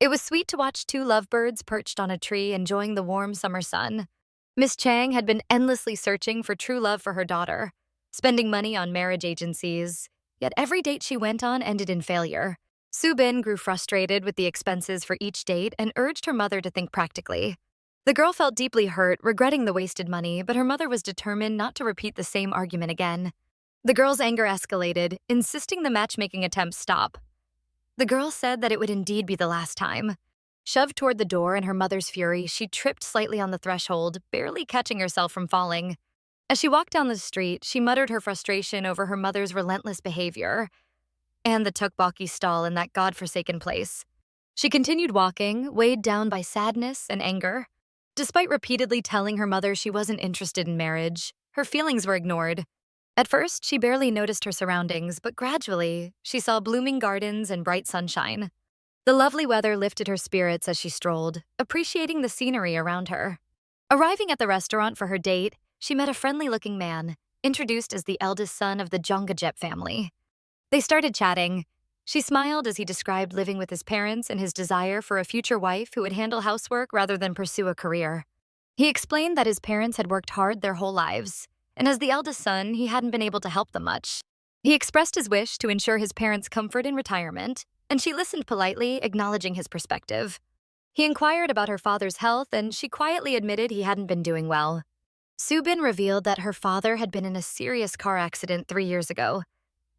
It was sweet to watch two lovebirds perched on a tree enjoying the warm summer sun. Miss Chang had been endlessly searching for true love for her daughter, spending money on marriage agencies, yet every date she went on ended in failure. Su-bin grew frustrated with the expenses for each date and urged her mother to think practically. The girl felt deeply hurt, regretting the wasted money, but her mother was determined not to repeat the same argument again. The girl's anger escalated, insisting the matchmaking attempts stop. The girl said that it would indeed be the last time. Shoved toward the door in her mother's fury, she tripped slightly on the threshold, barely catching herself from falling. As she walked down the street, she muttered her frustration over her mother's relentless behavior and the tteokbokki stall in that godforsaken place. She continued walking, weighed down by sadness and anger. Despite repeatedly telling her mother she wasn't interested in marriage, her feelings were ignored. At first, she barely noticed her surroundings, but gradually, she saw blooming gardens and bright sunshine. The lovely weather lifted her spirits as she strolled, appreciating the scenery around her. Arriving at the restaurant for her date, she met a friendly-looking man, introduced as the eldest son of the Jonggajep family. They started chatting. She smiled as he described living with his parents and his desire for a future wife who would handle housework rather than pursue a career. He explained that his parents had worked hard their whole lives, and as the eldest son, he hadn't been able to help them much. He expressed his wish to ensure his parents' comfort in retirement, and she listened politely, acknowledging his perspective. He inquired about her father's health, and she quietly admitted he hadn't been doing well. Su-bin revealed that her father had been in a serious car accident 3 years ago,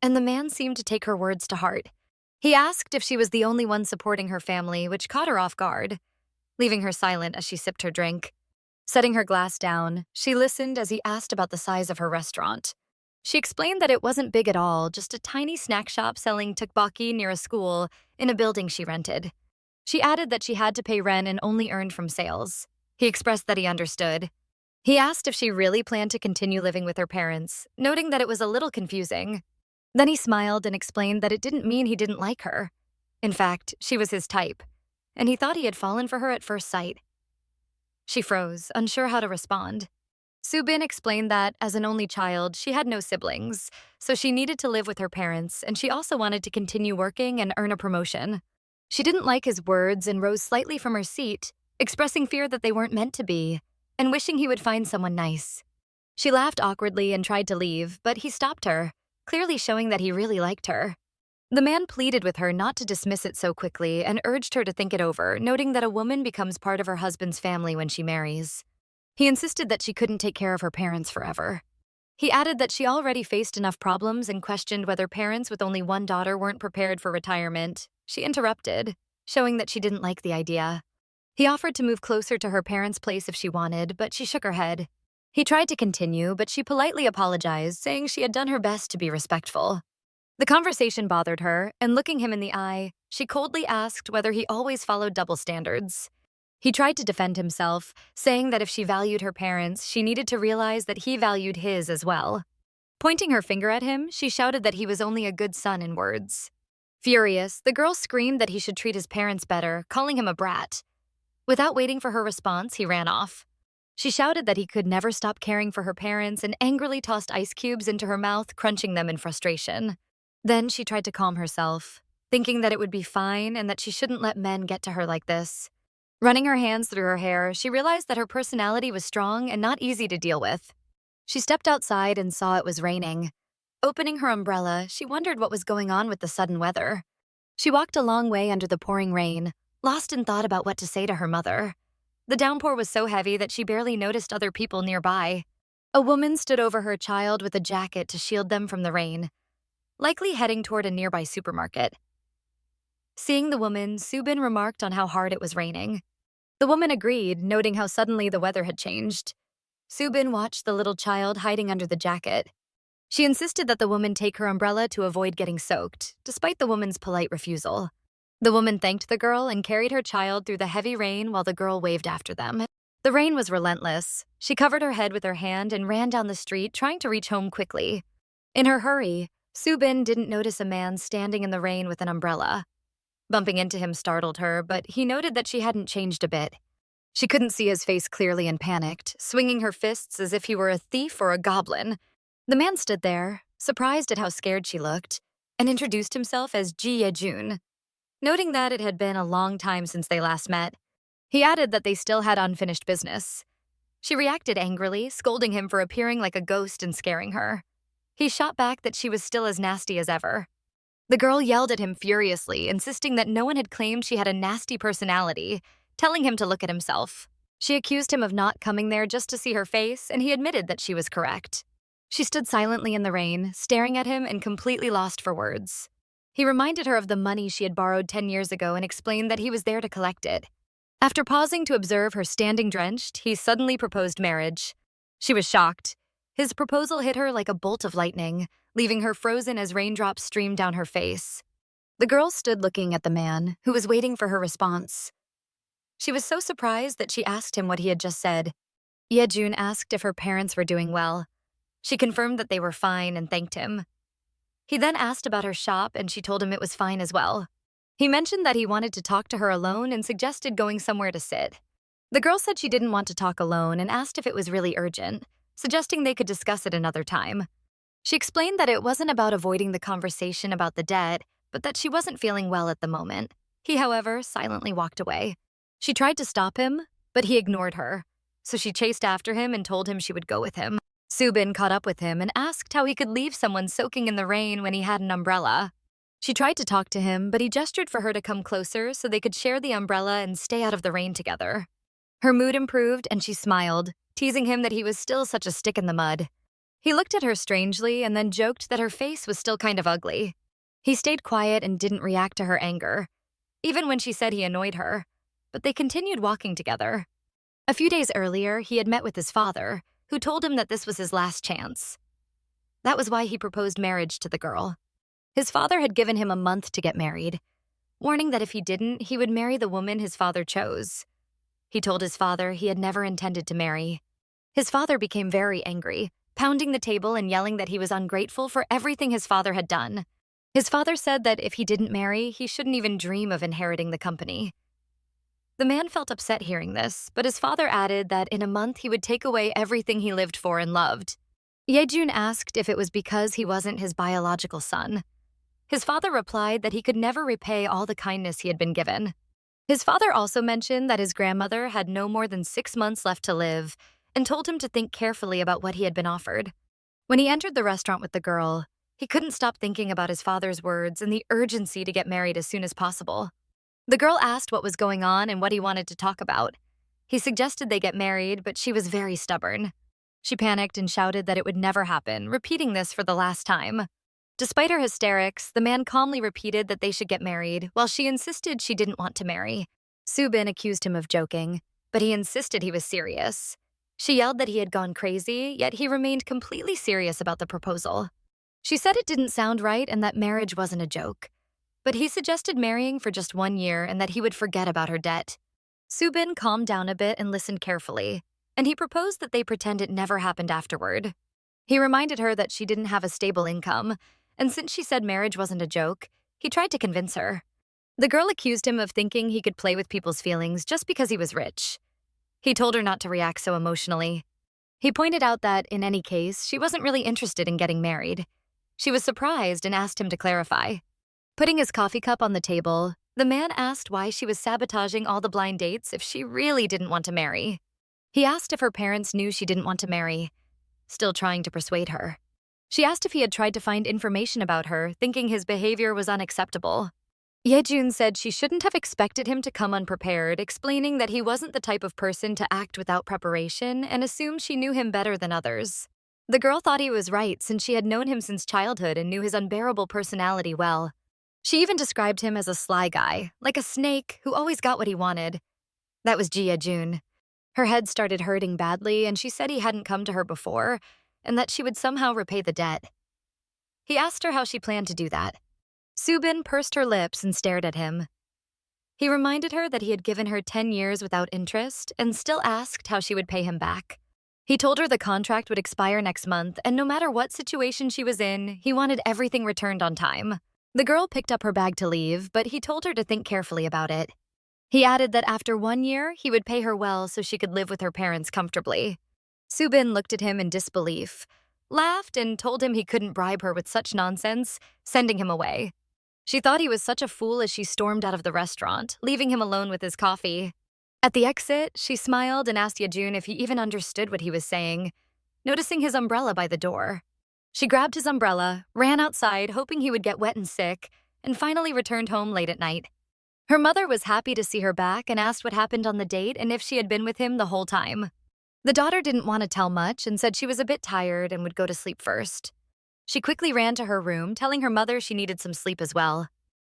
and the man seemed to take her words to heart. He asked if she was the only one supporting her family, which caught her off guard, leaving her silent as she sipped her drink. Setting her glass down, she listened as he asked about the size of her restaurant. She explained that it wasn't big at all, just a tiny snack shop selling tteokbokki near a school in a building she rented. She added that she had to pay rent and only earned from sales. He expressed that he understood. He asked if she really planned to continue living with her parents, noting that it was a little confusing. Then he smiled and explained that it didn't mean he didn't like her. In fact, she was his type, and he thought he had fallen for her at first sight. She froze, unsure how to respond. Su-bin explained that, as an only child, she had no siblings, so she needed to live with her parents, and she also wanted to continue working and earn a promotion. She didn't like his words and rose slightly from her seat, expressing fear that they weren't meant to be, and wishing he would find someone nice. She laughed awkwardly and tried to leave, but he stopped her, clearly showing that he really liked her. The man pleaded with her not to dismiss it so quickly and urged her to think it over, noting that a woman becomes part of her husband's family when she marries. He insisted that she couldn't take care of her parents forever. He added that she already faced enough problems and questioned whether parents with only one daughter weren't prepared for retirement. She interrupted, showing that she didn't like the idea. He offered to move closer to her parents' place if she wanted, but she shook her head. He tried to continue, but she politely apologized, saying she had done her best to be respectful. The conversation bothered her, and looking him in the eye, she coldly asked whether he always followed double standards. He tried to defend himself, saying that if she valued her parents, she needed to realize that he valued his as well. Pointing her finger at him, she shouted that he was only a good son in words. Furious, the girl screamed that he should treat his parents better, calling him a brat. Without waiting for her response, he ran off. She shouted that he could never stop caring for her parents and angrily tossed ice cubes into her mouth, crunching them in frustration. Then she tried to calm herself, thinking that it would be fine and that she shouldn't let men get to her like this. Running her hands through her hair, she realized that her personality was strong and not easy to deal with. She stepped outside and saw it was raining. Opening her umbrella, she wondered what was going on with the sudden weather. She walked a long way under the pouring rain, lost in thought about what to say to her mother. The downpour was so heavy that she barely noticed other people nearby. A woman stood over her child with a jacket to shield them from the rain, likely heading toward a nearby supermarket. Seeing the woman, Su-bin remarked on how hard it was raining. The woman agreed, noting how suddenly the weather had changed. Su-bin watched the little child hiding under the jacket. She insisted that the woman take her umbrella to avoid getting soaked, despite the woman's polite refusal. The woman thanked the girl and carried her child through the heavy rain while the girl waved after them. The rain was relentless. She covered her head with her hand and ran down the street, trying to reach home quickly. In her hurry, Su-bin didn't notice a man standing in the rain with an umbrella. Bumping into him startled her, but he noted that she hadn't changed a bit. She couldn't see his face clearly and panicked, swinging her fists as if he were a thief or a goblin. The man stood there, surprised at how scared she looked, and introduced himself as Ye-jun. Noting that it had been a long time since they last met, he added that they still had unfinished business. She reacted angrily, scolding him for appearing like a ghost and scaring her. He shot back that she was still as nasty as ever. The girl yelled at him furiously, insisting that no one had claimed she had a nasty personality, telling him to look at himself. She accused him of not coming there just to see her face, and he admitted that she was correct. She stood silently in the rain, staring at him and completely lost for words. He reminded her of the money she had borrowed 10 years ago and explained that he was there to collect it. After pausing to observe her standing drenched, he suddenly proposed marriage. She was shocked. His proposal hit her like a bolt of lightning, leaving her frozen as raindrops streamed down her face. The girl stood looking at the man, who was waiting for her response. She was so surprised that she asked him what he had just said. Ye-jun asked if her parents were doing well. She confirmed that they were fine and thanked him. He then asked about her shop, and she told him it was fine as well. He mentioned that he wanted to talk to her alone and suggested going somewhere to sit. The girl said she didn't want to talk alone and asked if it was really urgent, suggesting they could discuss it another time. She explained that it wasn't about avoiding the conversation about the debt, but that she wasn't feeling well at the moment. He, however, silently walked away. She tried to stop him, but he ignored her, so she chased after him and told him she would go with him. Su-bin caught up with him and asked how he could leave someone soaking in the rain when he had an umbrella. She tried to talk to him, but he gestured for her to come closer so they could share the umbrella and stay out of the rain together. Her mood improved and she smiled, teasing him that he was still such a stick in the mud. He looked at her strangely and then joked that her face was still kind of ugly. He stayed quiet and didn't react to her anger, even when she said he annoyed her, but they continued walking together. A few days earlier, he had met with his father, who told him that this was his last chance. That was why he proposed marriage to the girl. His father had given him a month to get married, warning that if he didn't, he would marry the woman his father chose. He told his father he had never intended to marry. His father became very angry, pounding the table and yelling that he was ungrateful for everything his father had done. His father said that if he didn't marry, he shouldn't even dream of inheriting the company. The man felt upset hearing this, but his father added that in a month he would take away everything he lived for and loved. Ye-jun asked if it was because he wasn't his biological son. His father replied that he could never repay all the kindness he had been given. His father also mentioned that his grandmother had no more than 6 months left to live and told him to think carefully about what he had been offered. When he entered the restaurant with the girl, he couldn't stop thinking about his father's words and the urgency to get married as soon as possible. The girl asked what was going on and what he wanted to talk about. He suggested they get married, but she was very stubborn. She panicked and shouted that it would never happen, repeating this for the last time. Despite her hysterics, the man calmly repeated that they should get married, while she insisted she didn't want to marry. Su-bin accused him of joking, but he insisted he was serious. She yelled that he had gone crazy, yet he remained completely serious about the proposal. She said it didn't sound right and that marriage wasn't a joke, but he suggested marrying for just 1 year and that he would forget about her debt. Su-bin calmed down a bit and listened carefully, and he proposed that they pretend it never happened afterward. He reminded her that she didn't have a stable income, and since she said marriage wasn't a joke, he tried to convince her. The girl accused him of thinking he could play with people's feelings just because he was rich. He told her not to react so emotionally. He pointed out that, in any case, she wasn't really interested in getting married. She was surprised and asked him to clarify. Putting his coffee cup on the table, the man asked why she was sabotaging all the blind dates if she really didn't want to marry. He asked if her parents knew she didn't want to marry, still trying to persuade her. She asked if he had tried to find information about her, thinking his behavior was unacceptable. Ye-jun said she shouldn't have expected him to come unprepared, explaining that he wasn't the type of person to act without preparation and assumed she knew him better than others. The girl thought he was right since she had known him since childhood and knew his unbearable personality well. She even described him as a sly guy, like a snake who always got what he wanted. That was Ye-jun. Her head started hurting badly and she said he hadn't come to her before, and that she would somehow repay the debt. He asked her how she planned to do that. Su-bin pursed her lips and stared at him. He reminded her that he had given her 10 years without interest and still asked how she would pay him back. He told her the contract would expire next month, and no matter what situation she was in, he wanted everything returned on time. The girl picked up her bag to leave, but he told her to think carefully about it. He added that after 1 year, he would pay her well so she could live with her parents comfortably. Su-bin looked at him in disbelief, laughed, and told him he couldn't bribe her with such nonsense, sending him away. She thought he was such a fool as she stormed out of the restaurant, leaving him alone with his coffee. At the exit, she smiled and asked Ye-jun if he even understood what he was saying, noticing his umbrella by the door. She grabbed his umbrella, ran outside, hoping he would get wet and sick, and finally returned home late at night. Her mother was happy to see her back and asked what happened on the date and if she had been with him the whole time. The daughter didn't want to tell much and said she was a bit tired and would go to sleep first. She quickly ran to her room, telling her mother she needed some sleep as well.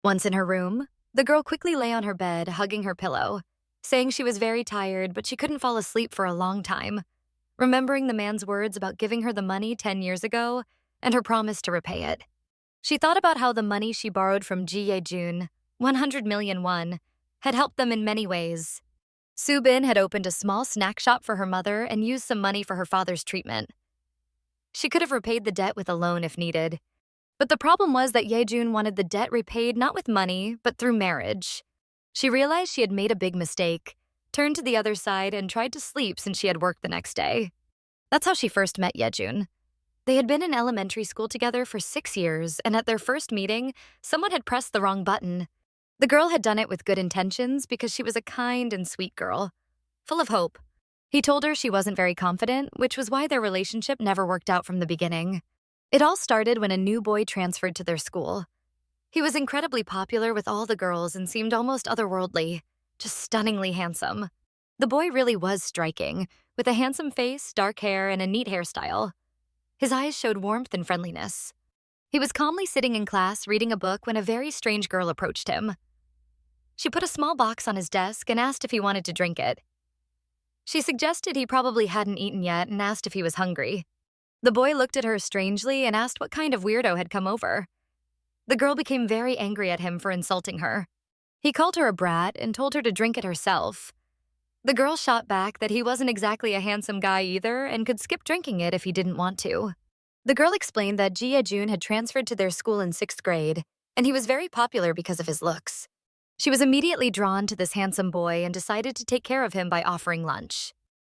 Once in her room, the girl quickly lay on her bed, hugging her pillow, saying she was very tired but she couldn't fall asleep for a long time, remembering the man's words about giving her the money 10 years ago and her promise to repay it. She thought about how the money she borrowed from Ye-jun, 100 million won, had helped them in many ways. Su-bin had opened a small snack shop for her mother and used some money for her father's treatment. She could have repaid the debt with a loan if needed. But the problem was that Ye-jun wanted the debt repaid not with money, but through marriage. She realized she had made a big mistake, turned to the other side, and tried to sleep since she had work the next day. That's how she first met Ye-jun. They had been in elementary school together for 6 years, and at their first meeting, someone had pressed the wrong button. The girl had done it with good intentions because she was a kind and sweet girl, full of hope. He told her she wasn't very confident, which was why their relationship never worked out from the beginning. It all started when a new boy transferred to their school. He was incredibly popular with all the girls and seemed almost otherworldly, just stunningly handsome. The boy really was striking, with a handsome face, dark hair, and a neat hairstyle. His eyes showed warmth and friendliness. He was calmly sitting in class reading a book when a very strange girl approached him. She put a small box on his desk and asked if he wanted to drink it. She suggested he probably hadn't eaten yet and asked if he was hungry. The boy looked at her strangely and asked what kind of weirdo had come over. The girl became very angry at him for insulting her. He called her a brat and told her to drink it herself. The girl shot back that he wasn't exactly a handsome guy either and could skip drinking it if he didn't want to. The girl explained that Ye-jun had transferred to their school in 6th grade, and he was very popular because of his looks. She was immediately drawn to this handsome boy and decided to take care of him by offering lunch.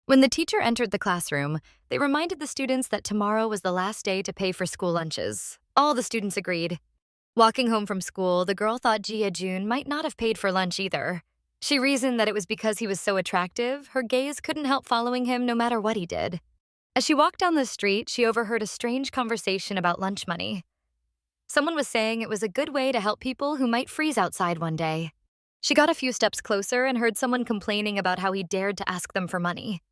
When the teacher entered the classroom, they reminded the students that tomorrow was the last day to pay for school lunches. All the students agreed. Walking home from school, the girl thought Ye-jun might not have paid for lunch either. She reasoned that it was because he was so attractive, her gaze couldn't help following him no matter what he did. As she walked down the street, she overheard a strange conversation about lunch money. Someone was saying it was a good way to help people who might freeze outside one day. She got a few steps closer and heard someone complaining about how he dared to ask them for money.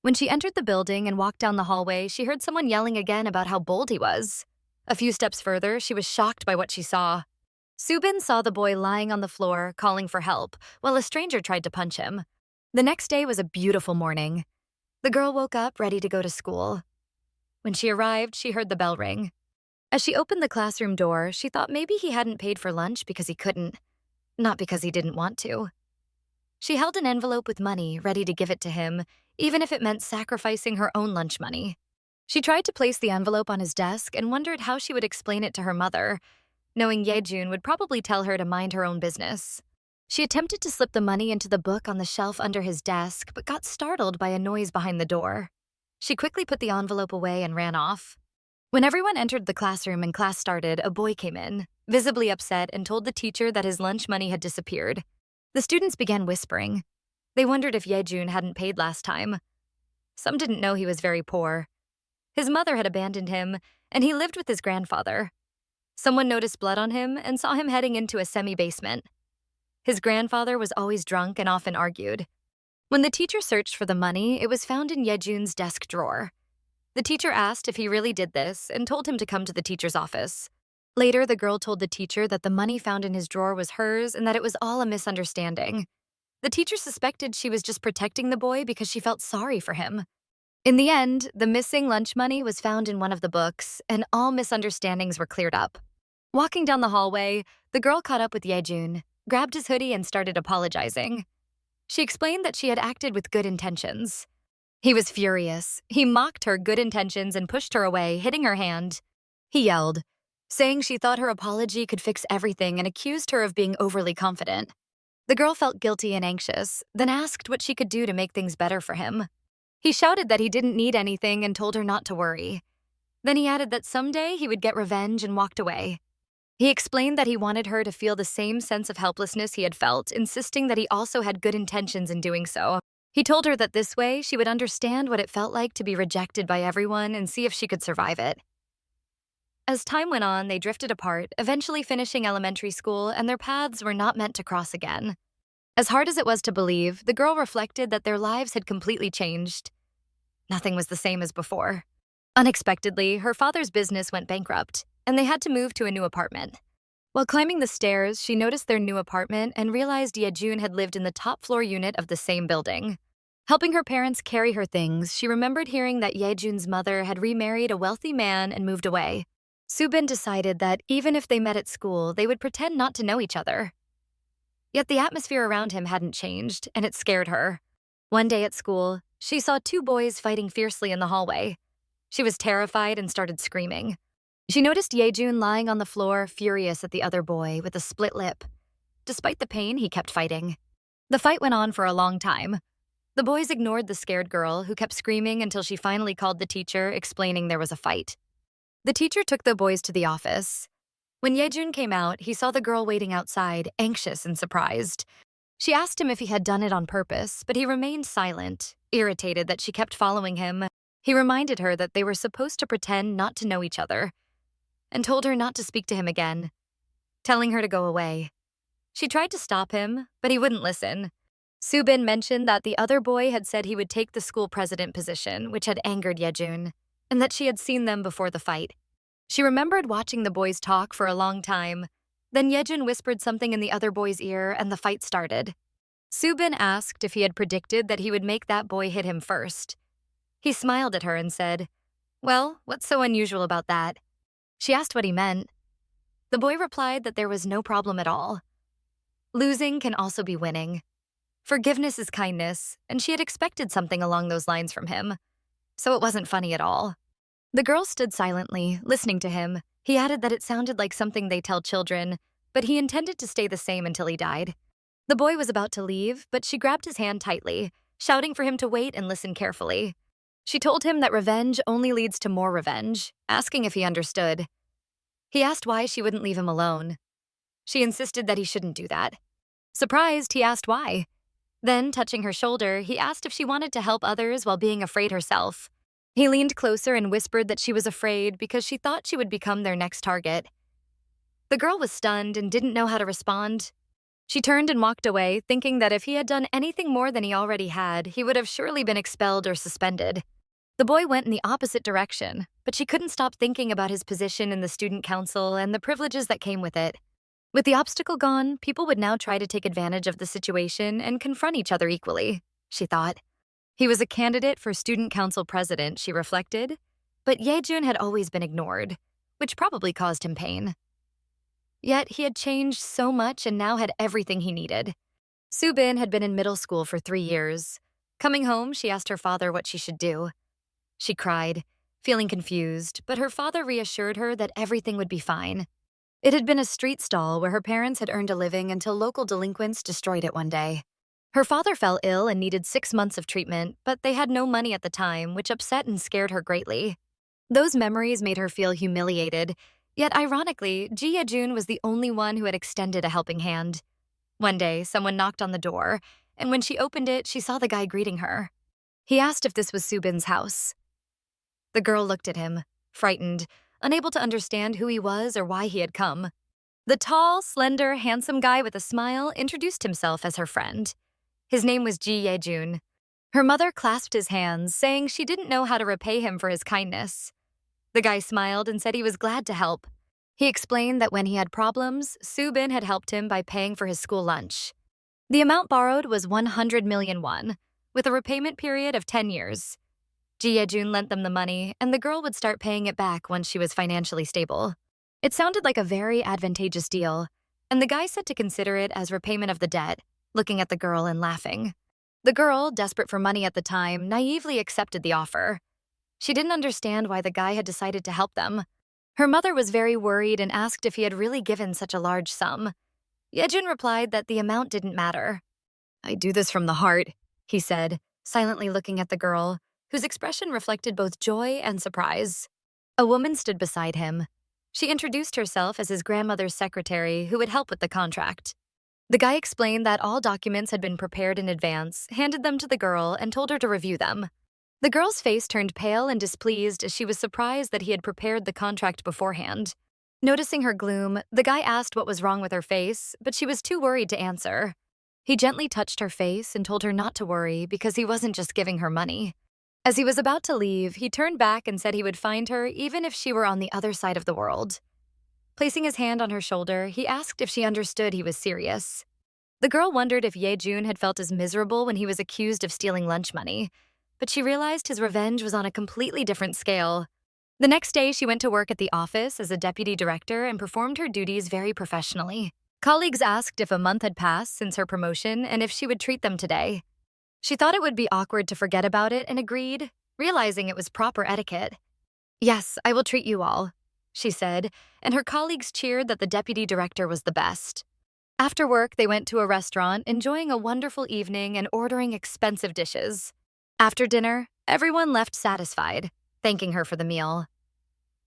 When she entered the building and walked down the hallway, she heard someone yelling again about how bold he was. A few steps further, she was shocked by what she saw. Su-bin saw the boy lying on the floor, calling for help, while a stranger tried to punch him. The next day was a beautiful morning. The girl woke up ready to go to school. When she arrived, she heard the bell ring. As she opened the classroom door, she thought maybe he hadn't paid for lunch because he couldn't, not because he didn't want to. She held an envelope with money, ready to give it to him, even if it meant sacrificing her own lunch money. She tried to place the envelope on his desk and wondered how she would explain it to her mother, knowing Ye-jun would probably tell her to mind her own business. She attempted to slip the money into the book on the shelf under his desk, but got startled by a noise behind the door. She quickly put the envelope away and ran off. When everyone entered the classroom and class started, a boy came in, visibly upset, and told the teacher that his lunch money had disappeared. The students began whispering. They wondered if Ye-jun hadn't paid last time. Some didn't know he was very poor. His mother had abandoned him, and he lived with his grandfather. Someone noticed blood on him and saw him heading into a semi-basement. His grandfather was always drunk and often argued. When the teacher searched for the money, it was found in Ye-jun's desk drawer. The teacher asked if he really did this and told him to come to the teacher's office. Later, the girl told the teacher that the money found in his drawer was hers and that it was all a misunderstanding. The teacher suspected she was just protecting the boy because she felt sorry for him. In the end, the missing lunch money was found in one of the books, and all misunderstandings were cleared up. Walking down the hallway, the girl caught up with Ye-jun, grabbed his hoodie, and started apologizing. She explained that she had acted with good intentions. He was furious. He mocked her good intentions and pushed her away, hitting her hand. He yelled, saying she thought her apology could fix everything and accused her of being overly confident. The girl felt guilty and anxious, then asked what she could do to make things better for him. He shouted that he didn't need anything and told her not to worry. Then he added that someday he would get revenge and walked away. He explained that he wanted her to feel the same sense of helplessness he had felt, insisting that he also had good intentions in doing so. He told her that this way she would understand what it felt like to be rejected by everyone and see if she could survive it. As time went on, they drifted apart, eventually finishing elementary school, and their paths were not meant to cross again. As hard as it was to believe, the girl reflected that their lives had completely changed. Nothing was the same as before. Unexpectedly, her father's business went bankrupt, and they had to move to a new apartment. While climbing the stairs, she noticed their new apartment and realized Ye-jun had lived in the top floor unit of the same building. Helping her parents carry her things, she remembered hearing that Ye-jun's mother had remarried a wealthy man and moved away. Su-bin decided that even if they met at school, they would pretend not to know each other. Yet the atmosphere around him hadn't changed, and it scared her. One day at school, she saw two boys fighting fiercely in the hallway. She was terrified and started screaming. She noticed Ye-jun lying on the floor, furious at the other boy with a split lip. Despite the pain, he kept fighting. The fight went on for a long time. The boys ignored the scared girl, who kept screaming until she finally called the teacher, explaining there was a fight. The teacher took the boys to the office. When Ye-jun came out, he saw the girl waiting outside, anxious and surprised. She asked him if he had done it on purpose, but he remained silent, irritated that she kept following him. He reminded her that they were supposed to pretend not to know each other, and told her not to speak to him again, telling her to go away. She tried to stop him, but he wouldn't listen. Su-bin mentioned that the other boy had said he would take the school president position, which had angered Ye-jun, and that she had seen them before the fight. She remembered watching the boys talk for a long time. Then Ye-jun whispered something in the other boy's ear, and the fight started. Su-bin asked if he had predicted that he would make that boy hit him first. He smiled at her and said, "Well, what's so unusual about that?" She asked what he meant. The boy replied that there was no problem at all. Losing can also be winning. Forgiveness is kindness, and she had expected something along those lines from him, so it wasn't funny at all. The girl stood silently, listening to him. He added that it sounded like something they tell children, but he intended to stay the same until he died. The boy was about to leave, but she grabbed his hand tightly, shouting for him to wait and listen carefully. She told him that revenge only leads to more revenge, asking if he understood. He asked why she wouldn't leave him alone. She insisted that he shouldn't do that. Surprised, he asked why. Then, touching her shoulder, he asked if she wanted to help others while being afraid herself. He leaned closer and whispered that she was afraid because she thought she would become their next target. The girl was stunned and didn't know how to respond. She turned and walked away, thinking that if he had done anything more than he already had, he would have surely been expelled or suspended. The boy went in the opposite direction, but she couldn't stop thinking about his position in the student council and the privileges that came with it. With the obstacle gone, people would now try to take advantage of the situation and confront each other equally, she thought. He was a candidate for student council president, she reflected, but Ye-jun had always been ignored, which probably caused him pain. Yet he had changed so much and now had everything he needed. Su-bin had been in middle school for 3 years. Coming home, she asked her father what she should do. She cried, feeling confused, but her father reassured her that everything would be fine. It had been a street stall where her parents had earned a living until local delinquents destroyed it one day. Her father fell ill and needed 6 months of treatment, but they had no money at the time, which upset and scared her greatly. Those memories made her feel humiliated, yet ironically, Ye-jun was the only one who had extended a helping hand. One day, someone knocked on the door, and when she opened it, she saw the guy greeting her. He asked if this was Su-bin's house. The girl looked at him, frightened, unable to understand who he was or why he had come. The tall, slender, handsome guy with a smile introduced himself as her friend. His name was Ye-jun. Her mother clasped his hands, saying she didn't know how to repay him for his kindness. The guy smiled and said he was glad to help. He explained that when he had problems, Su-bin had helped him by paying for his school lunch. The amount borrowed was 100 million won, with a repayment period of 10 years. Ye-jun lent them the money, and the girl would start paying it back once she was financially stable. It sounded like a very advantageous deal, and the guy said to consider it as repayment of the debt, looking at the girl and laughing. The girl, desperate for money at the time, naively accepted the offer. She didn't understand why the guy had decided to help them. Her mother was very worried and asked if he had really given such a large sum. Ye-jun replied that the amount didn't matter. "I do this from the heart," he said, silently looking at the girl, whose expression reflected both joy and surprise. A woman stood beside him. She introduced herself as his grandmother's secretary who would help with the contract. The guy explained that all documents had been prepared in advance, handed them to the girl, and told her to review them. The girl's face turned pale and displeased as she was surprised that he had prepared the contract beforehand. Noticing her gloom, the guy asked what was wrong with her face, but she was too worried to answer. He gently touched her face and told her not to worry because he wasn't just giving her money. As he was about to leave, he turned back and said he would find her even if she were on the other side of the world. Placing his hand on her shoulder, he asked if she understood he was serious. The girl wondered if Ye-jun had felt as miserable when he was accused of stealing lunch money, but she realized his revenge was on a completely different scale. The next day, she went to work at the office as a deputy director and performed her duties very professionally. Colleagues asked if a month had passed since her promotion and if she would treat them today. She thought it would be awkward to forget about it and agreed, realizing it was proper etiquette. "Yes, I will treat you all," she said, and her colleagues cheered that the deputy director was the best. After work, they went to a restaurant, enjoying a wonderful evening and ordering expensive dishes. After dinner, everyone left satisfied, thanking her for the meal.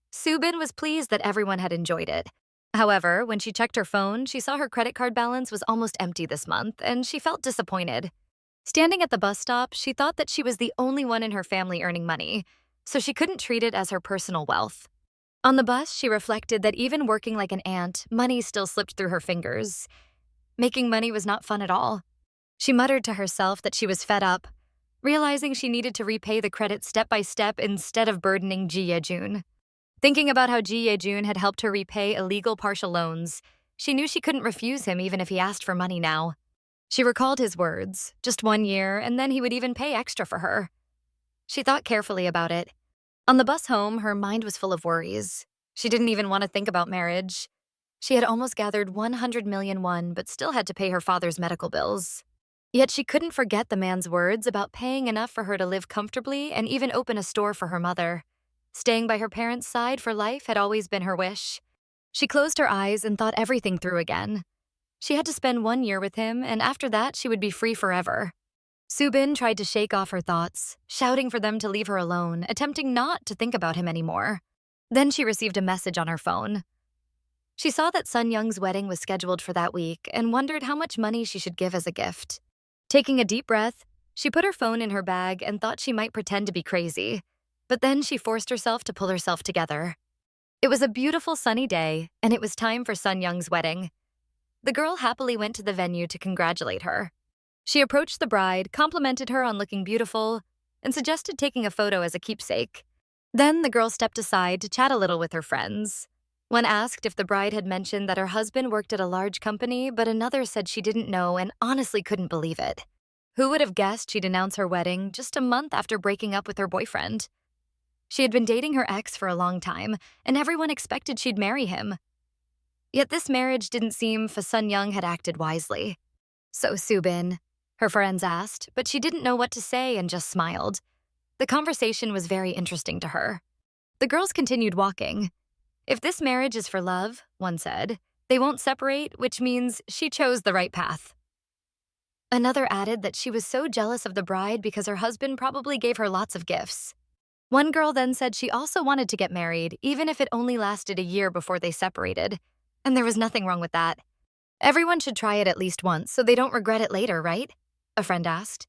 Su-bin was pleased that everyone had enjoyed it. However, when she checked her phone, she saw her credit card balance was almost empty this month, and she felt disappointed. Standing at the bus stop, she thought that she was the only one in her family earning money, so she couldn't treat it as her personal wealth. On the bus, she reflected that even working like an ant, money still slipped through her fingers. Making money was not fun at all. She muttered to herself that she was fed up, realizing she needed to repay the credit step by step instead of burdening Ye-jun. Thinking about how Ye-jun had helped her repay illegal partial loans, she knew she couldn't refuse him even if he asked for money now. She recalled his words, just 1 year, and then he would even pay extra for her. She thought carefully about it. On the bus home, her mind was full of worries. She didn't even want to think about marriage. She had almost gathered 100 million won, but still had to pay her father's medical bills. Yet she couldn't forget the man's words about paying enough for her to live comfortably and even open a store for her mother. Staying by her parents' side for life had always been her wish. She closed her eyes and thought everything through again. She had to spend 1 year with him, and after that, she would be free forever. Su-bin tried to shake off her thoughts, shouting for them to leave her alone, attempting not to think about him anymore. Then she received a message on her phone. She saw that Sun Young's wedding was scheduled for that week and wondered how much money she should give as a gift. Taking a deep breath, she put her phone in her bag and thought she might pretend to be crazy. But then she forced herself to pull herself together. It was a beautiful sunny day, and it was time for Sun Young's wedding. The girl happily went to the venue to congratulate her. She approached the bride, complimented her on looking beautiful, and suggested taking a photo as a keepsake. Then the girl stepped aside to chat a little with her friends. When asked if the bride had mentioned that her husband worked at a large company, but another said she didn't know and honestly couldn't believe it. Who would have guessed she'd announce her wedding just a month after breaking up with her boyfriend? She had been dating her ex for a long time, and everyone expected she'd marry him. Yet this marriage didn't seem Sun Young had acted wisely. "So, Su-bin?" her friends asked, but she didn't know what to say and just smiled. The conversation was very interesting to her. The girls continued walking. "If this marriage is for love," one said, "they won't separate, which means she chose the right path." Another added that she was so jealous of the bride because her husband probably gave her lots of gifts. One girl then said she also wanted to get married, even if it only lasted a year before they separated. And there was nothing wrong with that. "Everyone should try it at least once so they don't regret it later, right?" a friend asked.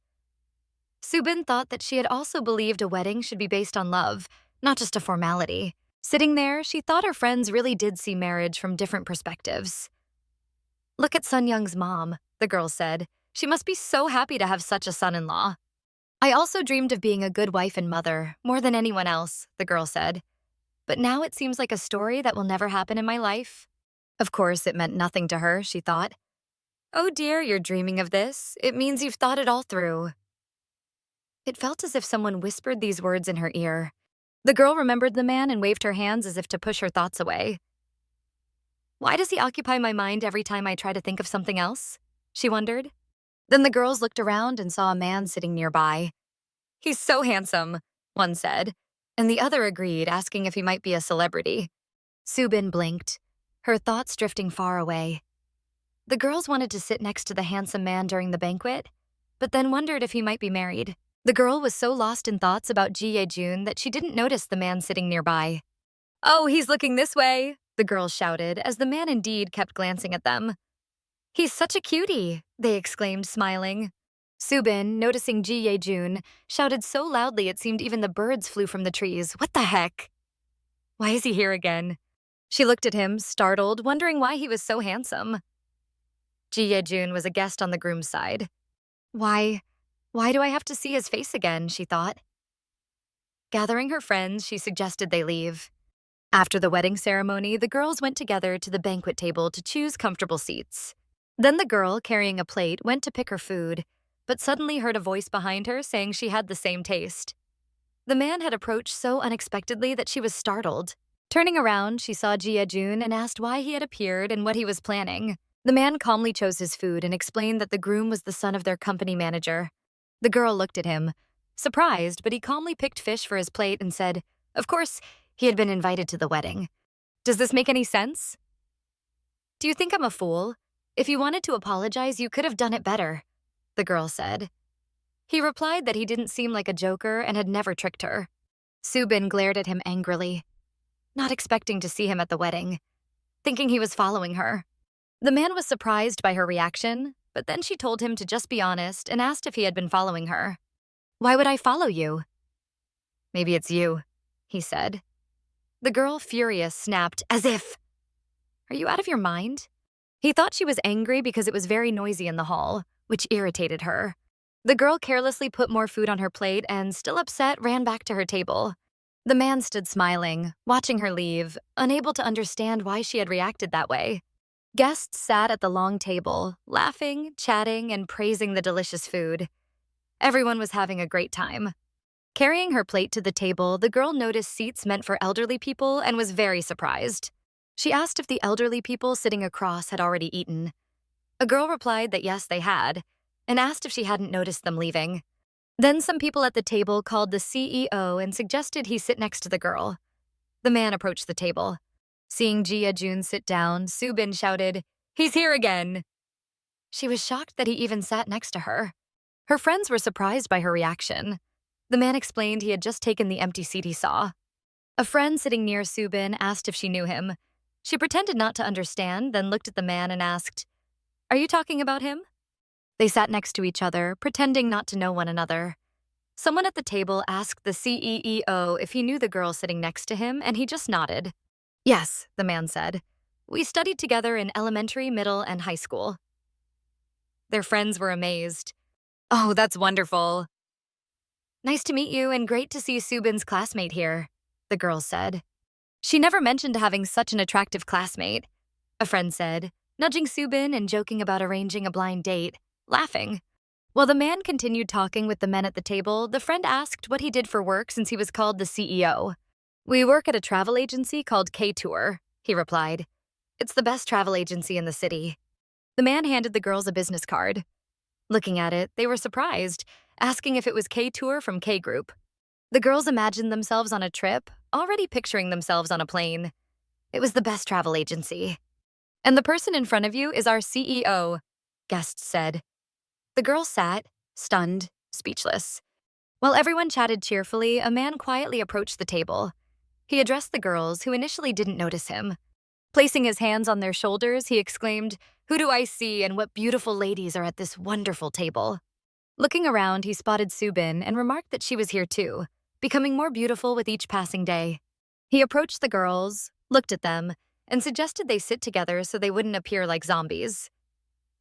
Su-bin thought that she had also believed a wedding should be based on love, not just a formality. Sitting there, she thought her friends really did see marriage from different perspectives. "Look at Sun Young's mom," the girl said. "She must be so happy to have such a son-in-law." "I also dreamed of being a good wife and mother, more than anyone else," the girl said. "But now it seems like a story that will never happen in my life." Of course, it meant nothing to her, she thought. "Oh dear, you're dreaming of this. It means you've thought it all through." It felt as if someone whispered these words in her ear. The girl remembered the man and waved her hands as if to push her thoughts away. "Why does he occupy my mind every time I try to think of something else?" she wondered. Then the girls looked around and saw a man sitting nearby. "He's so handsome," one said, and the other agreed, asking if he might be a celebrity. Su-bin blinked, her thoughts drifting far away. The girls wanted to sit next to the handsome man during the banquet, but then wondered if he might be married. The girl was so lost in thoughts about Ye-jun that she didn't notice the man sitting nearby. "Oh, he's looking this way," the girls shouted as the man indeed kept glancing at them. He's such a cutie, they exclaimed, smiling. Su-bin, noticing Ye-jun, shouted so loudly it seemed even the birds flew from the trees. What the heck? Why is he here again? She looked at him, startled, wondering why he was so handsome. Ye-jun was a guest on the groom's side. Why do I have to see his face again, she thought. Gathering her friends, she suggested they leave. After the wedding ceremony, the girls went together to the banquet table to choose comfortable seats. Then the girl, carrying a plate, went to pick her food, but suddenly heard a voice behind her saying she had the same taste. The man had approached so unexpectedly that she was startled. Turning around, she saw Ye-jun and asked why he had appeared and what he was planning. The man calmly chose his food and explained that the groom was the son of their company manager. The girl looked at him, surprised, but he calmly picked fish for his plate and said, of course, he had been invited to the wedding. Does this make any sense? Do you think I'm a fool? If you wanted to apologize, you could have done it better, the girl said. He replied that he didn't seem like a joker and had never tricked her. Su-bin glared at him angrily, not expecting to see him at the wedding, thinking he was following her. The man was surprised by her reaction, but then she told him to just be honest and asked if he had been following her. Why would I follow you? Maybe it's you, he said. The girl, furious, snapped, as if. Are you out of your mind? He thought she was angry because it was very noisy in the hall, which irritated her. The girl carelessly put more food on her plate and, still upset, ran back to her table. The man stood smiling, watching her leave, unable to understand why she had reacted that way. Guests sat at the long table, laughing, chatting, and praising the delicious food. Everyone was having a great time. Carrying her plate to the table, the girl noticed seats meant for elderly people and was very surprised. She asked if the elderly people sitting across had already eaten. A girl replied that yes, they had, and asked if she hadn't noticed them leaving. Then some people at the table called the CEO and suggested he sit next to the girl. The man approached the table. Seeing Ye-jun sit down, Su-bin shouted, "He's here again!" She was shocked that he even sat next to her. Her friends were surprised by her reaction. The man explained he had just taken the empty seat he saw. A friend sitting near Su-bin asked if she knew him. She pretended not to understand, then looked at the man and asked, "Are you talking about him?" They sat next to each other, pretending not to know one another. Someone at the table asked the CEO if he knew the girl sitting next to him, and he just nodded. Yes, the man said. We studied together in elementary, middle, and high school. Their friends were amazed. Oh, that's wonderful. Nice to meet you and great to see Su-bin's classmate here, the girl said. She never mentioned having such an attractive classmate, a friend said, nudging Su-bin and joking about arranging a blind date, laughing. While the man continued talking with the men at the table, the friend asked what he did for work since he was called the CEO. We work at a travel agency called K-Tour, he replied. It's the best travel agency in the city. The man handed the girls a business card. Looking at it, they were surprised, asking if it was K-Tour from K-Group. The girls imagined themselves on a trip, already picturing themselves on a plane. It was the best travel agency. And the person in front of you is our CEO, guests said. The girls sat, stunned, speechless. While everyone chatted cheerfully, a man quietly approached the table. He addressed the girls, who initially didn't notice him. Placing his hands on their shoulders, he exclaimed, "Who do I see and what beautiful ladies are at this wonderful table?" Looking around, he spotted Su-bin and remarked that she was here too, becoming more beautiful with each passing day. He approached the girls, looked at them, and suggested they sit together so they wouldn't appear like zombies.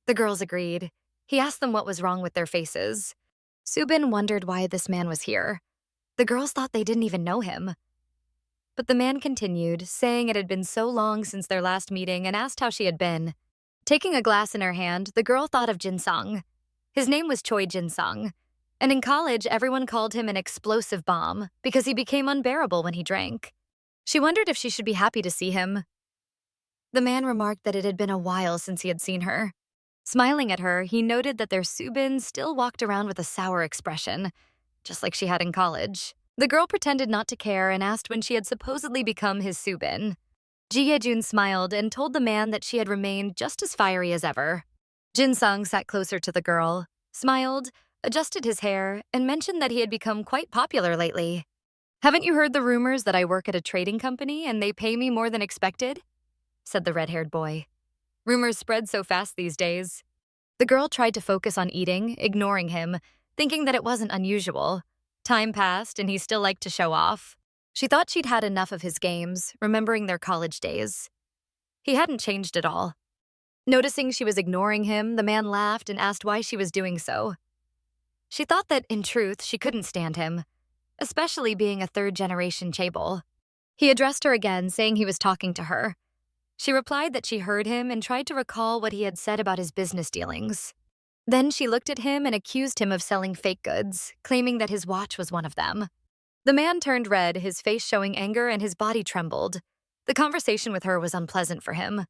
The girls agreed. He asked them what was wrong with their faces. Su-bin wondered why this man was here. The girls thought they didn't even know him. But the man continued, saying it had been so long since their last meeting and asked how she had been. Taking a glass in her hand, the girl thought of Jin-sung. His name was Choi Jin-sung, and in college everyone called him an explosive bomb because he became unbearable when he drank. She wondered if she should be happy to see him. The man remarked that it had been a while since he had seen her. Smiling at her, he noted that their Su-bin still walked around with a sour expression, just like she had in college. The girl pretended not to care and asked when she had supposedly become his Su-bin. Ye-jun smiled and told the man that she had remained just as fiery as ever. Jin-sung sat closer to the girl, smiled, adjusted his hair, and mentioned that he had become quite popular lately. Haven't you heard the rumors that I work at a trading company and they pay me more than expected? said the red-haired boy. Rumors spread so fast these days. The girl tried to focus on eating, ignoring him, thinking that it wasn't unusual. Time passed, and he still liked to show off. She thought she'd had enough of his games, remembering their college days. He hadn't changed at all. Noticing she was ignoring him, the man laughed and asked why she was doing so. She thought that, in truth, she couldn't stand him, especially being a third-generation chaebol. He addressed her again, saying he was talking to her. She replied that she heard him and tried to recall what he had said about his business dealings. Then she looked at him and accused him of selling fake goods, claiming that his watch was one of them. The man turned red, his face showing anger and his body trembled. The conversation with her was unpleasant for him.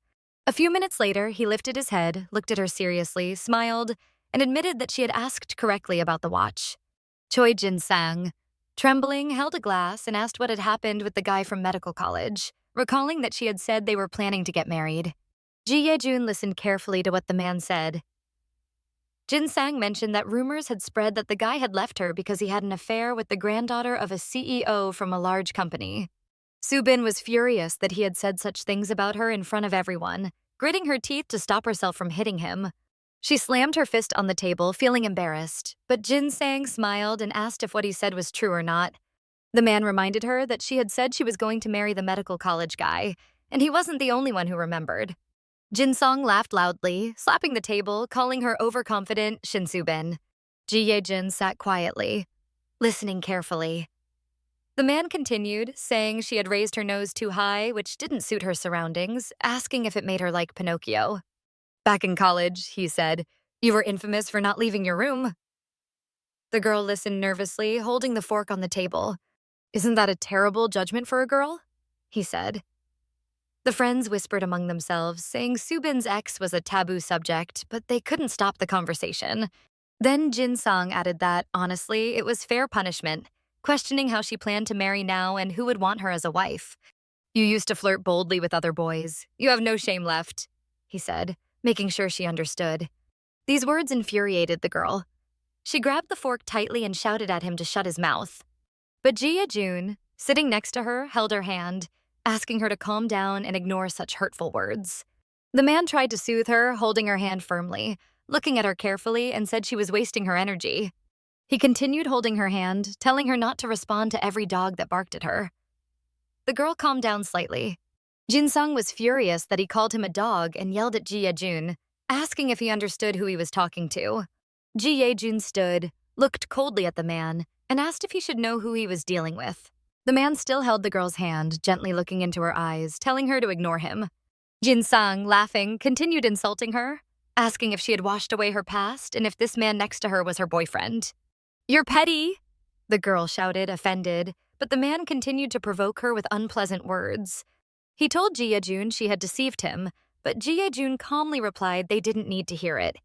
A few minutes later, he lifted his head, looked at her seriously, smiled, and admitted that she had asked correctly about the watch. Choi Jin-sang, trembling, held a glass and asked what had happened with the guy from medical college, recalling that she had said they were planning to get married. Ye-jun listened carefully to what the man said. Jin-sang mentioned that rumors had spread that the guy had left her because he had an affair with the granddaughter of a CEO from a large company. Su-bin was furious that he had said such things about her in front of everyone, gritting her teeth to stop herself from hitting him. She slammed her fist on the table, feeling embarrassed, but Jin-sang smiled and asked if what he said was true or not. The man reminded her that she had said she was going to marry the medical college guy, and he wasn't the only one who remembered. Jin-song laughed loudly, slapping the table, calling her overconfident Shin Su-bin. Ye-jun sat quietly, listening carefully. The man continued, saying she had raised her nose too high, which didn't suit her surroundings, asking if it made her like Pinocchio. Back in college, he said, you were infamous for not leaving your room. The girl listened nervously, holding the fork on the table. Isn't that a terrible judgment for a girl? He said. The friends whispered among themselves, saying Su-bin's ex was a taboo subject, but they couldn't stop the conversation. Then Jin-song added that, honestly, it was fair punishment, questioning how she planned to marry now and who would want her as a wife. You used to flirt boldly with other boys. You have no shame left, he said, making sure she understood. These words infuriated the girl. She grabbed the fork tightly and shouted at him to shut his mouth. But Ye-jun, sitting next to her, held her hand, asking her to calm down and ignore such hurtful words. The man tried to soothe her, holding her hand firmly, looking at her carefully, and said she was wasting her energy. He continued holding her hand, telling her not to respond to every dog that barked at her. The girl calmed down slightly. Jin-sung was furious that he called him a dog and yelled at Ye-jun, asking if he understood who he was talking to. Ye-jun stood, looked coldly at the man, and asked if he should know who he was dealing with. The man still held the girl's hand, gently looking into her eyes, telling her to ignore him. Jin-sung, laughing, continued insulting her, asking if she had washed away her past and if this man next to her was her boyfriend. You're petty, the girl shouted, offended, but the man continued to provoke her with unpleasant words. He told Ye-jun she had deceived him, but Ye-jun calmly replied they didn't need to hear it.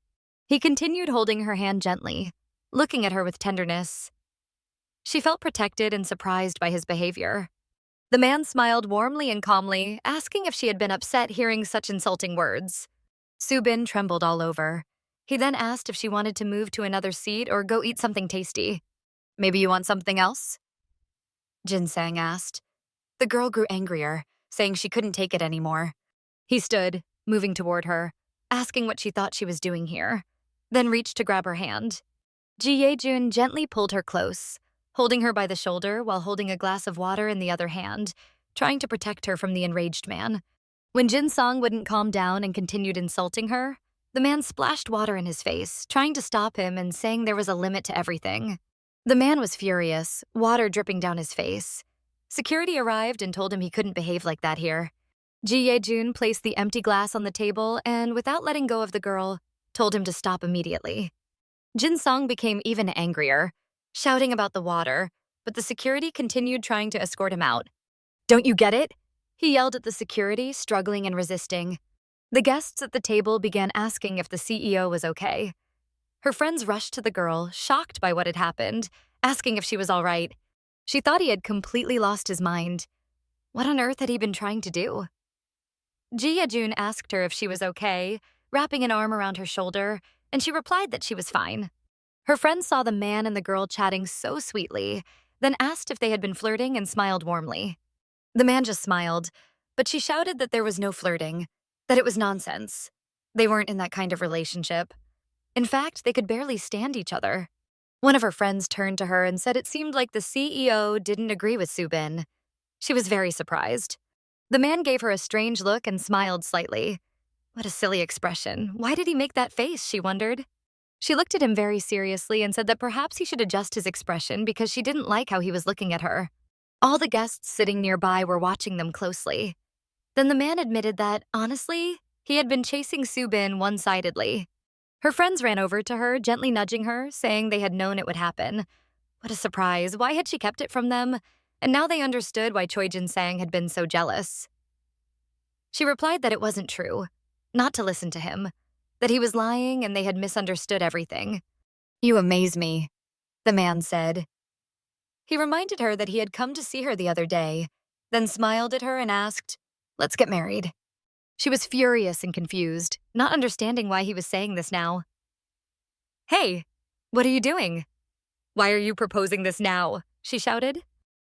He continued holding her hand gently, looking at her with tenderness. She felt protected and surprised by his behavior. The man smiled warmly and calmly, asking if she had been upset hearing such insulting words. Su-bin trembled all over. He then asked if she wanted to move to another seat or go eat something tasty. Maybe you want something else? Jin-sang asked. The girl grew angrier, saying she couldn't take it anymore. He stood, moving toward her, asking what she thought she was doing here, then reached to grab her hand. Ye-jun gently pulled her close, holding her by the shoulder while holding a glass of water in the other hand, trying to protect her from the enraged man. When Jin-sung wouldn't calm down and continued insulting her, the man splashed water in his face, trying to stop him and saying there was a limit to everything. The man was furious, water dripping down his face. Security arrived and told him he couldn't behave like that here. Ye-jun placed the empty glass on the table and, without letting go of the girl, told him to stop immediately. Jin-sung became even angrier, shouting about the water, but the security continued trying to escort him out. Don't you get it? He yelled at the security, struggling and resisting. The guests at the table began asking if the CEO was okay. Her friends rushed to the girl, shocked by what had happened, asking if she was all right. She thought he had completely lost his mind. What on earth had he been trying to do? Ye-jun asked her if she was okay, wrapping an arm around her shoulder, and she replied that she was fine. Her friends saw the man and the girl chatting so sweetly, then asked if they had been flirting and smiled warmly. The man just smiled, but she shouted that there was no flirting, that it was nonsense. They weren't in that kind of relationship. In fact, they could barely stand each other. One of her friends turned to her and said it seemed like the CEO didn't agree with Su-bin. She was very surprised. The man gave her a strange look and smiled slightly. What a silly expression. Why did he make that face, she wondered. She looked at him very seriously and said that perhaps he should adjust his expression because she didn't like how he was looking at her. All the guests sitting nearby were watching them closely. Then the man admitted that, honestly, he had been chasing Su-bin one-sidedly. Her friends ran over to her, gently nudging her, saying they had known it would happen. What a surprise. Why had she kept it from them? And now they understood why Choi Jin-sang had been so jealous. She replied that it wasn't true, not to listen to him, that he was lying and they had misunderstood everything. You amaze me, the man said. He reminded her that he had come to see her the other day, then smiled at her and asked, "Let's get married." She was furious and confused, not understanding why he was saying this now. Hey, what are you doing? Why are you proposing this now? She shouted.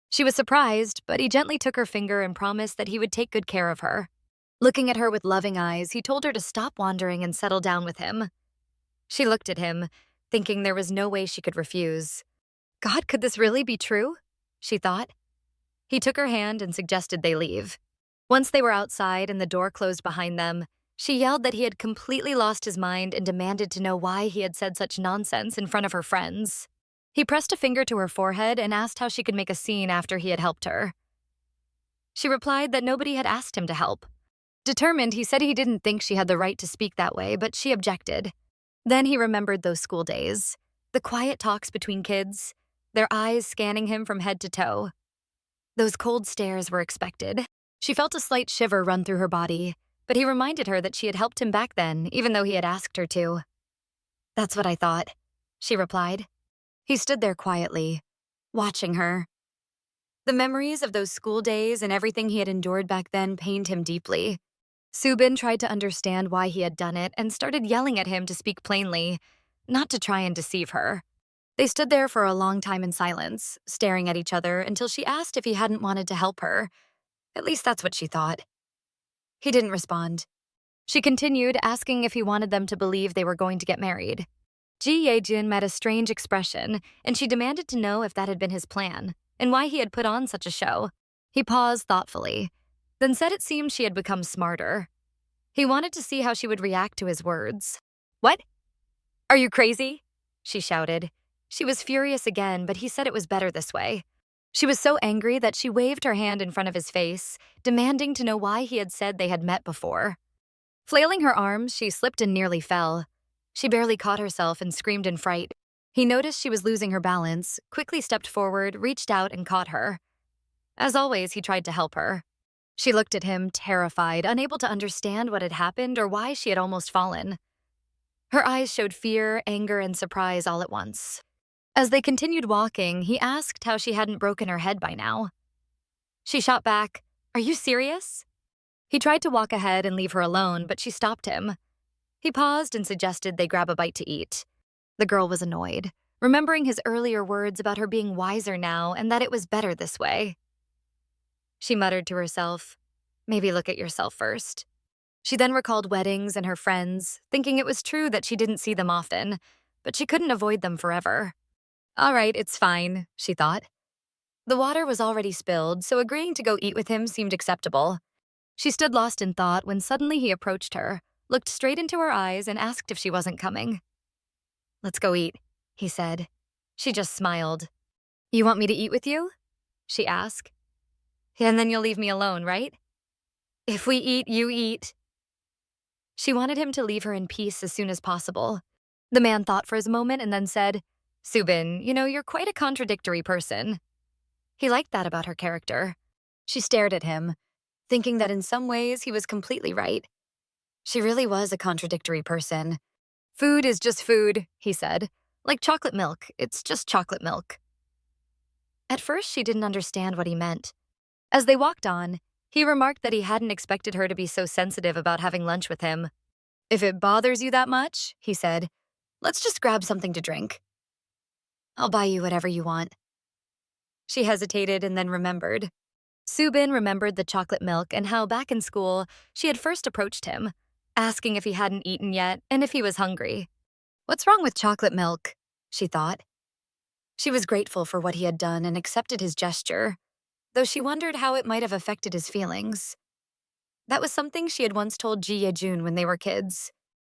She was surprised, but he gently took her finger and promised that he would take good care of her. Looking at her with loving eyes, he told her to stop wandering and settle down with him. She looked at him, thinking there was no way she could refuse. God, could this really be true? She thought. He took her hand and suggested they leave. Once they were outside and the door closed behind them, she yelled that he had completely lost his mind and demanded to know why he had said such nonsense in front of her friends. He pressed a finger to her forehead and asked how she could make a scene after he had helped her. She replied that nobody had asked him to help. Determined, he said he didn't think she had the right to speak that way, but she objected. Then he remembered those school days, the quiet talks between kids, their eyes scanning him from head to toe. Those cold stares were expected. She felt a slight shiver run through her body, but he reminded her that she had helped him back then, even though he had asked her to. That's what I thought, she replied. He stood there quietly, watching her. The memories of those school days and everything he had endured back then pained him deeply. Su-bin tried to understand why he had done it and started yelling at him to speak plainly, not to try and deceive her. They stood there for a long time in silence, staring at each other until she asked if he hadn't wanted to help her. At least that's what she thought. He didn't respond. She continued, asking if he wanted them to believe they were going to get married. Ye-jun met a strange expression, and she demanded to know if that had been his plan, and why he had put on such a show. He paused thoughtfully, then said it seemed she had become smarter. He wanted to see how she would react to his words. What? Are you crazy? She shouted. She was furious again, but he said it was better this way. She was so angry that she waved her hand in front of his face, demanding to know why he had said they had met before. Flailing her arms, she slipped and nearly fell. She barely caught herself and screamed in fright. He noticed she was losing her balance, quickly stepped forward, reached out, and caught her. As always, he tried to help her. She looked at him, terrified, unable to understand what had happened or why she had almost fallen. Her eyes showed fear, anger, and surprise all at once. As they continued walking, he asked how she hadn't broken her head by now. She shot back, "Are you serious?" He tried to walk ahead and leave her alone, but she stopped him. He paused and suggested they grab a bite to eat. The girl was annoyed, remembering his earlier words about her being wiser now and that it was better this way. She muttered to herself, "Maybe look at yourself first." She then recalled weddings and her friends, thinking it was true that she didn't see them often, but she couldn't avoid them forever. All right, it's fine, she thought. The water was already spilled, so agreeing to go eat with him seemed acceptable. She stood lost in thought when suddenly he approached her, looked straight into her eyes, and asked if she wasn't coming. "Let's go eat," he said. She just smiled. "You want me to eat with you?" she asked. "And then you'll leave me alone, right?" "If we eat, you eat." She wanted him to leave her in peace as soon as possible. The man thought for a moment and then said, "Su-bin, you're quite a contradictory person." He liked that about her character. She stared at him, thinking that in some ways he was completely right. She really was a contradictory person. "Food is just food," he said. "Like chocolate milk, it's just chocolate milk." At first, she didn't understand what he meant. As they walked on, he remarked that he hadn't expected her to be so sensitive about having lunch with him. "If it bothers you that much," he said, "let's just grab something to drink. I'll buy you whatever you want." She hesitated and then remembered. Su-bin remembered the chocolate milk and how back in school she had first approached him, asking if he hadn't eaten yet and if he was hungry. What's wrong with chocolate milk? She thought. She was grateful for what he had done and accepted his gesture, though she wondered how it might have affected his feelings. That was something she had once told Ye-jun when they were kids.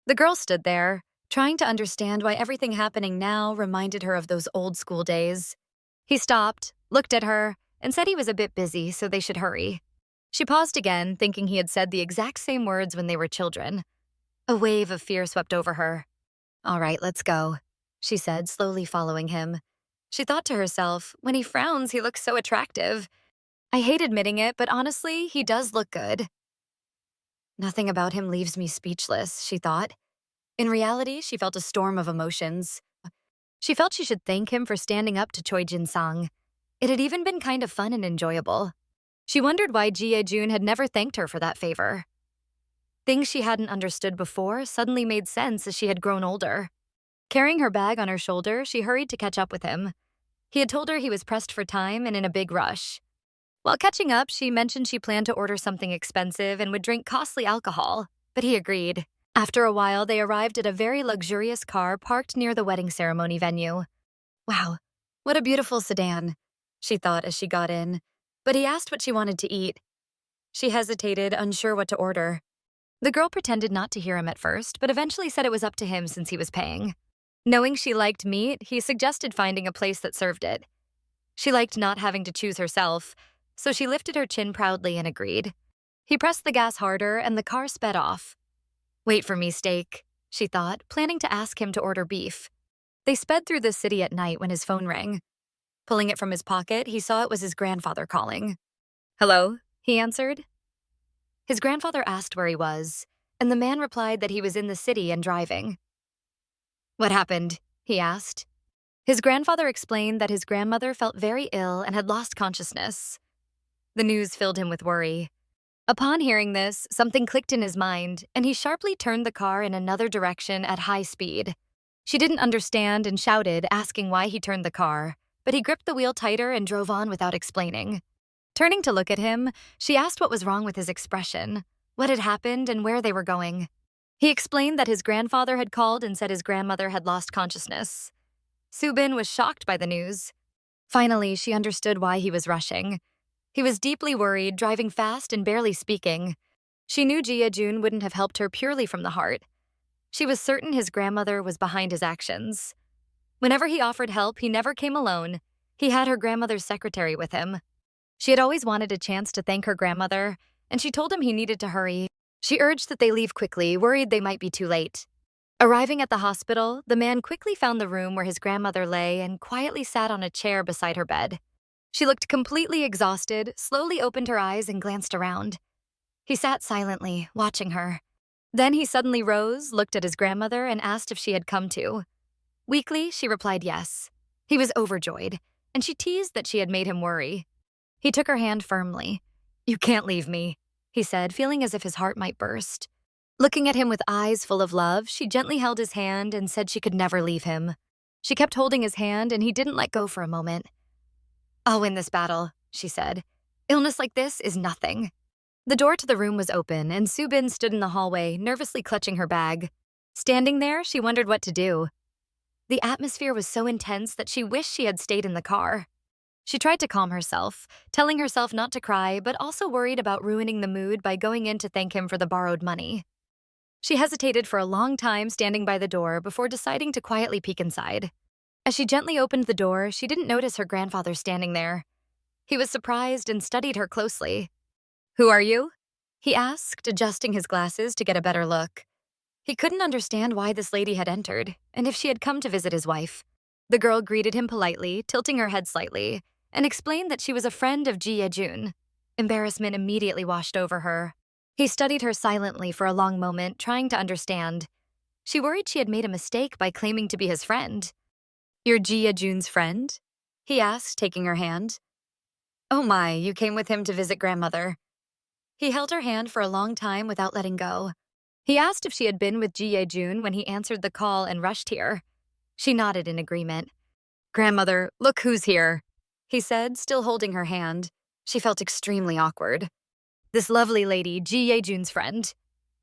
The girl stood there, trying to understand why everything happening now reminded her of those old school days. He stopped, looked at her, and said he was a bit busy, so they should hurry. She paused again, thinking he had said the exact same words when they were children. A wave of fear swept over her. "All right, let's go," she said, slowly following him. She thought to herself, when he frowns, he looks so attractive. I hate admitting it, but honestly, he does look good. Nothing about him leaves me speechless, she thought. In reality, she felt a storm of emotions. She felt she should thank him for standing up to Choi Jin-sang. It had even been kind of fun and enjoyable. She wondered why Ye-jun had never thanked her for that favor. Things she hadn't understood before suddenly made sense as she had grown older. Carrying her bag on her shoulder, she hurried to catch up with him. He had told her he was pressed for time and in a big rush. While catching up, she mentioned she planned to order something expensive and would drink costly alcohol, but he agreed. After a while, they arrived at a very luxurious car parked near the wedding ceremony venue. Wow, what a beautiful sedan, she thought as she got in, but he asked what she wanted to eat. She hesitated, unsure what to order. The girl pretended not to hear him at first, but eventually said it was up to him since he was paying. Knowing she liked meat, he suggested finding a place that served it. She liked not having to choose herself, so she lifted her chin proudly and agreed. He pressed the gas harder and the car sped off. Wait for me, steak, she thought, planning to ask him to order beef. They sped through the city at night when his phone rang. Pulling it from his pocket, he saw it was his grandfather calling. Hello, he answered. His grandfather asked where he was, and the man replied that he was in the city and driving. What happened? He asked. His grandfather explained that his grandmother felt very ill and had lost consciousness. The news filled him with worry. Upon hearing this, something clicked in his mind, and he sharply turned the car in another direction at high speed. She didn't understand and shouted, asking why he turned the car, but he gripped the wheel tighter and drove on without explaining. Turning to look at him, she asked what was wrong with his expression, what had happened, and where they were going. He explained that his grandfather had called and said his grandmother had lost consciousness. Su-bin was shocked by the news. Finally, she understood why he was rushing. He was deeply worried, driving fast and barely speaking. She knew Ye-jun wouldn't have helped her purely from the heart. She was certain his grandmother was behind his actions. Whenever he offered help, he never came alone. He had her grandmother's secretary with him. She had always wanted a chance to thank her grandmother, and she told him he needed to hurry. She urged that they leave quickly, worried they might be too late. Arriving at the hospital, the man quickly found the room where his grandmother lay and quietly sat on a chair beside her bed. She looked completely exhausted, slowly opened her eyes and glanced around. He sat silently, watching her. Then he suddenly rose, looked at his grandmother, and asked if she had come too. Weakly, she replied yes. He was overjoyed, and she teased that she had made him worry. He took her hand firmly. You can't leave me, he said, feeling as if his heart might burst. Looking at him with eyes full of love, she gently held his hand and said she could never leave him. She kept holding his hand, and he didn't let go for a moment. I'll win this battle, she said. Illness like this is nothing. The door to the room was open, and Su-bin stood in the hallway, nervously clutching her bag. Standing there, she wondered what to do. The atmosphere was so intense that she wished she had stayed in the car. She tried to calm herself, telling herself not to cry, but also worried about ruining the mood by going in to thank him for the borrowed money. She hesitated for a long time standing by the door before deciding to quietly peek inside. As she gently opened the door, she didn't notice her grandfather standing there. He was surprised and studied her closely. Who are you? He asked, adjusting his glasses to get a better look. He couldn't understand why this lady had entered, and if she had come to visit his wife. The girl greeted him politely, tilting her head slightly, and explained that she was a friend of Ye-jun. Embarrassment immediately washed over her. He studied her silently for a long moment, trying to understand. She worried she had made a mistake by claiming to be his friend. You're Ye-jun's friend? He asked, taking her hand. Oh my, you came with him to visit grandmother. He held her hand for a long time without letting go. He asked if she had been with Ye-jun when he answered the call and rushed here. She nodded in agreement. Grandmother, look who's here, he said, still holding her hand. She felt extremely awkward. This lovely lady, Ye-jun's friend,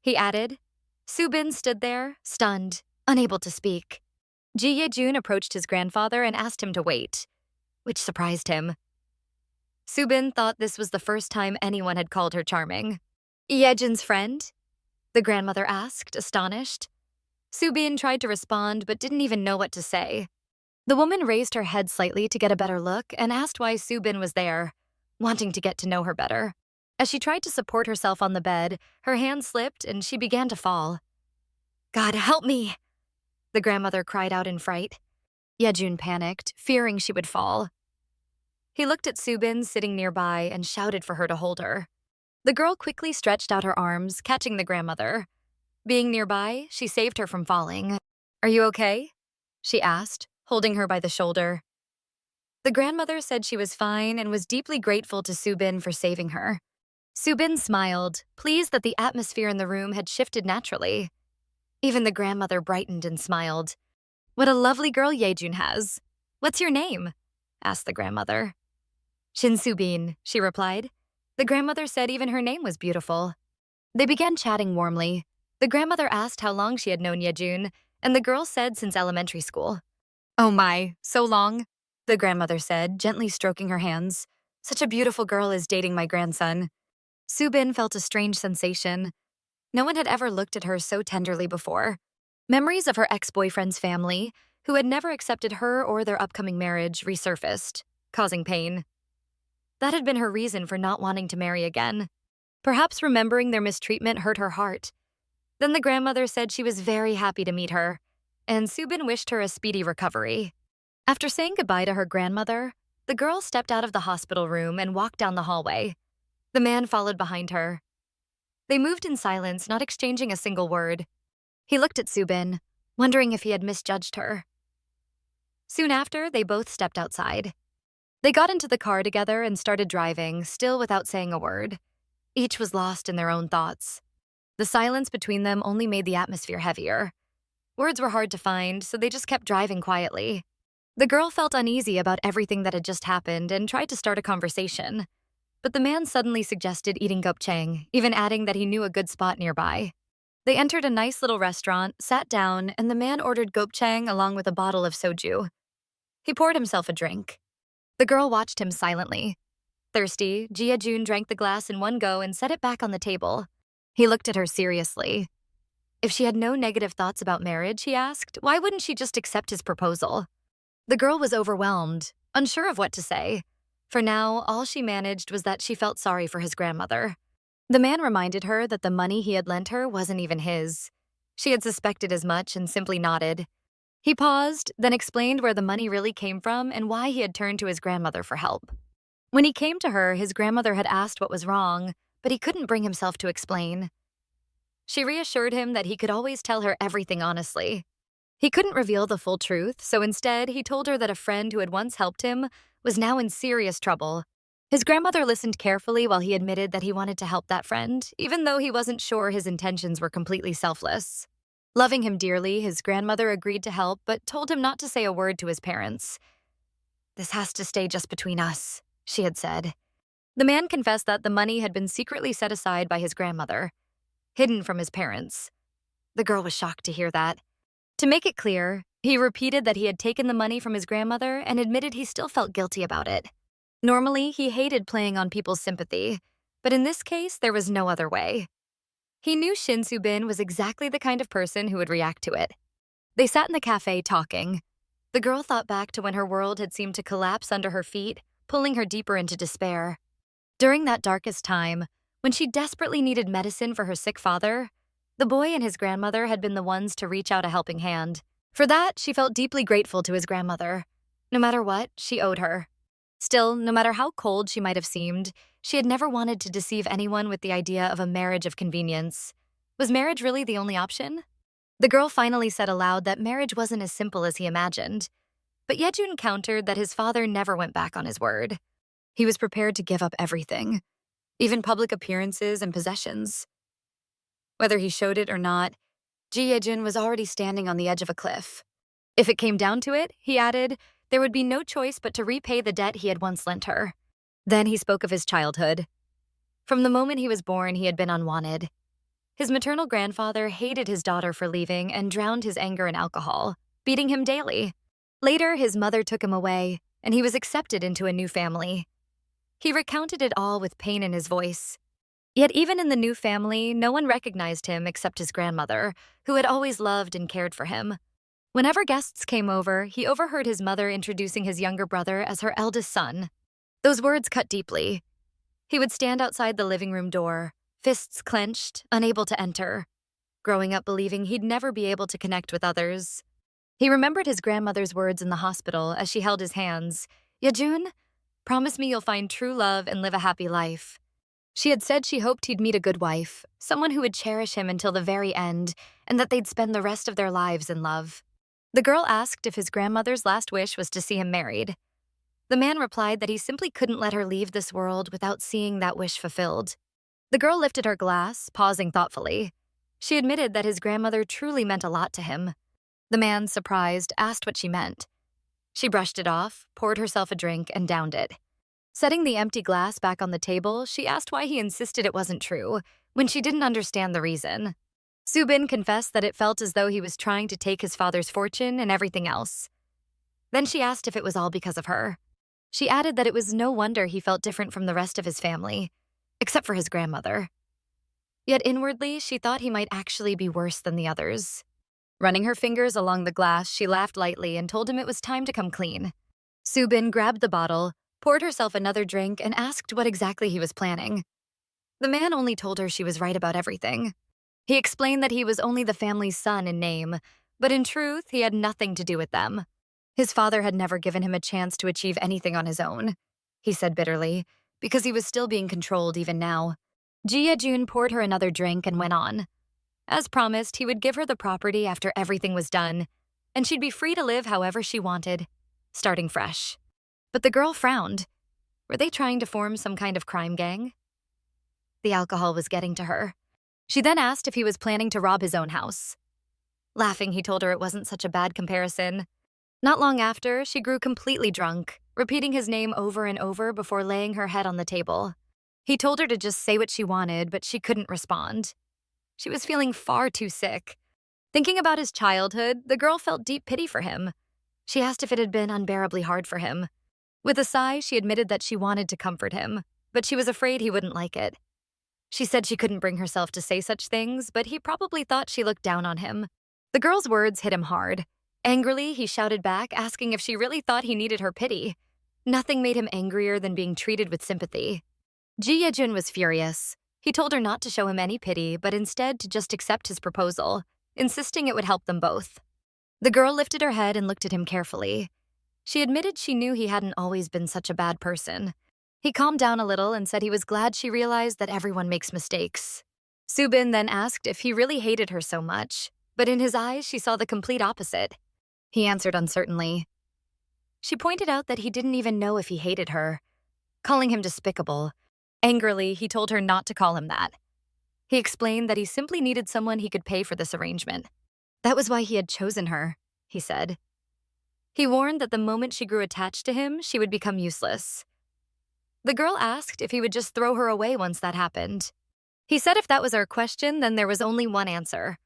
he added. Su-bin stood there, stunned, unable to speak. Ye-jun approached his grandfather and asked him to wait, which surprised him. Su-bin thought this was the first time anyone had called her charming. Ye-jun's friend? The grandmother asked, astonished. Su-bin tried to respond but didn't even know what to say. The woman raised her head slightly to get a better look and asked why Su-bin was there, wanting to get to know her better. As she tried to support herself on the bed, her hand slipped and she began to fall. "God, help me!" the grandmother cried out in fright. Ye-jun panicked, fearing she would fall. He looked at Su-bin sitting nearby and shouted for her to hold her. The girl quickly stretched out her arms, catching the grandmother. Being nearby, she saved her from falling. "Are you okay?" she asked, holding her by the shoulder. The grandmother said she was fine and was deeply grateful to Su-bin for saving her. Su-bin smiled, pleased that the atmosphere in the room had shifted naturally. Even the grandmother brightened and smiled. "What a lovely girl Ye-jun has. What's your name?" asked the grandmother. "Shin Su-bin," she replied. The grandmother said even her name was beautiful. They began chatting warmly. The grandmother asked how long she had known Ye-jun, and the girl said since elementary school. "Oh my, so long," the grandmother said, gently stroking her hands. "Such a beautiful girl is dating my grandson." Su-bin felt a strange sensation. No one had ever looked at her so tenderly before. Memories of her ex-boyfriend's family, who had never accepted her or their upcoming marriage, resurfaced, causing pain. That had been her reason for not wanting to marry again. Perhaps remembering their mistreatment hurt her heart. Then the grandmother said she was very happy to meet her, and Su-bin wished her a speedy recovery. After saying goodbye to her grandmother, the girl stepped out of the hospital room and walked down the hallway. The man followed behind her. They moved in silence, not exchanging a single word. He looked at Su-bin, wondering if he had misjudged her. Soon after, they both stepped outside. They got into the car together and started driving, still without saying a word. Each was lost in their own thoughts. The silence between them only made the atmosphere heavier. Words were hard to find, so they just kept driving quietly. The girl felt uneasy about everything that had just happened and tried to start a conversation. But the man suddenly suggested eating gopchang, even adding that he knew a good spot nearby. They entered a nice little restaurant, sat down, and the man ordered gopchang along with a bottle of soju. He poured himself a drink. The girl watched him silently. Thirsty, Ye-jun drank the glass in one go and set it back on the table. He looked at her seriously. If she had no negative thoughts about marriage, he asked, why wouldn't she just accept his proposal? The girl was overwhelmed, unsure of what to say. For now, all she managed was that she felt sorry for his grandmother. The man reminded her that the money he had lent her wasn't even his. She had suspected as much and simply nodded. He paused, then explained where the money really came from and why he had turned to his grandmother for help. When he came to her, his grandmother had asked what was wrong, but he couldn't bring himself to explain. She reassured him that he could always tell her everything honestly. He couldn't reveal the full truth, so instead he told her that a friend who had once helped him was now in serious trouble. His grandmother listened carefully while he admitted that he wanted to help that friend, even though he wasn't sure his intentions were completely selfless. Loving him dearly, his grandmother agreed to help but told him not to say a word to his parents. "This has to stay just between us," she had said. The man confessed that the money had been secretly set aside by his grandmother, hidden from his parents. The girl was shocked to hear that. To make it clear, he repeated that he had taken the money from his grandmother and admitted he still felt guilty about it. Normally, he hated playing on people's sympathy, but in this case, there was no other way. He knew Shin Su-bin was exactly the kind of person who would react to it. They sat in the cafe talking. The girl thought back to when her world had seemed to collapse under her feet, pulling her deeper into despair. During that darkest time, when she desperately needed medicine for her sick father, the boy and his grandmother had been the ones to reach out a helping hand. For that, she felt deeply grateful to his grandmother. No matter what, she owed her. Still, no matter how cold she might have seemed, she had never wanted to deceive anyone with the idea of a marriage of convenience. Was marriage really the only option? The girl finally said aloud that marriage wasn't as simple as he imagined. But Ye-jun countered that his father never went back on his word. He was prepared to give up everything, even public appearances and possessions. Whether he showed it or not, Ye-jun was already standing on the edge of a cliff. If it came down to it, he added, there would be no choice but to repay the debt he had once lent her. Then he spoke of his childhood. From the moment he was born, he had been unwanted. His maternal grandfather hated his daughter for leaving and drowned his anger in alcohol, beating him daily. Later, his mother took him away, and he was accepted into a new family. He recounted it all with pain in his voice. Yet even in the new family, no one recognized him except his grandmother, who had always loved and cared for him. Whenever guests came over, he overheard his mother introducing his younger brother as her eldest son. Those words cut deeply. He would stand outside the living room door, fists clenched, unable to enter, growing up believing he'd never be able to connect with others. He remembered his grandmother's words in the hospital as she held his hands. "Ye-jun, promise me you'll find true love and live a happy life." She had said she hoped he'd meet a good wife, someone who would cherish him until the very end, and that they'd spend the rest of their lives in love. The girl asked if his grandmother's last wish was to see him married. The man replied that he simply couldn't let her leave this world without seeing that wish fulfilled. The girl lifted her glass, pausing thoughtfully. She admitted that his grandmother truly meant a lot to him. The man, surprised, asked what she meant. She brushed it off, poured herself a drink, and downed it. Setting the empty glass back on the table, she asked why he insisted it wasn't true, when she didn't understand the reason. Su-bin confessed that it felt as though he was trying to take his father's fortune and everything else. Then she asked if it was all because of her. She added that it was no wonder he felt different from the rest of his family, except for his grandmother. Yet inwardly, she thought he might actually be worse than the others. Running her fingers along the glass, she laughed lightly and told him it was time to come clean. Su-bin grabbed the bottle, poured herself another drink, and asked what exactly he was planning. The man only told her she was right about everything. He explained that he was only the family's son in name, but in truth, he had nothing to do with them. His father had never given him a chance to achieve anything on his own, he said bitterly, because he was still being controlled even now. Ye-jun poured her another drink and went on. As promised, he would give her the property after everything was done, and she'd be free to live however she wanted, starting fresh. But the girl frowned. Were they trying to form some kind of crime gang? The alcohol was getting to her. She then asked if he was planning to rob his own house. Laughing, he told her it wasn't such a bad comparison. Not long after, she grew completely drunk, repeating his name over and over before laying her head on the table. He told her to just say what she wanted, but she couldn't respond. She was feeling far too sick. Thinking about his childhood, the girl felt deep pity for him. She asked if it had been unbearably hard for him. With a sigh, she admitted that she wanted to comfort him, but she was afraid he wouldn't like it. She said she couldn't bring herself to say such things, but he probably thought she looked down on him. The girl's words hit him hard. Angrily, he shouted back, asking if she really thought he needed her pity. Nothing made him angrier than being treated with sympathy. Ye-jun was furious. He told her not to show him any pity, but instead to just accept his proposal, insisting it would help them both. The girl lifted her head and looked at him carefully. She admitted she knew he hadn't always been such a bad person. He calmed down a little and said he was glad she realized that everyone makes mistakes. Su-bin then asked if he really hated her so much, but in his eyes she saw the complete opposite. He answered uncertainly. She pointed out that he didn't even know if he hated her, calling him despicable. Angrily, he told her not to call him that. He explained that he simply needed someone he could pay for this arrangement. That was why he had chosen her, he said. He warned that the moment she grew attached to him, she would become useless. The girl asked if he would just throw her away once that happened. He said if that was our question, then there was only one answer.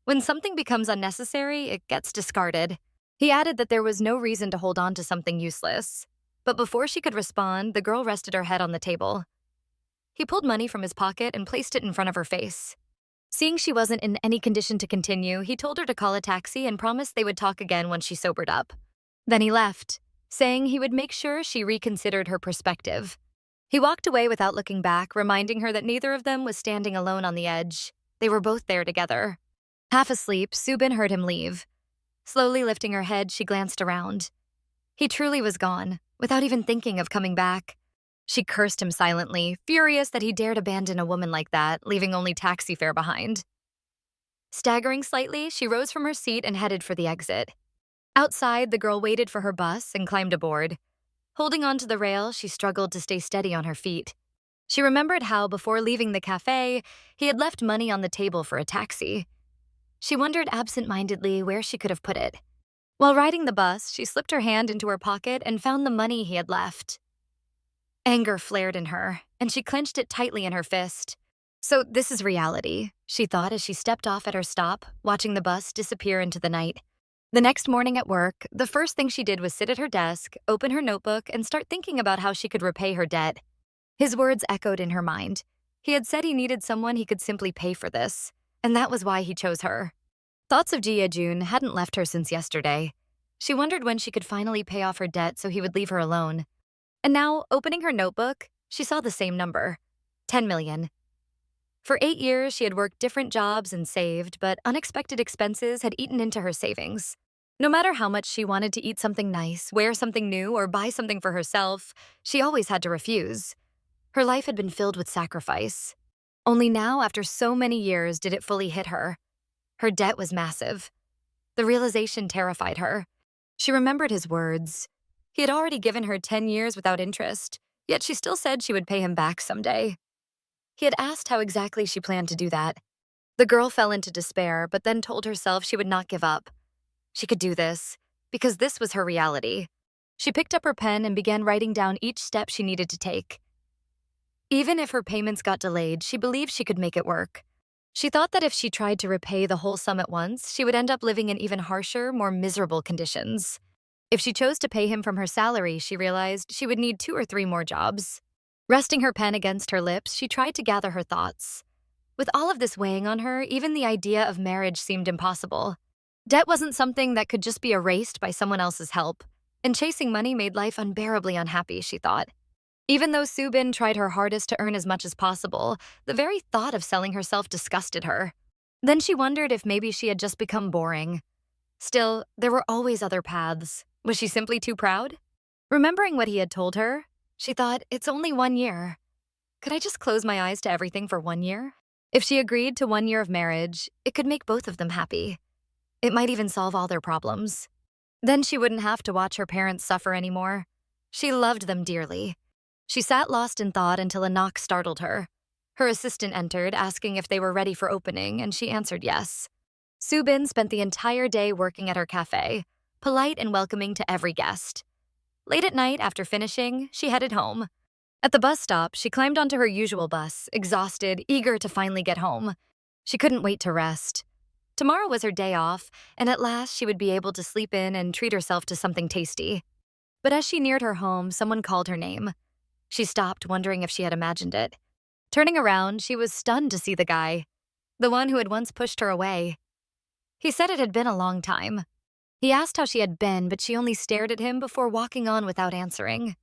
When something becomes unnecessary, it gets discarded. He added that there was no reason to hold on to something useless. But before she could respond, the girl rested her head on the table. He pulled money from his pocket and placed it in front of her face. Seeing she wasn't in any condition to continue, he told her to call a taxi and promised they would talk again once she sobered up. Then he left, saying he would make sure she reconsidered her perspective. He walked away without looking back, reminding her that neither of them was standing alone on the edge. They were both there together. Half asleep, Su-bin heard him leave. Slowly lifting her head, she glanced around. He truly was gone, without even thinking of coming back. She cursed him silently, furious that he dared abandon a woman like that, leaving only taxi fare behind. Staggering slightly, she rose from her seat and headed for the exit. Outside, the girl waited for her bus and climbed aboard. Holding onto the rail, she struggled to stay steady on her feet. She remembered how, before leaving the cafe, he had left money on the table for a taxi. She wondered absent-mindedly where she could have put it. While riding the bus, she slipped her hand into her pocket and found the money he had left. Anger flared in her, and she clenched it tightly in her fist. So this is reality, she thought as she stepped off at her stop, watching the bus disappear into the night. The next morning at work, the first thing she did was sit at her desk, open her notebook, and start thinking about how she could repay her debt. His words echoed in her mind. He had said he needed someone he could simply pay for this, and that was why he chose her. Thoughts of Ye-jun hadn't left her since yesterday. She wondered when she could finally pay off her debt so he would leave her alone. And now, opening her notebook, she saw the same number, 10 million. For 8 years, she had worked different jobs and saved, but unexpected expenses had eaten into her savings. No matter how much she wanted to eat something nice, wear something new, or buy something for herself, she always had to refuse. Her life had been filled with sacrifice. Only now, after so many years, did it fully hit her. Her debt was massive. The realization terrified her. She remembered his words. He had already given her 10 years without interest, yet she still said she would pay him back someday. He had asked how exactly she planned to do that. The girl fell into despair, but then told herself she would not give up. She could do this, because this was her reality. She picked up her pen and began writing down each step she needed to take. Even if her payments got delayed, she believed she could make it work. She thought that if she tried to repay the whole sum at once, she would end up living in even harsher, more miserable conditions. If she chose to pay him from her salary, she realized she would need 2 or 3 more jobs. Resting her pen against her lips, she tried to gather her thoughts. With all of this weighing on her, even the idea of marriage seemed impossible. Debt wasn't something that could just be erased by someone else's help, and chasing money made life unbearably unhappy, she thought. Even though Su-bin tried her hardest to earn as much as possible, the very thought of selling herself disgusted her. Then she wondered if maybe she had just become boring. Still, there were always other paths. Was she simply too proud? Remembering what he had told her, she thought, it's only 1 year. Could I just close my eyes to everything for 1 year? If she agreed to 1 year of marriage, it could make both of them happy. It might even solve all their problems. Then she wouldn't have to watch her parents suffer anymore. She loved them dearly. She sat lost in thought until a knock startled her. Her assistant entered, asking if they were ready for opening, and she answered yes. Su-bin spent the entire day working at her cafe, polite and welcoming to every guest. Late at night, after finishing, she headed home. At the bus stop, she climbed onto her usual bus, exhausted, eager to finally get home. She couldn't wait to rest. Tomorrow was her day off, and at last she would be able to sleep in and treat herself to something tasty. But as she neared her home, someone called her name. She stopped, wondering if she had imagined it. Turning around, she was stunned to see the guy, the one who had once pushed her away. He said it had been a long time. He asked how she had been, but she only stared at him before walking on without answering.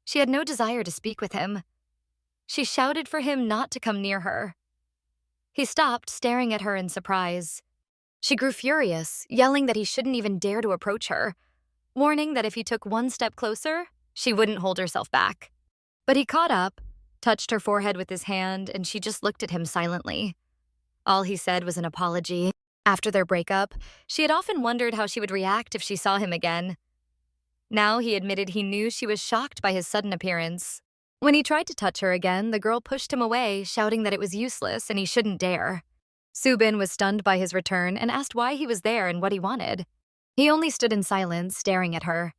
She had no desire to speak with him. She shouted for him not to come near her. He stopped, staring at her in surprise. She grew furious, yelling that he shouldn't even dare to approach her, warning that if he took 1 step closer, she wouldn't hold herself back. But he caught up, touched her forehead with his hand, and she just looked at him silently. All he said was an apology. After their breakup, she had often wondered how she would react if she saw him again. Now he admitted he knew she was shocked by his sudden appearance. When he tried to touch her again, the girl pushed him away, shouting that it was useless and he shouldn't dare. Su-bin was stunned by his return and asked why he was there and what he wanted. He only stood in silence, staring at her.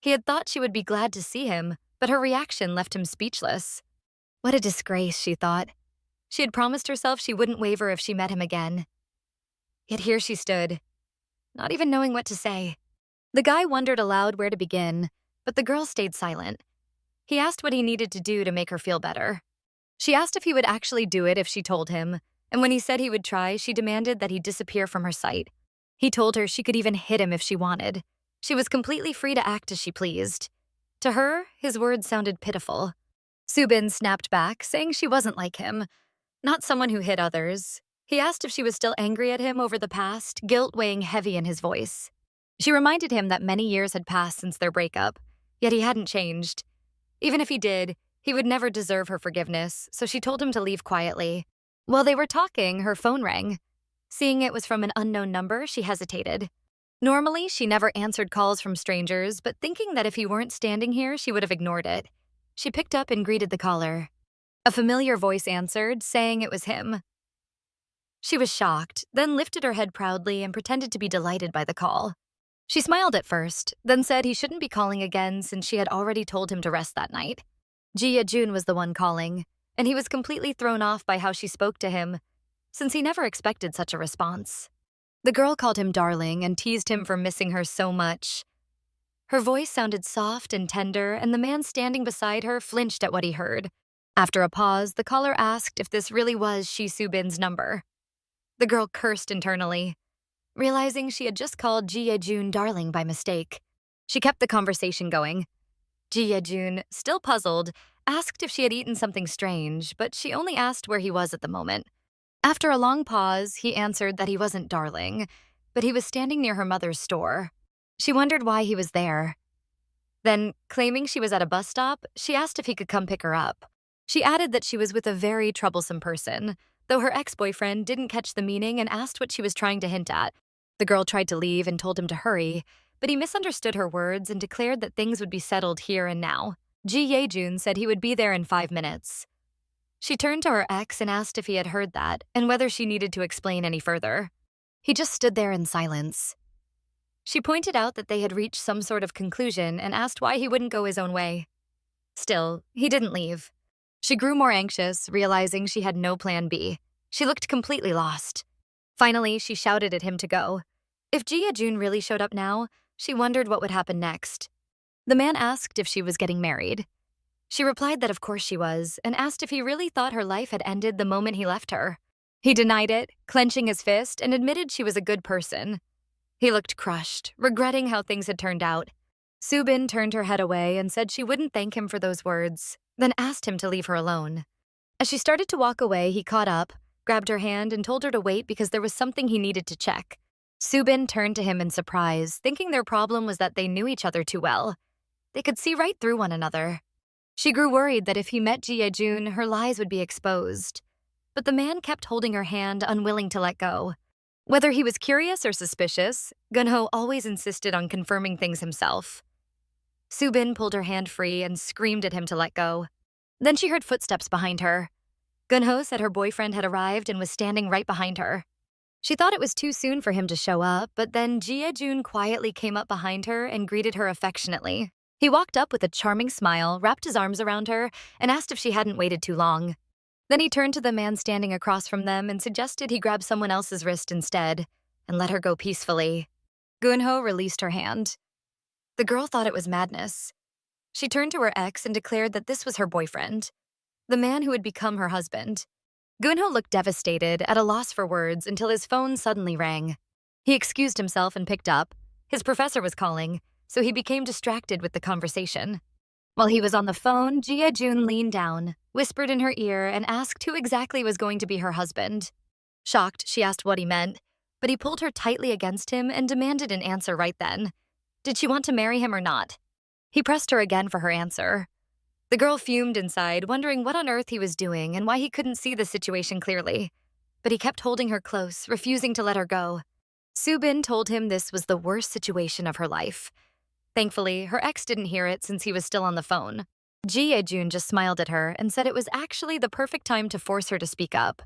He had thought she would be glad to see him, but her reaction left him speechless. What a disgrace, she thought. She had promised herself she wouldn't waver if she met him again. Yet here she stood, not even knowing what to say. The guy wondered aloud where to begin, but the girl stayed silent. He asked what he needed to do to make her feel better. She asked if he would actually do it if she told him, and when he said he would try, she demanded that he disappear from her sight. He told her she could even hit him if she wanted. She was completely free to act as she pleased. To her, his words sounded pitiful. Su-bin snapped back, saying she wasn't like him, not someone who hit others. He asked if she was still angry at him over the past, guilt weighing heavy in his voice. She reminded him that many years had passed since their breakup, yet he hadn't changed. Even if he did, he would never deserve her forgiveness, so she told him to leave quietly. While they were talking, her phone rang. Seeing it was from an unknown number, she hesitated. Normally, she never answered calls from strangers, but thinking that if he weren't standing here, she would have ignored it. She picked up and greeted the caller. A familiar voice answered, saying it was him. She was shocked, then lifted her head proudly and pretended to be delighted by the call. She smiled at first, then said he shouldn't be calling again since she had already told him to rest that night. Ye-jun was the one calling, and he was completely thrown off by how she spoke to him, since he never expected such a response. The girl called him darling and teased him for missing her so much. Her voice sounded soft and tender, and the man standing beside her flinched at what he heard. After a pause, the caller asked if this really was Shin Su-bin's number. The girl cursed internally, realizing she had just called Ye-jun darling by mistake. She kept the conversation going. Ye-jun, still puzzled, asked if she had eaten something strange, but she only asked where he was at the moment. After a long pause, he answered that he wasn't darling, but he was standing near her mother's store. She wondered why he was there. Then, claiming she was at a bus stop, she asked if he could come pick her up. She added that she was with a very troublesome person, though her ex-boyfriend didn't catch the meaning and asked what she was trying to hint at. The girl tried to leave and told him to hurry, but he misunderstood her words and declared that things would be settled here and now. Ye-jun said he would be there in 5 minutes. She turned to her ex and asked if he had heard that and whether she needed to explain any further. He just stood there in silence. She pointed out that they had reached some sort of conclusion and asked why he wouldn't go his own way. Still, he didn't leave. She grew more anxious, realizing she had no plan B. She looked completely lost. Finally, she shouted at him to go. If Ye-jun really showed up now, she wondered what would happen next. The man asked if she was getting married. She replied that of course she was, and asked if he really thought her life had ended the moment he left her. He denied it, clenching his fist, and admitted she was a good person. He looked crushed, regretting how things had turned out. Su-bin turned her head away and said she wouldn't thank him for those words, then asked him to leave her alone. As she started to walk away, he caught up, grabbed her hand, and told her to wait because there was something he needed to check. Su-bin turned to him in surprise, thinking their problem was that they knew each other too well. They could see right through one another. She grew worried that if he met Ye-jun, her lies would be exposed. But the man kept holding her hand, unwilling to let go. Whether he was curious or suspicious, Gun-ho always insisted on confirming things himself. Su-bin pulled her hand free and screamed at him to let go. Then she heard footsteps behind her. Gun-ho said her boyfriend had arrived and was standing right behind her. She thought it was too soon for him to show up, but then Ye-jun quietly came up behind her and greeted her affectionately. He walked up with a charming smile, wrapped his arms around her, and asked if she hadn't waited too long. Then he turned to the man standing across from them and suggested he grab someone else's wrist instead and let her go peacefully. Gun-ho released her hand. The girl thought it was madness. She turned to her ex and declared that this was her boyfriend, the man who had become her husband. Gun-ho looked devastated, at a loss for words, until his phone suddenly rang. He excused himself and picked up. His professor was calling, so he became distracted with the conversation. While he was on the phone, Ye-jun leaned down, whispered in her ear, and asked who exactly was going to be her husband. Shocked, she asked what he meant, but he pulled her tightly against him and demanded an answer right then. Did she want to marry him or not? He pressed her again for her answer. The girl fumed inside, wondering what on earth he was doing and why he couldn't see the situation clearly. But he kept holding her close, refusing to let her go. Su-bin told him this was the worst situation of her life. Thankfully, her ex didn't hear it since he was still on the phone. Ye-jun just smiled at her and said it was actually the perfect time to force her to speak up.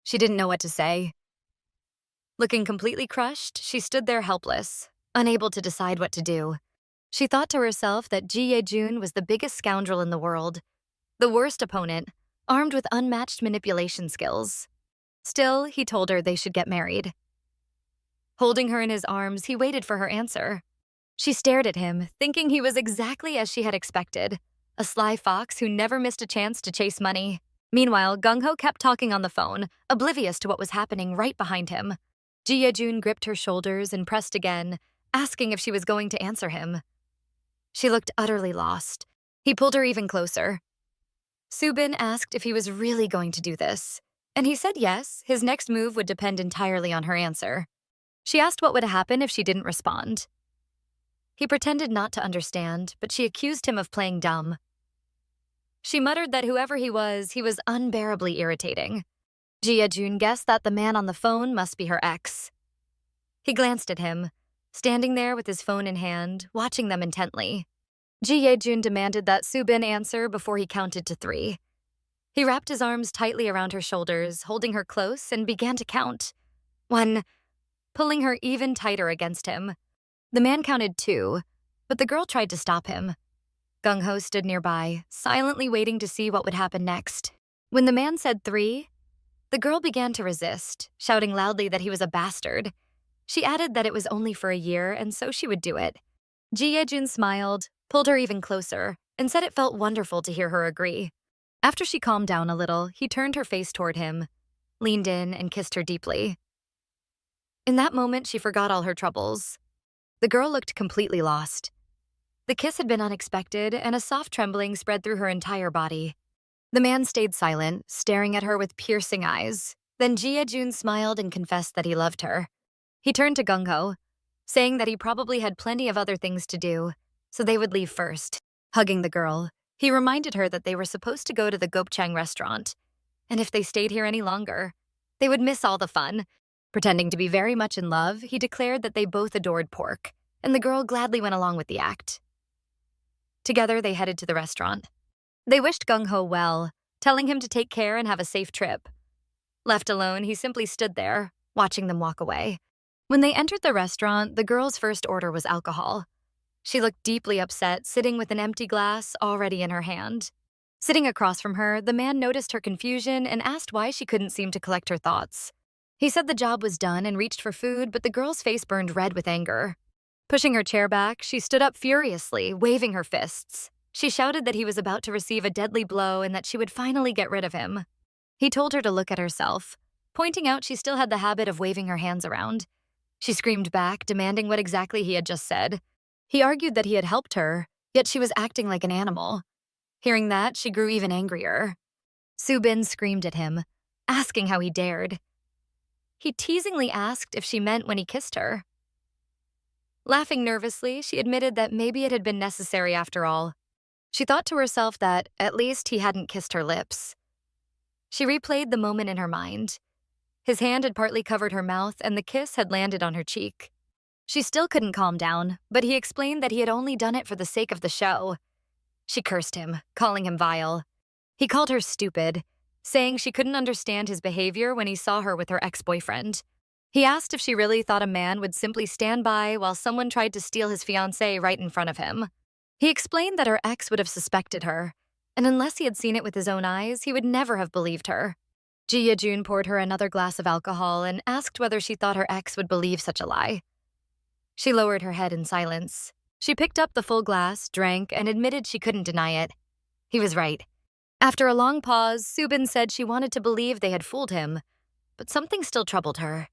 She didn't know what to say. Looking completely crushed, she stood there helpless, unable to decide what to do. She thought to herself that Ye-jun was the biggest scoundrel in the world, the worst opponent, armed with unmatched manipulation skills. Still, he told her they should get married. Holding her in his arms, he waited for her answer. She stared at him, thinking he was exactly as she had expected, a sly fox who never missed a chance to chase money. Meanwhile, Gung-ho kept talking on the phone, oblivious to what was happening right behind him. Ye-jun gripped her shoulders and pressed again, asking if she was going to answer him. She looked utterly lost. He pulled her even closer. Su-bin asked if he was really going to do this, and he said yes, his next move would depend entirely on her answer. She asked what would happen if she didn't respond. He pretended not to understand, but she accused him of playing dumb. She muttered that whoever he was unbearably irritating. Ye-jun guessed that the man on the phone must be her ex. He glanced at him, standing there with his phone in hand, watching them intently. Ye-jun demanded that Su-bin answer before he counted to 3. He wrapped his arms tightly around her shoulders, holding her close, and began to count. 1, pulling her even tighter against him. The man counted 2, but the girl tried to stop him. Gung-ho stood nearby, silently waiting to see what would happen next. When the man said 3, the girl began to resist, shouting loudly that he was a bastard. She added that it was only for a year, and so she would do it. Ye-jun smiled, pulled her even closer, and said it felt wonderful to hear her agree. After she calmed down a little, he turned her face toward him, leaned in, and kissed her deeply. In that moment, she forgot all her troubles. The girl looked completely lost. The kiss had been unexpected, and a soft trembling spread through her entire body. The man stayed silent, staring at her with piercing eyes. Then Ye-jun smiled and confessed that he loved her. He turned to Gung-ho, saying that he probably had plenty of other things to do, so they would leave first. Hugging the girl, he reminded her that they were supposed to go to the Gopchang restaurant, and if they stayed here any longer, they would miss all the fun. Pretending to be very much in love, he declared that they both adored pork, and the girl gladly went along with the act. Together, they headed to the restaurant. They wished Gung-ho well, telling him to take care and have a safe trip. Left alone, he simply stood there, watching them walk away. When they entered the restaurant, the girl's first order was alcohol. She looked deeply upset, sitting with an empty glass already in her hand. Sitting across from her, the man noticed her confusion and asked why she couldn't seem to collect her thoughts. He said the job was done and reached for food, but the girl's face burned red with anger. Pushing her chair back, she stood up furiously, waving her fists. She shouted that he was about to receive a deadly blow and that she would finally get rid of him. He told her to look at herself, pointing out she still had the habit of waving her hands around. She screamed back, demanding what exactly he had just said. He argued that he had helped her, yet she was acting like an animal. Hearing that, she grew even angrier. Su-bin screamed at him, asking how he dared. He teasingly asked if she meant when he kissed her. Laughing nervously, she admitted that maybe it had been necessary after all. She thought to herself that, at least, he hadn't kissed her lips. She replayed the moment in her mind. His hand had partly covered her mouth, and the kiss had landed on her cheek. She still couldn't calm down, but he explained that he had only done it for the sake of the show. She cursed him, calling him vile. He called her stupid, saying she couldn't understand his behavior when he saw her with her ex-boyfriend. He asked if she really thought a man would simply stand by while someone tried to steal his fiancée right in front of him. He explained that her ex would have suspected her, and unless he had seen it with his own eyes, he would never have believed her. Ye-jun poured her another glass of alcohol and asked whether she thought her ex would believe such a lie. She lowered her head in silence. She picked up the full glass, drank, and admitted she couldn't deny it. He was right. After a long pause, Su-bin said she wanted to believe they had fooled him, but something still troubled her.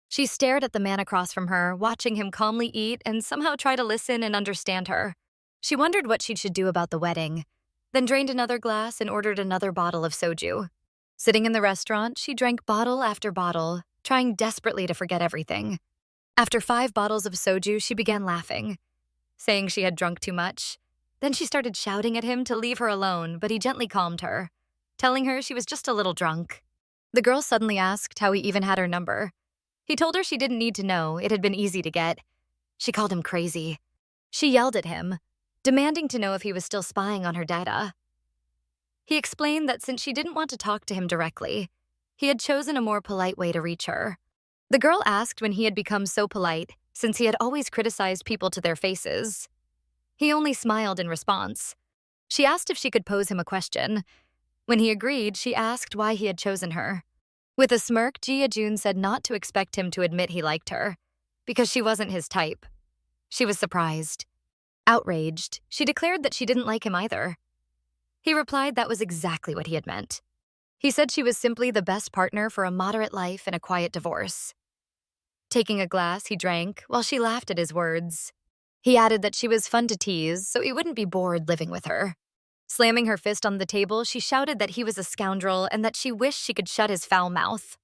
She stared at the man across from her, watching him calmly eat and somehow try to listen and understand her. She wondered what she should do about the wedding, then drained another glass and ordered another bottle of soju. Sitting in the restaurant, she drank bottle after bottle, trying desperately to forget everything. After 5 bottles of soju, she began laughing, saying she had drunk too much. Then she started shouting at him to leave her alone, but he gently calmed her, telling her she was just a little drunk. The girl suddenly asked how he even had her number. He told her she didn't need to know, it had been easy to get. She called him crazy. She yelled at him, demanding to know if he was still spying on her data. He explained that since she didn't want to talk to him directly, he had chosen a more polite way to reach her. The girl asked when he had become so polite, since he had always criticized people to their faces. He only smiled in response. She asked if she could pose him a question. When he agreed, she asked why he had chosen her. With a smirk, Ye-jun said not to expect him to admit he liked her, because she wasn't his type. She was surprised. Outraged, she declared that she didn't like him either. He replied that was exactly what he had meant. He said she was simply the best partner for a moderate life and a quiet divorce. Taking a glass, he drank, while she laughed at his words. He added that she was fun to tease, so he wouldn't be bored living with her. Slamming her fist on the table, she shouted that he was a scoundrel and that she wished she could shut his foul mouth.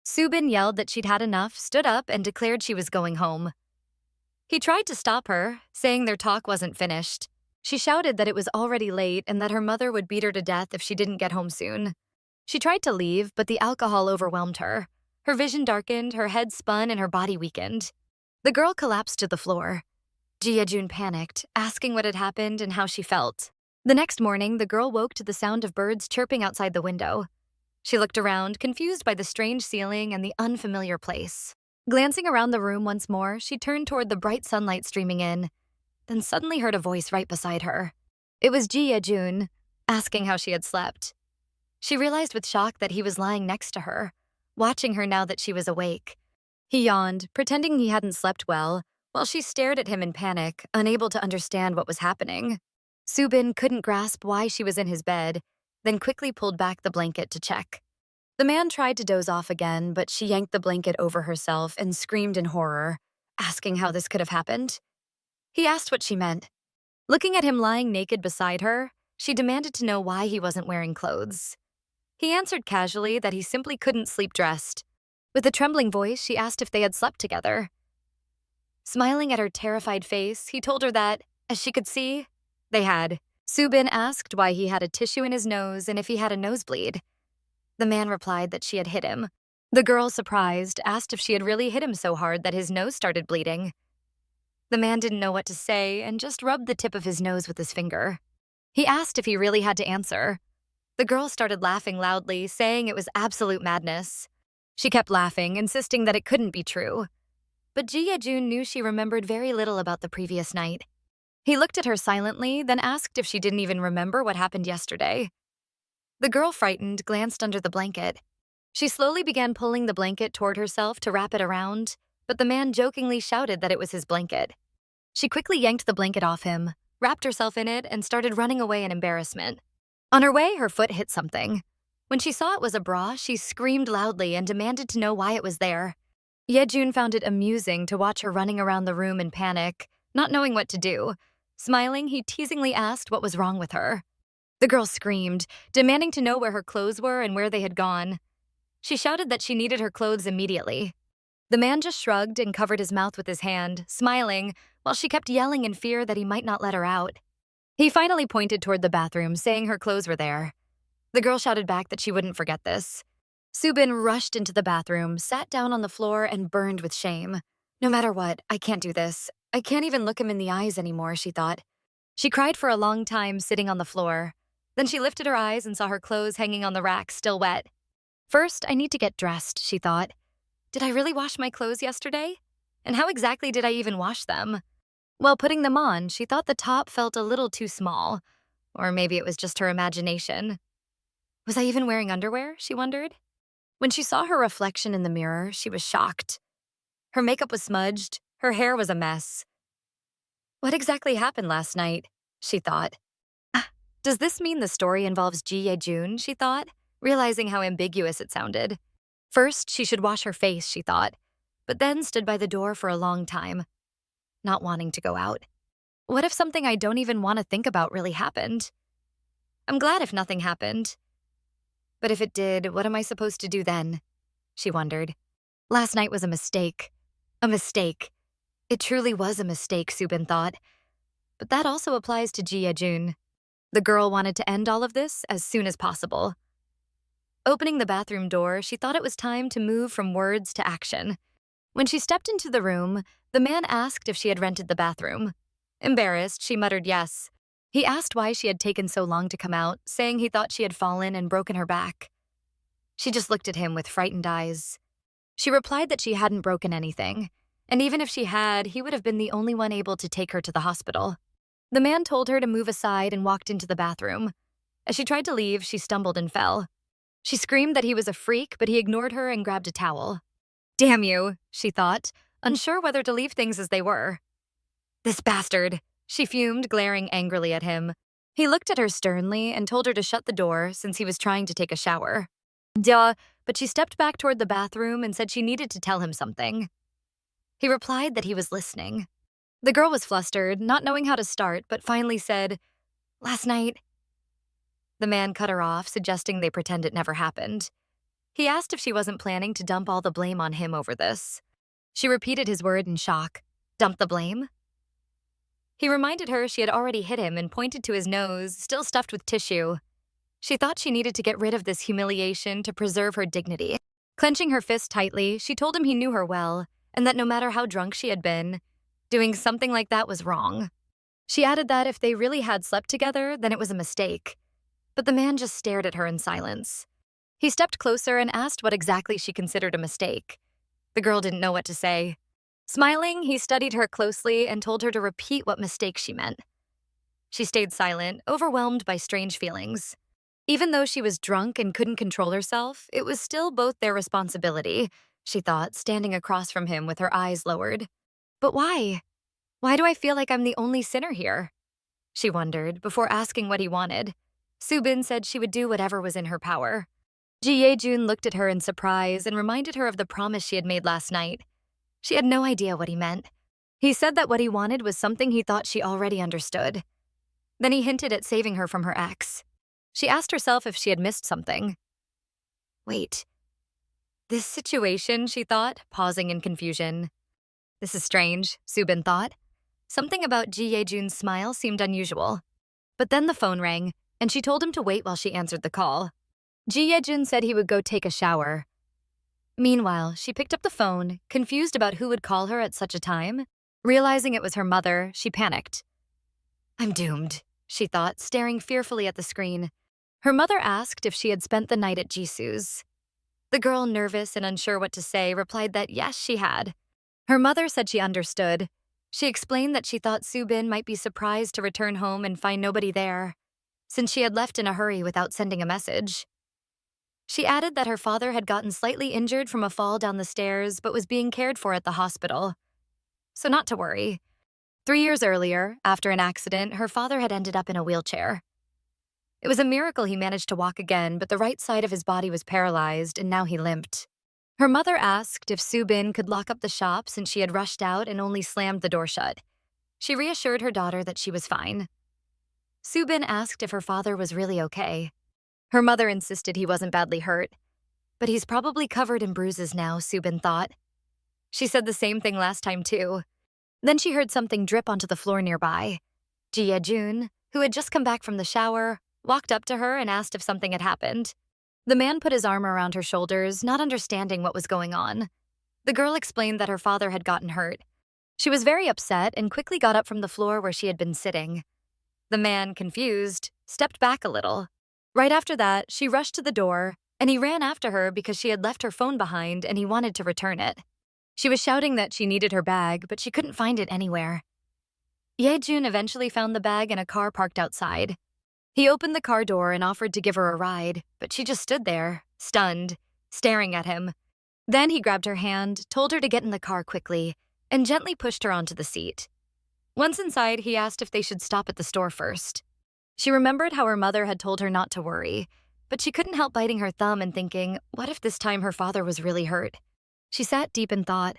Su-bin yelled that she'd had enough, stood up, and declared she was going home. He tried to stop her, saying their talk wasn't finished. She shouted that it was already late and that her mother would beat her to death if she didn't get home soon. She tried to leave, but the alcohol overwhelmed her. Her vision darkened, her head spun, and her body weakened. The girl collapsed to the floor. Ye-jun panicked, asking what had happened and how she felt. The next morning, the girl woke to the sound of birds chirping outside the window. She looked around, confused by the strange ceiling and the unfamiliar place. Glancing around the room once more, she turned toward the bright sunlight streaming in, then suddenly heard a voice right beside her. It was Ye-jun, asking how she had slept. She realized with shock that he was lying next to her, watching her now that she was awake. He yawned, pretending he hadn't slept well, while she stared at him in panic, unable to understand what was happening. Su-bin couldn't grasp why she was in his bed, then quickly pulled back the blanket to check. The man tried to doze off again, but she yanked the blanket over herself and screamed in horror, asking how this could have happened. He asked what she meant. Looking at him lying naked beside her, she demanded to know why he wasn't wearing clothes. He answered casually that he simply couldn't sleep dressed. With a trembling voice, she asked if they had slept together. Smiling at her terrified face, he told her that, as she could see, they had. Su-bin asked why he had a tissue in his nose and if he had a nosebleed. The man replied that she had hit him. The girl, surprised, asked if she had really hit him so hard that his nose started bleeding. The man didn't know what to say and just rubbed the tip of his nose with his finger. He asked if he really had to answer. The girl started laughing loudly, saying it was absolute madness. She kept laughing, insisting that it couldn't be true. But Ye-jun knew she remembered very little about the previous night. He looked at her silently, then asked if she didn't even remember what happened yesterday. The girl, frightened, glanced under the blanket. She slowly began pulling the blanket toward herself to wrap it around, but the man jokingly shouted that it was his blanket. She quickly yanked the blanket off him, wrapped herself in it, and started running away in embarrassment. On her way, her foot hit something. When she saw it was a bra, she screamed loudly and demanded to know why it was there. Ye-jun found it amusing to watch her running around the room in panic, not knowing what to do. Smiling, he teasingly asked what was wrong with her. The girl screamed, demanding to know where her clothes were and where they had gone. She shouted that she needed her clothes immediately. The man just shrugged and covered his mouth with his hand, smiling, while she kept yelling in fear that he might not let her out. He finally pointed toward the bathroom, saying her clothes were there. The girl shouted back that she wouldn't forget this. Su-bin rushed into the bathroom, sat down on the floor, and burned with shame. No matter what, I can't do this. I can't even look him in the eyes anymore, she thought. She cried for a long time, sitting on the floor. Then she lifted her eyes and saw her clothes hanging on the rack, still wet. First, I need to get dressed, she thought. Did I really wash my clothes yesterday? And how exactly did I even wash them? While putting them on, she thought the top felt a little too small. Or maybe it was just her imagination. Was I even wearing underwear, she wondered? When she saw her reflection in the mirror, she was shocked. Her makeup was smudged, her hair was a mess. What exactly happened last night? She thought. Does this mean the story involves Ye-jun, she thought, realizing how ambiguous it sounded. First, she should wash her face, she thought, but then stood by the door for a long time, not wanting to go out. What if something I don't even want to think about really happened? I'm glad if nothing happened. But if it did, what am I supposed to do then? She wondered. Last night was a mistake. A mistake. It truly was a mistake, Su-bin thought. But that also applies to Ye-jun. The girl wanted to end all of this as soon as possible. Opening the bathroom door, she thought it was time to move from words to action. When she stepped into the room, the man asked if she had rented the bathroom. Embarrassed, she muttered yes. He asked why she had taken so long to come out, saying he thought she had fallen and broken her back. She just looked at him with frightened eyes. She replied that she hadn't broken anything, and even if she had, he would have been the only one able to take her to the hospital. The man told her to move aside and walked into the bathroom. As she tried to leave, she stumbled and fell. She screamed that he was a freak, but he ignored her and grabbed a towel. Damn you, she thought, unsure whether to leave things as they were. This bastard, she fumed, glaring angrily at him. He looked at her sternly and told her to shut the door since he was trying to take a shower. Duh, but she stepped back toward the bathroom and said she needed to tell him something. He replied that he was listening. The girl was flustered, not knowing how to start, but finally said, "Last night." The man cut her off, suggesting they pretend it never happened. He asked if she wasn't planning to dump all the blame on him over this. She repeated his word in shock. Dump the blame? He reminded her she had already hit him and pointed to his nose, still stuffed with tissue. She thought she needed to get rid of this humiliation to preserve her dignity. Clenching her fist tightly, she told him he knew her well, and that no matter how drunk she had been, doing something like that was wrong. She added that if they really had slept together, then it was a mistake. But the man just stared at her in silence. He stepped closer and asked what exactly she considered a mistake. The girl didn't know what to say. Smiling, he studied her closely and told her to repeat what mistake she meant. She stayed silent, overwhelmed by strange feelings. Even though she was drunk and couldn't control herself, it was still both their responsibility, she thought, standing across from him with her eyes lowered. But why? Why do I feel like I'm the only sinner here? She wondered, before asking what he wanted. Su-bin said she would do whatever was in her power. Ye-jun looked at her in surprise and reminded her of the promise she had made last night. She had no idea what he meant. He said that what he wanted was something he thought she already understood. Then he hinted at saving her from her ex. She asked herself if she had missed something. Wait. This situation, she thought, pausing in confusion. This is strange, Su-bin thought. Something about Ye-jun's smile seemed unusual. But then the phone rang, and she told him to wait while she answered the call. Ye-jun said he would go take a shower. Meanwhile, she picked up the phone, confused about who would call her at such a time. Realizing it was her mother, she panicked. I'm doomed, she thought, staring fearfully at the screen. Her mother asked if she had spent the night at Jisoo's. The girl, nervous and unsure what to say, replied that yes, she had. Her mother said she understood. She explained that she thought Su-bin might be surprised to return home and find nobody there, since she had left in a hurry without sending a message. She added that her father had gotten slightly injured from a fall down the stairs but was being cared for at the hospital. So not to worry. 3 years earlier, after an accident, her father had ended up in a wheelchair. It was a miracle he managed to walk again, but the right side of his body was paralyzed and now he limped. Her mother asked if Su-bin could lock up the shop since she had rushed out and only slammed the door shut. She reassured her daughter that she was fine. Su-bin asked if her father was really okay. Her mother insisted he wasn't badly hurt. But he's probably covered in bruises now, Su-bin thought. She said the same thing last time too. Then she heard something drip onto the floor nearby. Ye-jun, who had just come back from the shower, walked up to her and asked if something had happened. The man put his arm around her shoulders, not understanding what was going on. The girl explained that her father had gotten hurt. She was very upset and quickly got up from the floor where she had been sitting. The man, confused, stepped back a little. Right after that, she rushed to the door, and he ran after her because she had left her phone behind and he wanted to return it. She was shouting that she needed her bag, but she couldn't find it anywhere. Ye-jun eventually found the bag in a car parked outside. He opened the car door and offered to give her a ride, but she just stood there, stunned, staring at him. Then he grabbed her hand, told her to get in the car quickly, and gently pushed her onto the seat. Once inside, he asked if they should stop at the store first. She remembered how her mother had told her not to worry, but she couldn't help biting her thumb and thinking, what if this time her father was really hurt? She sat deep in thought,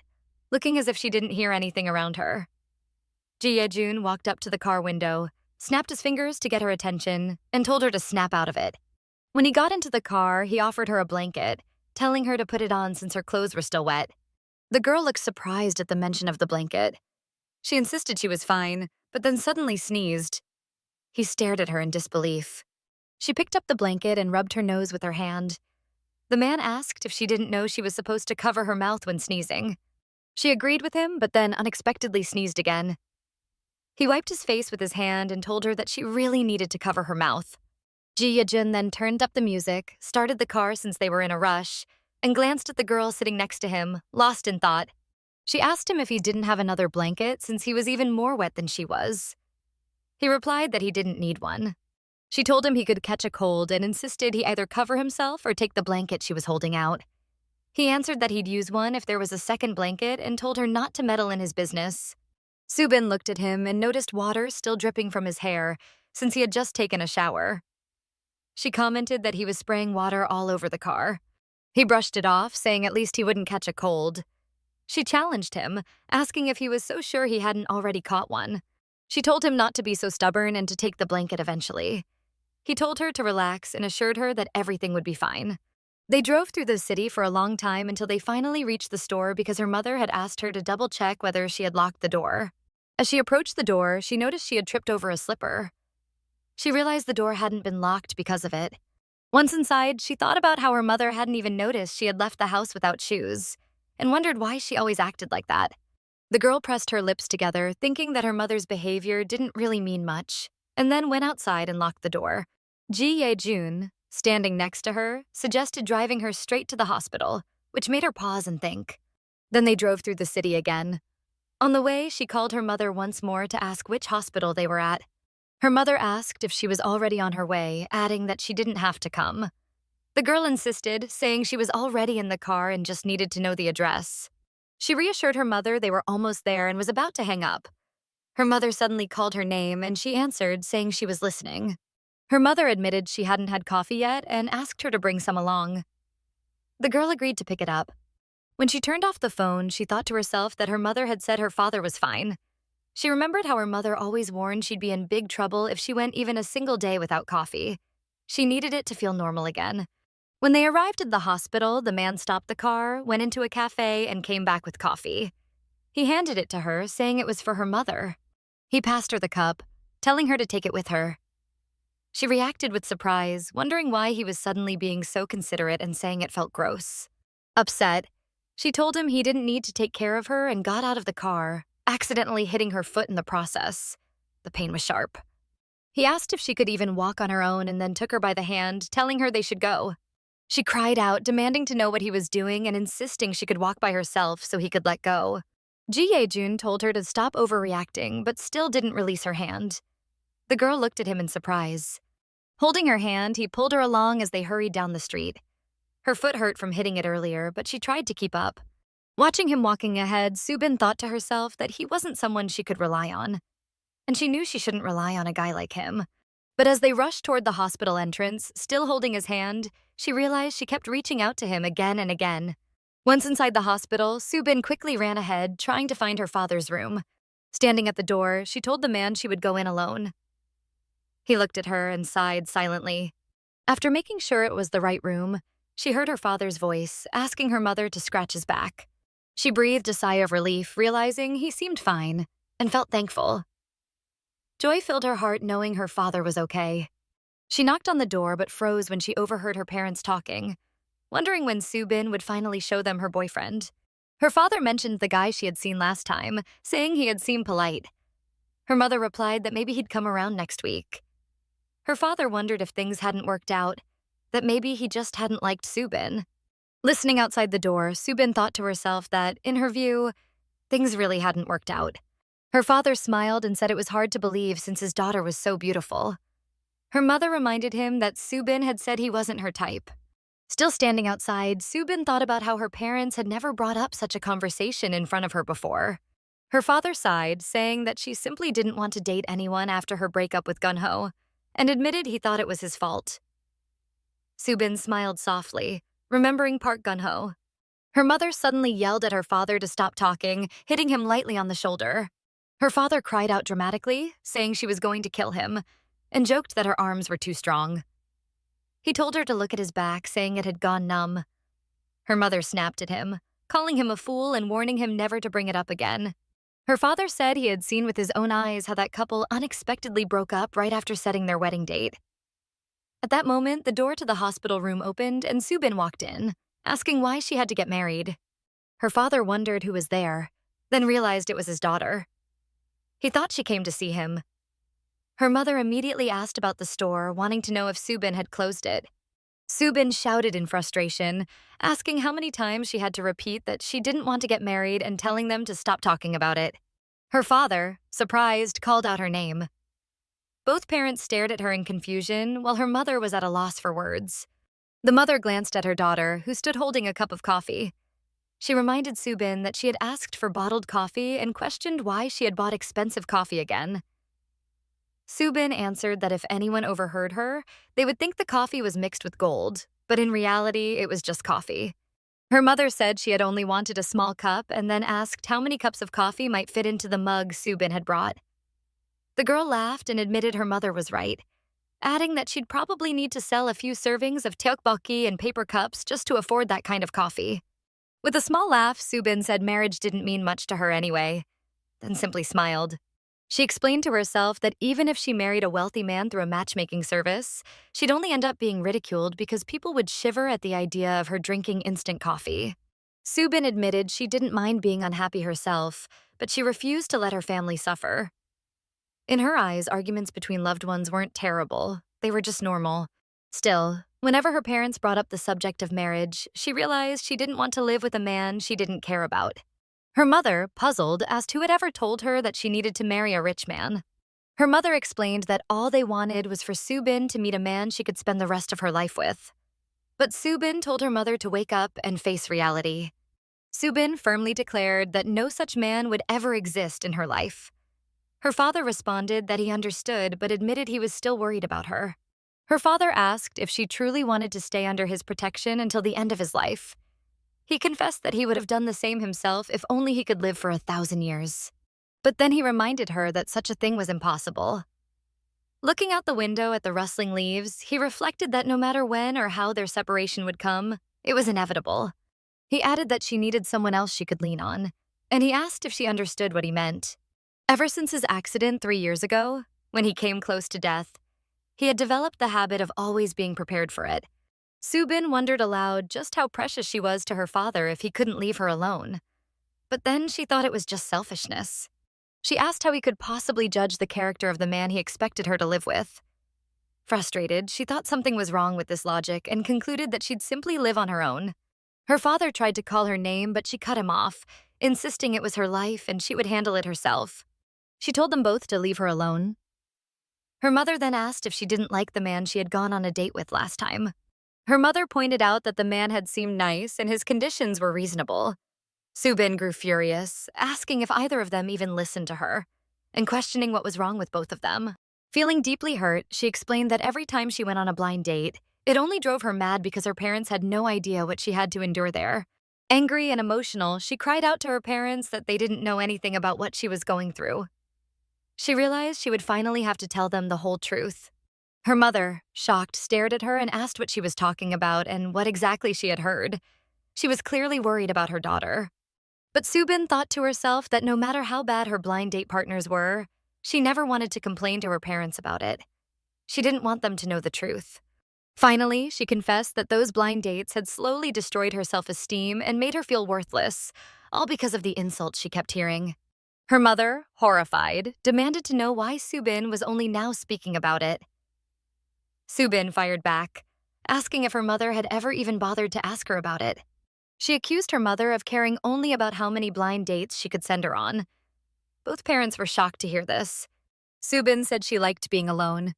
looking as if she didn't hear anything around her. Ye-jun walked up to the car window, snapped his fingers to get her attention, and told her to snap out of it. When he got into the car, he offered her a blanket, telling her to put it on since her clothes were still wet. The girl looked surprised at the mention of the blanket. She insisted she was fine, but then suddenly sneezed. He stared at her in disbelief. She picked up the blanket and rubbed her nose with her hand. The man asked if she didn't know she was supposed to cover her mouth when sneezing. She agreed with him, but then unexpectedly sneezed again. He wiped his face with his hand and told her that she really needed to cover her mouth. Ye-jun then turned up the music, started the car since they were in a rush, and glanced at the girl sitting next to him, lost in thought. She asked him if he didn't have another blanket since he was even more wet than she was. He replied that he didn't need one. She told him he could catch a cold and insisted he either cover himself or take the blanket she was holding out. He answered that he'd use one if there was a second blanket and told her not to meddle in his business. Su-bin looked at him and noticed water still dripping from his hair since he had just taken a shower. She commented that he was spraying water all over the car. He brushed it off, saying at least he wouldn't catch a cold. She challenged him, asking if he was so sure he hadn't already caught one. She told him not to be so stubborn and to take the blanket eventually. He told her to relax and assured her that everything would be fine. They drove through the city for a long time until they finally reached the store because her mother had asked her to double-check whether she had locked the door. As she approached the door, she noticed she had tripped over a slipper. She realized the door hadn't been locked because of it. Once inside, she thought about how her mother hadn't even noticed she had left the house without shoes, and wondered why she always acted like that. The girl pressed her lips together, thinking that her mother's behavior didn't really mean much, and then went outside and locked the door. Ye-jun, standing next to her, suggested driving her straight to the hospital, which made her pause and think. Then they drove through the city again. On the way, she called her mother once more to ask which hospital they were at. Her mother asked if she was already on her way, adding that she didn't have to come. The girl insisted, saying she was already in the car and just needed to know the address. She reassured her mother they were almost there and was about to hang up. Her mother suddenly called her name and she answered, saying she was listening. Her mother admitted she hadn't had coffee yet and asked her to bring some along. The girl agreed to pick it up. When she turned off the phone, she thought to herself that her mother had said her father was fine. She remembered how her mother always warned she'd be in big trouble if she went even a single day without coffee. She needed it to feel normal again. When they arrived at the hospital, the man stopped the car, went into a cafe, and came back with coffee. He handed it to her, saying it was for her mother. He passed her the cup, telling her to take it with her. She reacted with surprise, wondering why he was suddenly being so considerate and saying it felt gross. Upset, she told him he didn't need to take care of her and got out of the car, accidentally hitting her foot in the process. The pain was sharp. He asked if she could even walk on her own and then took her by the hand, telling her they should go. She cried out, demanding to know what he was doing and insisting she could walk by herself so he could let go. Ye-jun told her to stop overreacting, but still didn't release her hand. The girl looked at him in surprise. Holding her hand, he pulled her along as they hurried down the street. Her foot hurt from hitting it earlier, but she tried to keep up. Watching him walking ahead, Su-bin thought to herself that he wasn't someone she could rely on. And she knew she shouldn't rely on a guy like him. But as they rushed toward the hospital entrance, still holding his hand, she realized she kept reaching out to him again and again. Once inside the hospital, Su-bin quickly ran ahead, trying to find her father's room. Standing at the door, she told the man she would go in alone. He looked at her and sighed silently. After making sure it was the right room, she heard her father's voice, asking her mother to scratch his back. She breathed a sigh of relief, realizing he seemed fine, and felt thankful. Joy filled her heart knowing her father was okay. She knocked on the door but froze when she overheard her parents talking, wondering when Su-bin would finally show them her boyfriend. Her father mentioned the guy she had seen last time, saying he had seemed polite. Her mother replied that maybe he'd come around next week. Her father wondered if things hadn't worked out, that maybe he just hadn't liked Su-bin. Listening outside the door, Su-bin thought to herself that, in her view, things really hadn't worked out. Her father smiled and said it was hard to believe since his daughter was so beautiful. Her mother reminded him that Su-bin had said he wasn't her type. Still standing outside, Su-bin thought about how her parents had never brought up such a conversation in front of her before. Her father sighed, saying that she simply didn't want to date anyone after her breakup with Gun-ho, and admitted he thought it was his fault. Su-bin smiled softly, remembering Park Gun-ho. Her mother suddenly yelled at her father to stop talking, hitting him lightly on the shoulder. Her father cried out dramatically, saying she was going to kill him, and joked that her arms were too strong. He told her to look at his back, saying it had gone numb. Her mother snapped at him, calling him a fool and warning him never to bring it up again. Her father said he had seen with his own eyes how that couple unexpectedly broke up right after setting their wedding date. At that moment, the door to the hospital room opened and Su-bin walked in, asking why she had to get married. Her father wondered who was there, then realized it was his daughter. He thought she came to see him. Her mother immediately asked about the store, wanting to know if Su-bin had closed it. Su-bin shouted in frustration, asking how many times she had to repeat that she didn't want to get married and telling them to stop talking about it. Her father, surprised, called out her name. Both parents stared at her in confusion, while her mother was at a loss for words. The mother glanced at her daughter, who stood holding a cup of coffee. She reminded Su-bin that she had asked for bottled coffee and questioned why she had bought expensive coffee again. Su-bin answered that if anyone overheard her, they would think the coffee was mixed with gold, but in reality, it was just coffee. Her mother said she had only wanted a small cup and then asked how many cups of coffee might fit into the mug Su-bin had brought. The girl laughed and admitted her mother was right, adding that she'd probably need to sell a few servings of tteokbokki and paper cups just to afford that kind of coffee. With a small laugh, Su-bin said marriage didn't mean much to her anyway, then simply smiled. She explained to herself that even if she married a wealthy man through a matchmaking service, she'd only end up being ridiculed because people would shiver at the idea of her drinking instant coffee. Su-bin admitted she didn't mind being unhappy herself, but she refused to let her family suffer. In her eyes, arguments between loved ones weren't terrible, they were just normal. Still, Whenever her parents brought up the subject of marriage, she realized she didn't want to live with a man she didn't care about. Her mother, puzzled, asked who had ever told her that she needed to marry a rich man. Her mother explained that all they wanted was for Su-bin to meet a man she could spend the rest of her life with. But Su-bin told her mother to wake up and face reality. Su-bin firmly declared that no such man would ever exist in her life. Her father responded that he understood but admitted he was still worried about her. Her father asked if she truly wanted to stay under his protection until the end of his life. He confessed that he would have done the same himself if only he could live for 1,000 years. But then he reminded her that such a thing was impossible. Looking out the window at the rustling leaves, he reflected that no matter when or how their separation would come, it was inevitable. He added that she needed someone else she could lean on, and he asked if she understood what he meant. Ever since his accident 3 years ago, when he came close to death, he had developed the habit of always being prepared for it. Su-bin wondered aloud just how precious she was to her father if he couldn't leave her alone. But then she thought it was just selfishness. She asked how he could possibly judge the character of the man he expected her to live with. Frustrated, she thought something was wrong with this logic and concluded that she'd simply live on her own. Her father tried to call her name, but she cut him off, insisting it was her life and she would handle it herself. She told them both to leave her alone. Her mother then asked if she didn't like the man she had gone on a date with last time. Her mother pointed out that the man had seemed nice and his conditions were reasonable. Su-bin grew furious, asking if either of them even listened to her, and questioning what was wrong with both of them. Feeling deeply hurt, she explained that every time she went on a blind date, it only drove her mad because her parents had no idea what she had to endure there. Angry and emotional, she cried out to her parents that they didn't know anything about what she was going through. She realized she would finally have to tell them the whole truth. Her mother, shocked, stared at her and asked what she was talking about and what exactly she had heard. She was clearly worried about her daughter. But Su-bin thought to herself that no matter how bad her blind date partners were, she never wanted to complain to her parents about it. She didn't want them to know the truth. Finally, she confessed that those blind dates had slowly destroyed her self-esteem and made her feel worthless, all because of the insults she kept hearing. Her mother, horrified, demanded to know why Su-bin was only now speaking about it. Su-bin fired back, asking if her mother had ever even bothered to ask her about it. She accused her mother of caring only about how many blind dates she could send her on. Both parents were shocked to hear this. Su-bin said she liked being alone.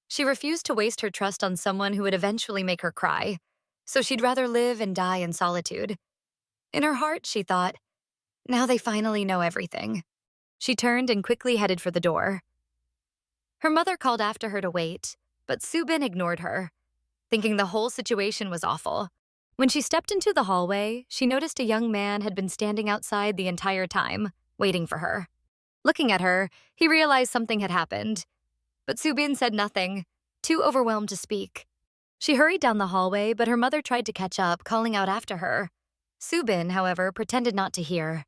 She refused to waste her trust on someone who would eventually make her cry, so she'd rather live and die in solitude. In her heart, she thought, now they finally know everything. She turned and quickly headed for the door. Her mother called after her to wait, but Su-bin ignored her, thinking the whole situation was awful. When she stepped into the hallway, she noticed a young man had been standing outside the entire time, waiting for her. Looking at her, he realized something had happened. But Su-bin said nothing, too overwhelmed to speak. She hurried down the hallway, but her mother tried to catch up, calling out after her. Su-bin, however, pretended not to hear.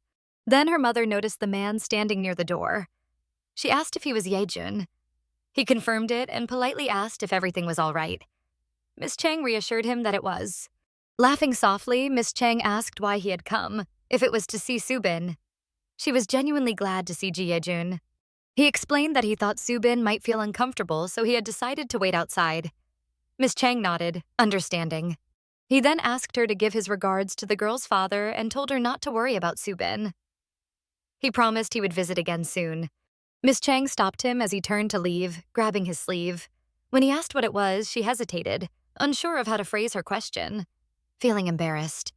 Then her mother noticed the man standing near the door. She asked if he was Ye-jun. He confirmed it and politely asked if everything was all right. Miss Chang reassured him that it was. Laughing softly, Miss Chang asked why he had come, if it was to see Su-bin. She was genuinely glad to see Ye-jun. He explained that he thought Su-bin might feel uncomfortable, so he had decided to wait outside. Miss Chang nodded, understanding. He then asked her to give his regards to the girl's father and told her not to worry about Su-bin. He promised he would visit again soon. Miss Chang stopped him as he turned to leave, grabbing his sleeve. When he asked what it was, she hesitated, unsure of how to phrase her question, feeling embarrassed.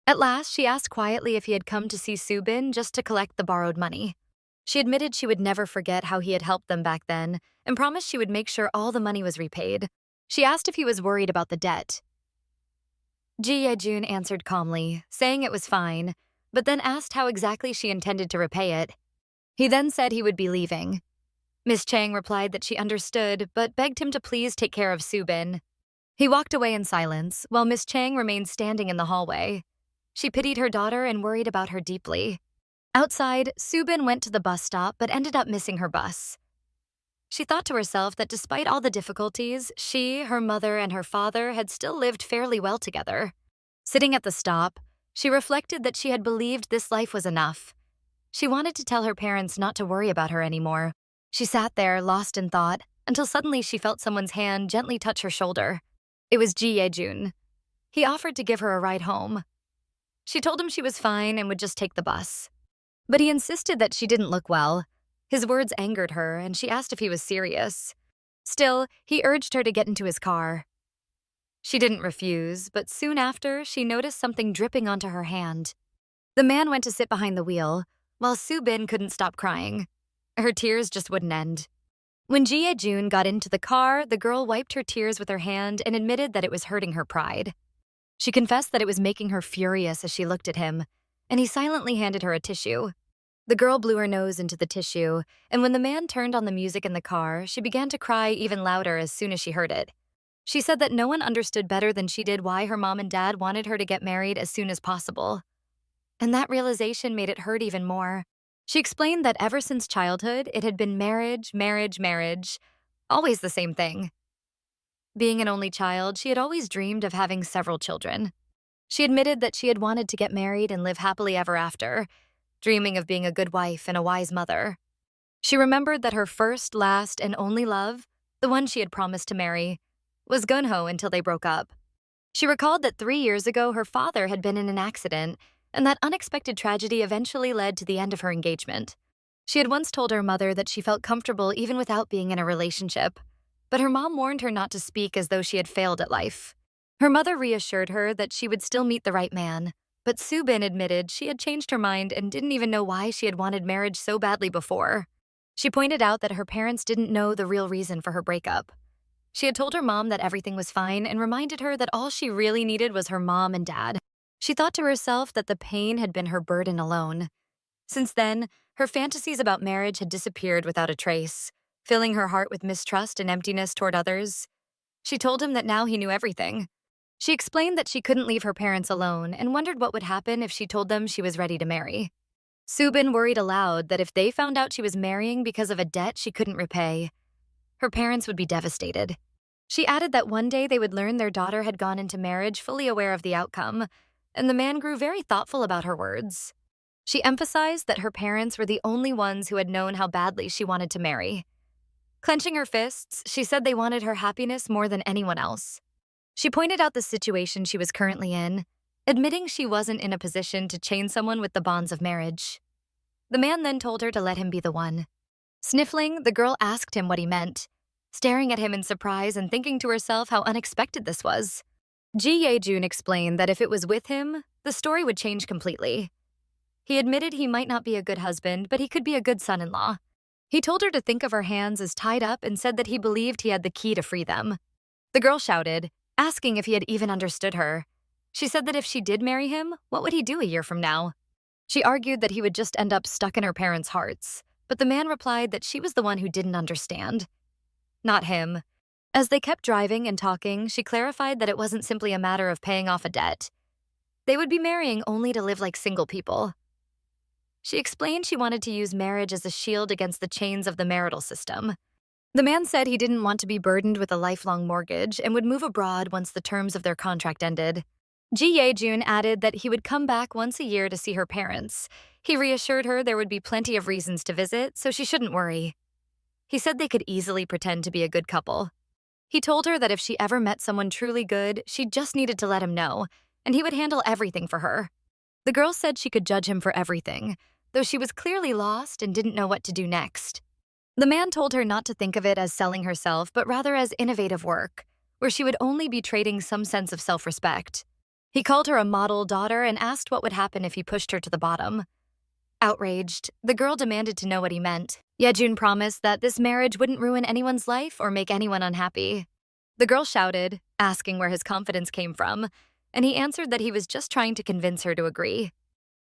At last, she asked quietly if he had come to see Su-bin just to collect the borrowed money. She admitted she would never forget how he had helped them back then and promised she would make sure all the money was repaid. She asked if he was worried about the debt. Ye-jun answered calmly, saying it was fine, but then asked how exactly she intended to repay it. He then said he would be leaving. Miss Chang replied that she understood, but begged him to please take care of Su-bin. He walked away in silence, while Miss Chang remained standing in the hallway. She pitied her daughter and worried about her deeply. Outside, Su-bin went to the bus stop but ended up missing her bus. She thought to herself that despite all the difficulties, she, her mother, and her father had still lived fairly well together. Sitting at the stop, she reflected that she had believed this life was enough. She wanted to tell her parents not to worry about her anymore. She sat there, lost in thought, until suddenly she felt someone's hand gently touch her shoulder. It was Ye-jun. He offered to give her a ride home. She told him she was fine and would just take the bus. But he insisted that she didn't look well. His words angered her, and she asked if he was serious. Still, he urged her to get into his car. She didn't refuse, but soon after, she noticed something dripping onto her hand. The man went to sit behind the wheel, while Su-bin couldn't stop crying. Her tears just wouldn't end. When Ye-jun got into the car, the girl wiped her tears with her hand and admitted that it was hurting her pride. She confessed that it was making her furious as she looked at him, and he silently handed her a tissue. The girl blew her nose into the tissue, and when the man turned on the music in the car, she began to cry even louder as soon as she heard it. She said that no one understood better than she did why her mom and dad wanted her to get married as soon as possible. And that realization made it hurt even more. She explained that ever since childhood, it had been marriage, marriage, marriage, always the same thing. Being an only child, she had always dreamed of having several children. She admitted that she had wanted to get married and live happily ever after, dreaming of being a good wife and a wise mother. She remembered that her first, last, and only love, the one she had promised to marry, was Gunho until they broke up. She recalled that 3 years ago her father had been in an accident, and that unexpected tragedy eventually led to the end of her engagement. She had once told her mother that she felt comfortable even without being in a relationship, but her mom warned her not to speak as though she had failed at life. Her mother reassured her that she would still meet the right man, but Su-bin admitted she had changed her mind and didn't even know why she had wanted marriage so badly before. She pointed out that her parents didn't know the real reason for her breakup. She had told her mom that everything was fine and reminded her that all she really needed was her mom and dad. She thought to herself that the pain had been her burden alone. Since then, her fantasies about marriage had disappeared without a trace, filling her heart with mistrust and emptiness toward others. She told him that now he knew everything. She explained that she couldn't leave her parents alone and wondered what would happen if she told them she was ready to marry. Su-bin worried aloud that if they found out she was marrying because of a debt she couldn't repay, her parents would be devastated. She added that one day they would learn their daughter had gone into marriage fully aware of the outcome, and the man grew very thoughtful about her words. She emphasized that her parents were the only ones who had known how badly she wanted to marry. Clenching her fists, she said they wanted her happiness more than anyone else. She pointed out the situation she was currently in, admitting she wasn't in a position to chain someone with the bonds of marriage. The man then told her to let him be the one. Sniffling, the girl asked him what he meant, staring at him in surprise and thinking to herself how unexpected this was. Ye-jun explained that if it was with him, the story would change completely. He admitted he might not be a good husband, but he could be a good son-in-law. He told her to think of her hands as tied up and said that he believed he had the key to free them. The girl shouted, asking if he had even understood her. She said that if she did marry him, what would he do a year from now? She argued that he would just end up stuck in her parents' hearts, but the man replied that she was the one who didn't understand. Not him. As they kept driving and talking, she clarified that it wasn't simply a matter of paying off a debt. They would be marrying only to live like single people. She explained she wanted to use marriage as a shield against the chains of the marital system. The man said he didn't want to be burdened with a lifelong mortgage and would move abroad once the terms of their contract ended. Ye-jun added that he would come back once a year to see her parents. He reassured her there would be plenty of reasons to visit, so she shouldn't worry. He said they could easily pretend to be a good couple. He told her that if she ever met someone truly good, she just needed to let him know, and he would handle everything for her. The girl said she could judge him for everything, though she was clearly lost and didn't know what to do next. The man told her not to think of it as selling herself, but rather as innovative work, where she would only be trading some sense of self-respect. He called her a model daughter and asked what would happen if he pushed her to the bottom. Outraged, the girl demanded to know what he meant. Ye-jun promised that this marriage wouldn't ruin anyone's life or make anyone unhappy. The girl shouted, asking where his confidence came from, and he answered that he was just trying to convince her to agree.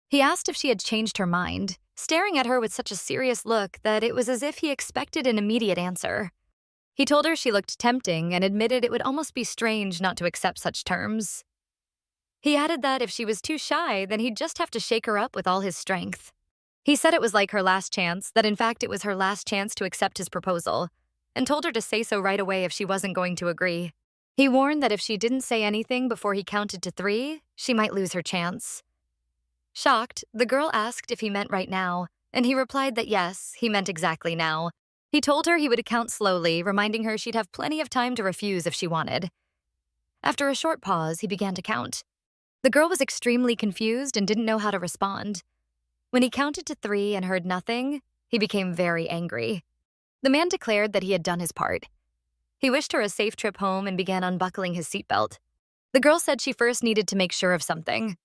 He asked if she had changed her mind, staring at her with such a serious look that it was as if he expected an immediate answer. He told her she looked tempting and admitted it would almost be strange not to accept such terms. He added that if she was too shy, then he'd just have to shake her up with all his strength. He said it was like her last chance, that in fact it was her last chance to accept his proposal, and told her to say so right away if she wasn't going to agree. He warned that if she didn't say anything before he counted to 3, she might lose her chance. Shocked, the girl asked if he meant right now, and he replied that yes, he meant exactly now. He told her he would count slowly, reminding her she'd have plenty of time to refuse if she wanted. After a short pause, he began to count. The girl was extremely confused and didn't know how to respond. When he counted to 3 and heard nothing, he became very angry. The man declared that he had done his part. He wished her a safe trip home and began unbuckling his seatbelt. The girl said she first needed to make sure of something.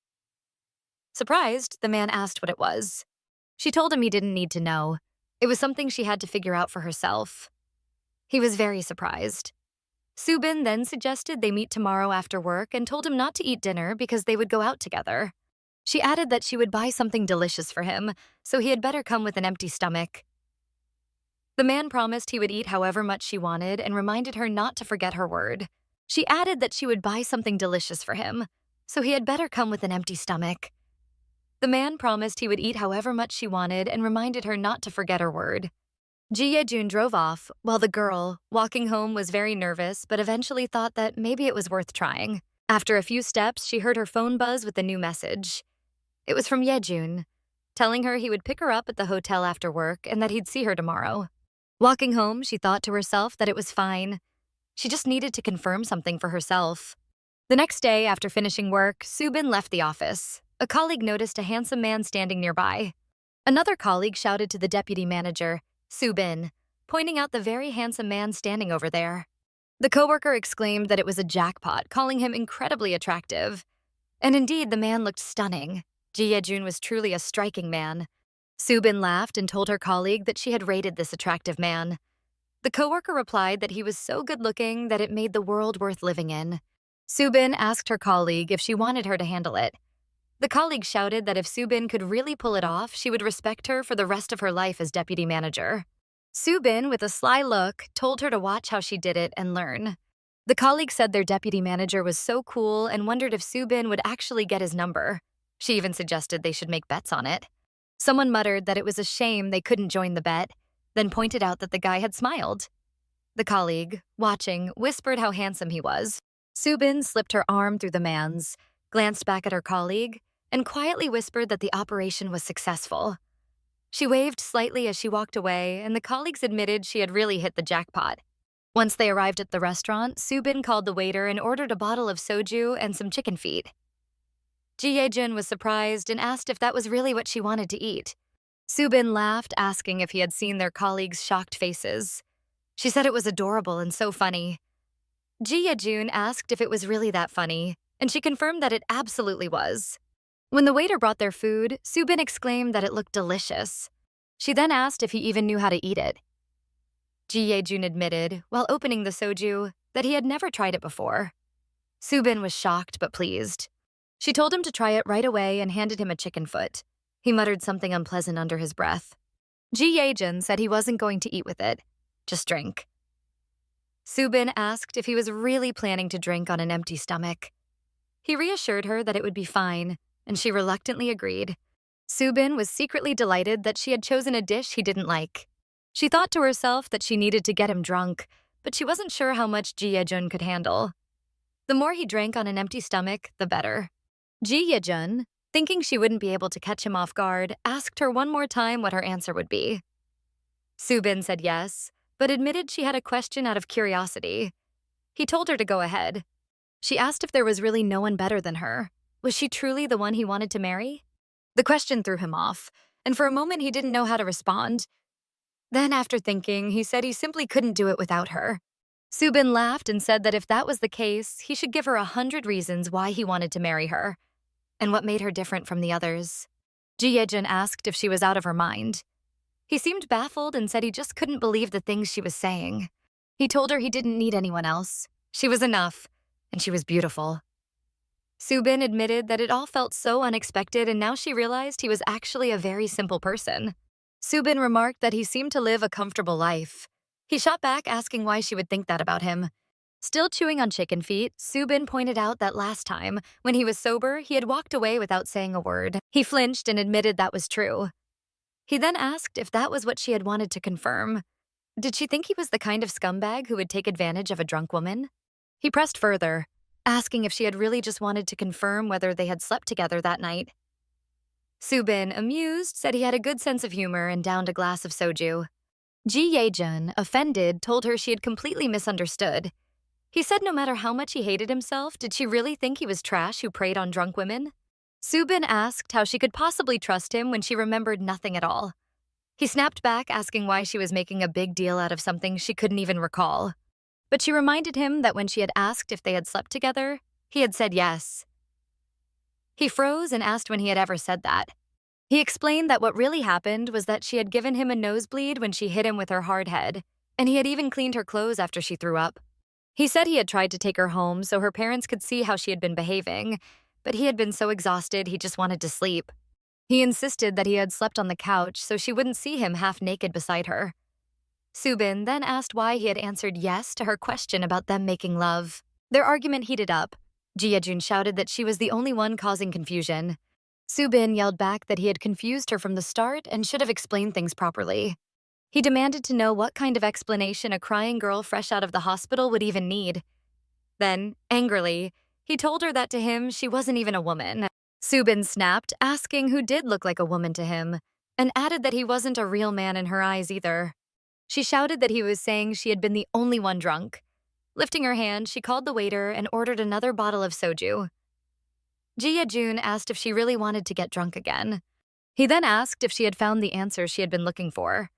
Surprised, the man asked what it was. She told him he didn't need to know. It was something she had to figure out for herself. He was very surprised. Su-bin then suggested they meet tomorrow after work and told him not to eat dinner because they would go out together. She added that she would buy something delicious for him, so he had better come with an empty stomach. The man promised he would eat however much she wanted and reminded her not to forget her word. She added that she would buy something delicious for him, so he had better come with an empty stomach. The man promised he would eat however much she wanted and reminded her not to forget her word. Ye-jun drove off, while the girl, walking home, was very nervous but eventually thought that maybe it was worth trying. After a few steps, she heard her phone buzz with a new message. It was from Ye-jun, telling her he would pick her up at the hotel after work and that he'd see her tomorrow. Walking home, she thought to herself that it was fine. She just needed to confirm something for herself. The next day, after finishing work, Su-bin left the office. A colleague noticed a handsome man standing nearby. Another colleague shouted to the deputy manager, Su-bin, pointing out the very handsome man standing over there. The coworker exclaimed that it was a jackpot, calling him incredibly attractive. And indeed, the man looked stunning. Ye-jun was truly a striking man. Su-bin laughed and told her colleague that she had rated this attractive man. The coworker replied that he was so good-looking that it made the world worth living in. Su-bin asked her colleague if she wanted her to handle it. The colleague shouted that if Su-bin could really pull it off, she would respect her for the rest of her life as deputy manager. Su-bin, with a sly look, told her to watch how she did it and learn. The colleague said their deputy manager was so cool and wondered if Su-bin would actually get his number. She even suggested they should make bets on it. Someone muttered that it was a shame they couldn't join the bet, then pointed out that the guy had smiled. The colleague, watching, whispered how handsome he was. Su-bin slipped her arm through the man's, glanced back at her colleague, and quietly whispered that the operation was successful. She waved slightly as she walked away, and the colleagues admitted she had really hit the jackpot. Once they arrived at the restaurant, Su-bin called the waiter and ordered a bottle of soju and some chicken feet. Ye-jun was surprised and asked if that was really what she wanted to eat. Su-bin laughed, asking if he had seen their colleagues' shocked faces. She said it was adorable and so funny. Ye-jun asked if it was really that funny, and she confirmed that it absolutely was. When the waiter brought their food, Su-bin exclaimed that it looked delicious. She then asked if he even knew how to eat it. Ye-jun admitted, while opening the soju, that he had never tried it before. Su-bin was shocked but pleased. She told him to try it right away and handed him a chicken foot. He muttered something unpleasant under his breath. Ye-jun said he wasn't going to eat with it, just drink. Su-bin asked if he was really planning to drink on an empty stomach. He reassured her that it would be fine, and she reluctantly agreed. Su-bin was secretly delighted that she had chosen a dish he didn't like. She thought to herself that she needed to get him drunk, but she wasn't sure how much Ye-jun could handle. The more he drank on an empty stomach, the better. Ye-jun, thinking she wouldn't be able to catch him off guard, asked her one more time what her answer would be. Su-bin said yes, but admitted she had a question out of curiosity. He told her to go ahead. She asked if there was really no one better than her. Was she truly the one he wanted to marry? The question threw him off, and for a moment he didn't know how to respond. Then, after thinking, he said he simply couldn't do it without her. Su-bin laughed and said that if that was the case, he should give her 100 reasons why he wanted to marry her, and what made her different from the others. Ye-jun asked if she was out of her mind. He seemed baffled and said he just couldn't believe the things she was saying. He told her he didn't need anyone else. She was enough, and she was beautiful. Su-bin admitted that it all felt so unexpected, and now she realized he was actually a very simple person. Su-bin remarked that he seemed to live a comfortable life. He shot back, asking why she would think that about him. Still chewing on chicken feet, Su-bin pointed out that last time, when he was sober, he had walked away without saying a word. He flinched and admitted that was true. He then asked if that was what she had wanted to confirm. Did she think he was the kind of scumbag who would take advantage of a drunk woman? He pressed further, asking if she had really just wanted to confirm whether they had slept together that night. Su-bin, amused, said he had a good sense of humor and downed a glass of soju. Ye-jun, offended, told her she had completely misunderstood. He said no matter how much he hated himself, did she really think he was trash who preyed on drunk women? Su-bin asked how she could possibly trust him when she remembered nothing at all. He snapped back, asking why she was making a big deal out of something she couldn't even recall. But she reminded him that when she had asked if they had slept together, he had said yes. He froze and asked when he had ever said that. He explained that what really happened was that she had given him a nosebleed when she hit him with her hard head, and he had even cleaned her clothes after she threw up. He said he had tried to take her home so her parents could see how she had been behaving, but he had been so exhausted he just wanted to sleep. He insisted that he had slept on the couch so she wouldn't see him half naked beside her. Su-bin then asked why he had answered yes to her question about them making love. Their argument heated up. Ye-jun shouted that she was the only one causing confusion. Su-bin yelled back that he had confused her from the start and should have explained things properly. He demanded to know what kind of explanation a crying girl fresh out of the hospital would even need. Then, angrily, he told her that to him she wasn't even a woman. Su-bin snapped, asking who did look like a woman to him, and added that he wasn't a real man in her eyes either. She shouted that he was saying she had been the only one drunk. Lifting her hand, she called the waiter and ordered another bottle of soju. Ye-jun asked if she really wanted to get drunk again. He then asked if she had found the answer she had been looking for.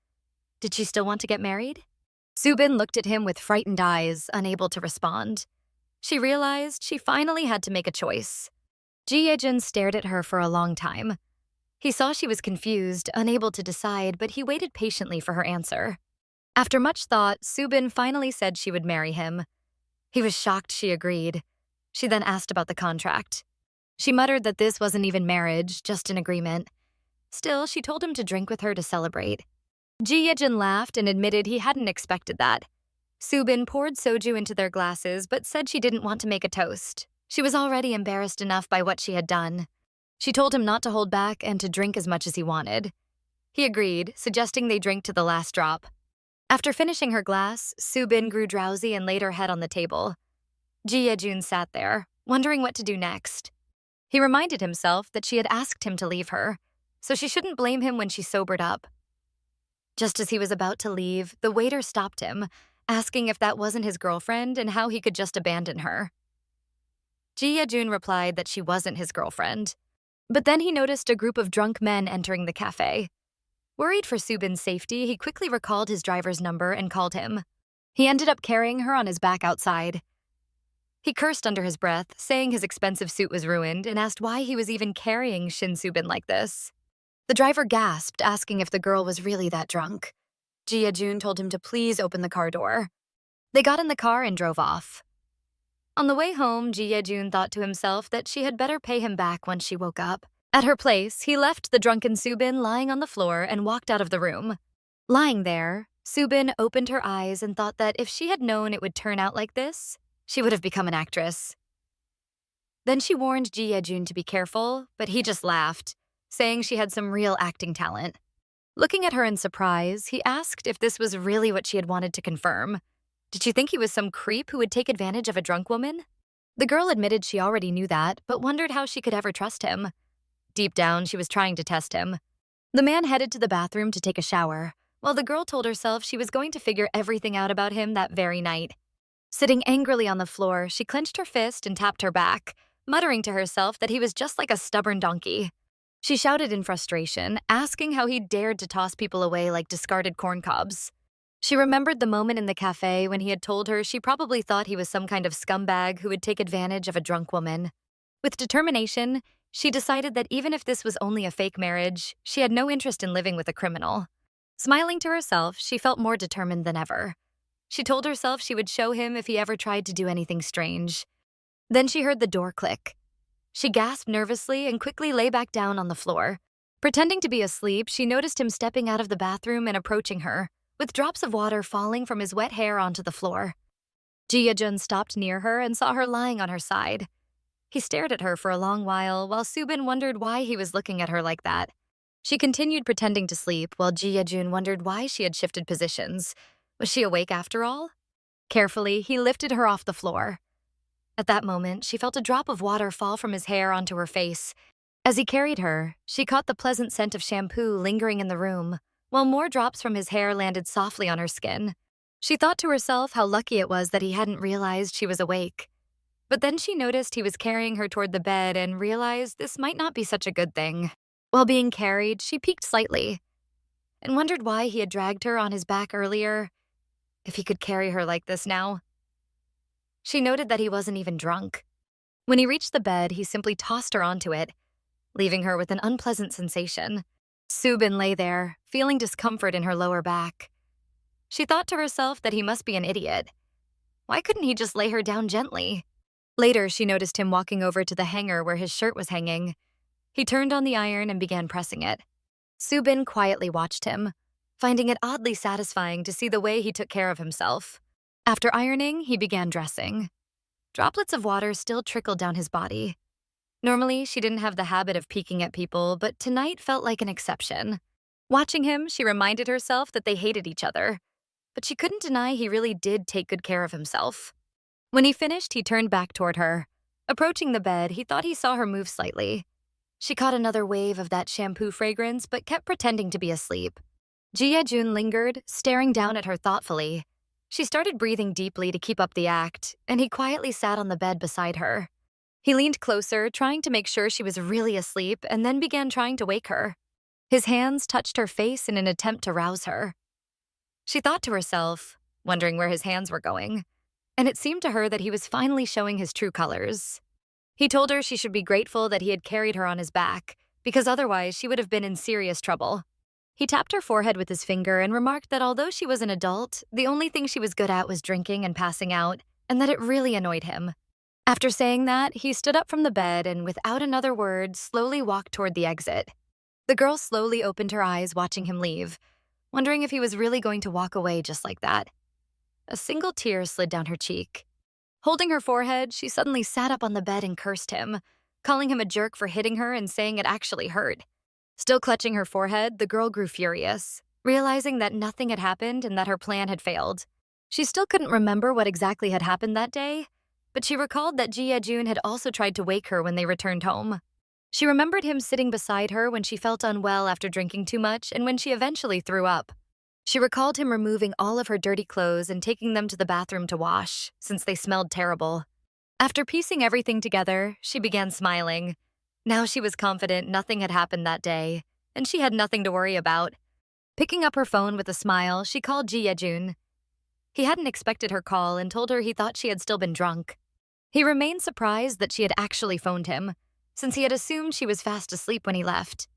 Did she still want to get married? Su-bin looked at him with frightened eyes, unable to respond. She realized she finally had to make a choice. Ye-jun stared at her for a long time. He saw she was confused, unable to decide, but he waited patiently for her answer. After much thought, Su-bin finally said she would marry him. He was shocked she agreed. She then asked about the contract. She muttered that this wasn't even marriage, just an agreement. Still, she told him to drink with her to celebrate. Ye-jun laughed and admitted he hadn't expected that. Su-bin poured soju into their glasses but said she didn't want to make a toast. She was already embarrassed enough by what she had done. She told him not to hold back and to drink as much as he wanted. He agreed, suggesting they drink to the last drop. After finishing her glass, Su-bin grew drowsy and laid her head on the table. Ye-jun sat there, wondering what to do next. He reminded himself that she had asked him to leave her, so she shouldn't blame him when she sobered up. Just as he was about to leave, the waiter stopped him, asking if that wasn't his girlfriend and how he could just abandon her. Ye-jun replied that she wasn't his girlfriend. But then he noticed a group of drunk men entering the cafe. Worried for Su-bin's safety, he quickly recalled his driver's number and called him. He ended up carrying her on his back outside. He cursed under his breath, saying his expensive suit was ruined, and asked why he was even carrying Shin Su-bin like this. The driver gasped, asking if the girl was really that drunk. Ye-jun told him to please open the car door. They got in the car and drove off. On the way home, Ye-jun thought to himself that she had better pay him back once she woke up. At her place, he left the drunken Su-bin lying on the floor and walked out of the room. Lying there, Su-bin opened her eyes and thought that if she had known it would turn out like this, she would have become an actress. Then she warned Ye-jun to be careful, but he just laughed, saying she had some real acting talent. Looking at her in surprise, he asked if this was really what she had wanted to confirm. Did she think he was some creep who would take advantage of a drunk woman? The girl admitted she already knew that, but wondered how she could ever trust him. Deep down, she was trying to test him. The man headed to the bathroom to take a shower, while the girl told herself she was going to figure everything out about him that very night. Sitting angrily on the floor, she clenched her fist and tapped her back, muttering to herself that he was just like a stubborn donkey. She shouted in frustration, asking how he dared to toss people away like discarded corn cobs. She remembered the moment in the cafe when he had told her she probably thought he was some kind of scumbag who would take advantage of a drunk woman. With determination, she decided that even if this was only a fake marriage, she had no interest in living with a criminal. Smiling to herself, she felt more determined than ever. She told herself she would show him if he ever tried to do anything strange. Then she heard the door click. She gasped nervously and quickly lay back down on the floor. Pretending to be asleep, she noticed him stepping out of the bathroom and approaching her, with drops of water falling from his wet hair onto the floor. Ye-jun stopped near her and saw her lying on her side. He stared at her for a long while Su-bin wondered why he was looking at her like that. She continued pretending to sleep while Ye-jun wondered why she had shifted positions. Was she awake after all? Carefully, he lifted her off the floor. At that moment, she felt a drop of water fall from his hair onto her face. As he carried her, she caught the pleasant scent of shampoo lingering in the room, while more drops from his hair landed softly on her skin. She thought to herself how lucky it was that he hadn't realized she was awake. But then she noticed he was carrying her toward the bed and realized this might not be such a good thing. While being carried, she peeked slightly and wondered why he had dragged her on his back earlier, if he could carry her like this now. She noted that he wasn't even drunk. When he reached the bed, he simply tossed her onto it, leaving her with an unpleasant sensation. Su-bin lay there, feeling discomfort in her lower back. She thought to herself that he must be an idiot. Why couldn't he just lay her down gently? Later, she noticed him walking over to the hanger where his shirt was hanging. He turned on the iron and began pressing it. Su-bin quietly watched him, finding it oddly satisfying to see the way he took care of himself. After ironing, he began dressing. Droplets of water still trickled down his body. Normally, she didn't have the habit of peeking at people, but tonight felt like an exception. Watching him, she reminded herself that they hated each other, but she couldn't deny he really did take good care of himself. When he finished, he turned back toward her. Approaching the bed, he thought he saw her move slightly. She caught another wave of that shampoo fragrance, but kept pretending to be asleep. Ye-jun lingered, staring down at her thoughtfully. She started breathing deeply to keep up the act, and he quietly sat on the bed beside her. He leaned closer, trying to make sure she was really asleep, and then began trying to wake her. His hands touched her face in an attempt to rouse her. She thought to herself, wondering where his hands were going, and it seemed to her that he was finally showing his true colors. He told her she should be grateful that he had carried her on his back, because otherwise she would have been in serious trouble. He tapped her forehead with his finger and remarked that although she was an adult, the only thing she was good at was drinking and passing out, and that it really annoyed him. After saying that, he stood up from the bed and, without another word, slowly walked toward the exit. The girl slowly opened her eyes, watching him leave, wondering if he was really going to walk away just like that. A single tear slid down her cheek. Holding her forehead, she suddenly sat up on the bed and cursed him, calling him a jerk for hitting her and saying it actually hurt. Still clutching her forehead, the girl grew furious, realizing that nothing had happened and that her plan had failed. She still couldn't remember what exactly had happened that day, but she recalled that Ye-jun had also tried to wake her when they returned home. She remembered him sitting beside her when she felt unwell after drinking too much and when she eventually threw up. She recalled him removing all of her dirty clothes and taking them to the bathroom to wash, since they smelled terrible. After piecing everything together, she began smiling. Now she was confident nothing had happened that day, and she had nothing to worry about. Picking up her phone with a smile, she called Ye-jun. He hadn't expected her call and told her he thought she had still been drunk. He remained surprised that she had actually phoned him, since he had assumed she was fast asleep when he left.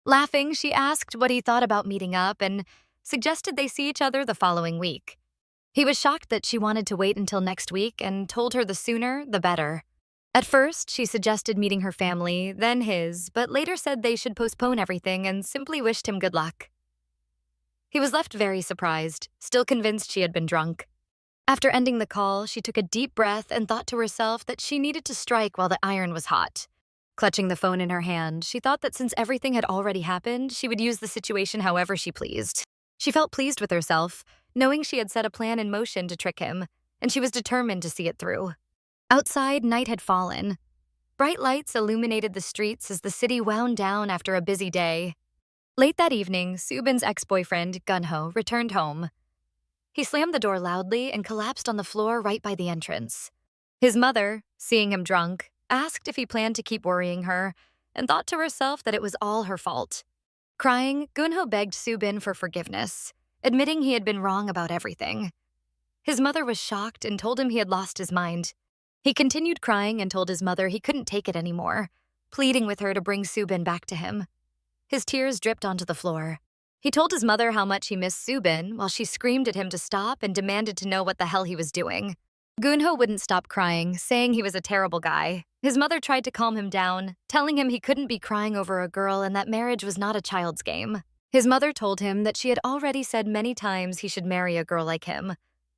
Laughing, she asked what he thought about meeting up and suggested they see each other the following week. He was shocked that she wanted to wait until next week and told her the sooner, the better. At first, she suggested meeting her family, then his, but later said they should postpone everything and simply wished him good luck. He was left very surprised, still convinced she had been drunk. After ending the call, she took a deep breath and thought to herself that she needed to strike while the iron was hot. Clutching the phone in her hand, she thought that since everything had already happened, she would use the situation however she pleased. She felt pleased with herself, knowing she had set a plan in motion to trick him, and she was determined to see it through. Outside, night had fallen. Bright lights illuminated the streets as the city wound down after a busy day. Late that evening, Su-bin's ex-boyfriend, Gun-ho, returned home. He slammed the door loudly and collapsed on the floor right by the entrance. His mother, seeing him drunk, asked if he planned to keep worrying her, and thought to herself that it was all her fault. Crying, Gun-ho begged Su-bin for forgiveness, admitting he had been wrong about everything. His mother was shocked and told him he had lost his mind. He continued crying and told his mother he couldn't take it anymore, pleading with her to bring Su-bin back to him. His tears dripped onto the floor. He told his mother how much he missed Su-bin while she screamed at him to stop and demanded to know what the hell he was doing. Gun-ho wouldn't stop crying, saying he was a terrible guy. His mother tried to calm him down, telling him he couldn't be crying over a girl and that marriage was not a child's game. His mother told him that she had already said many times he should marry a girl like him,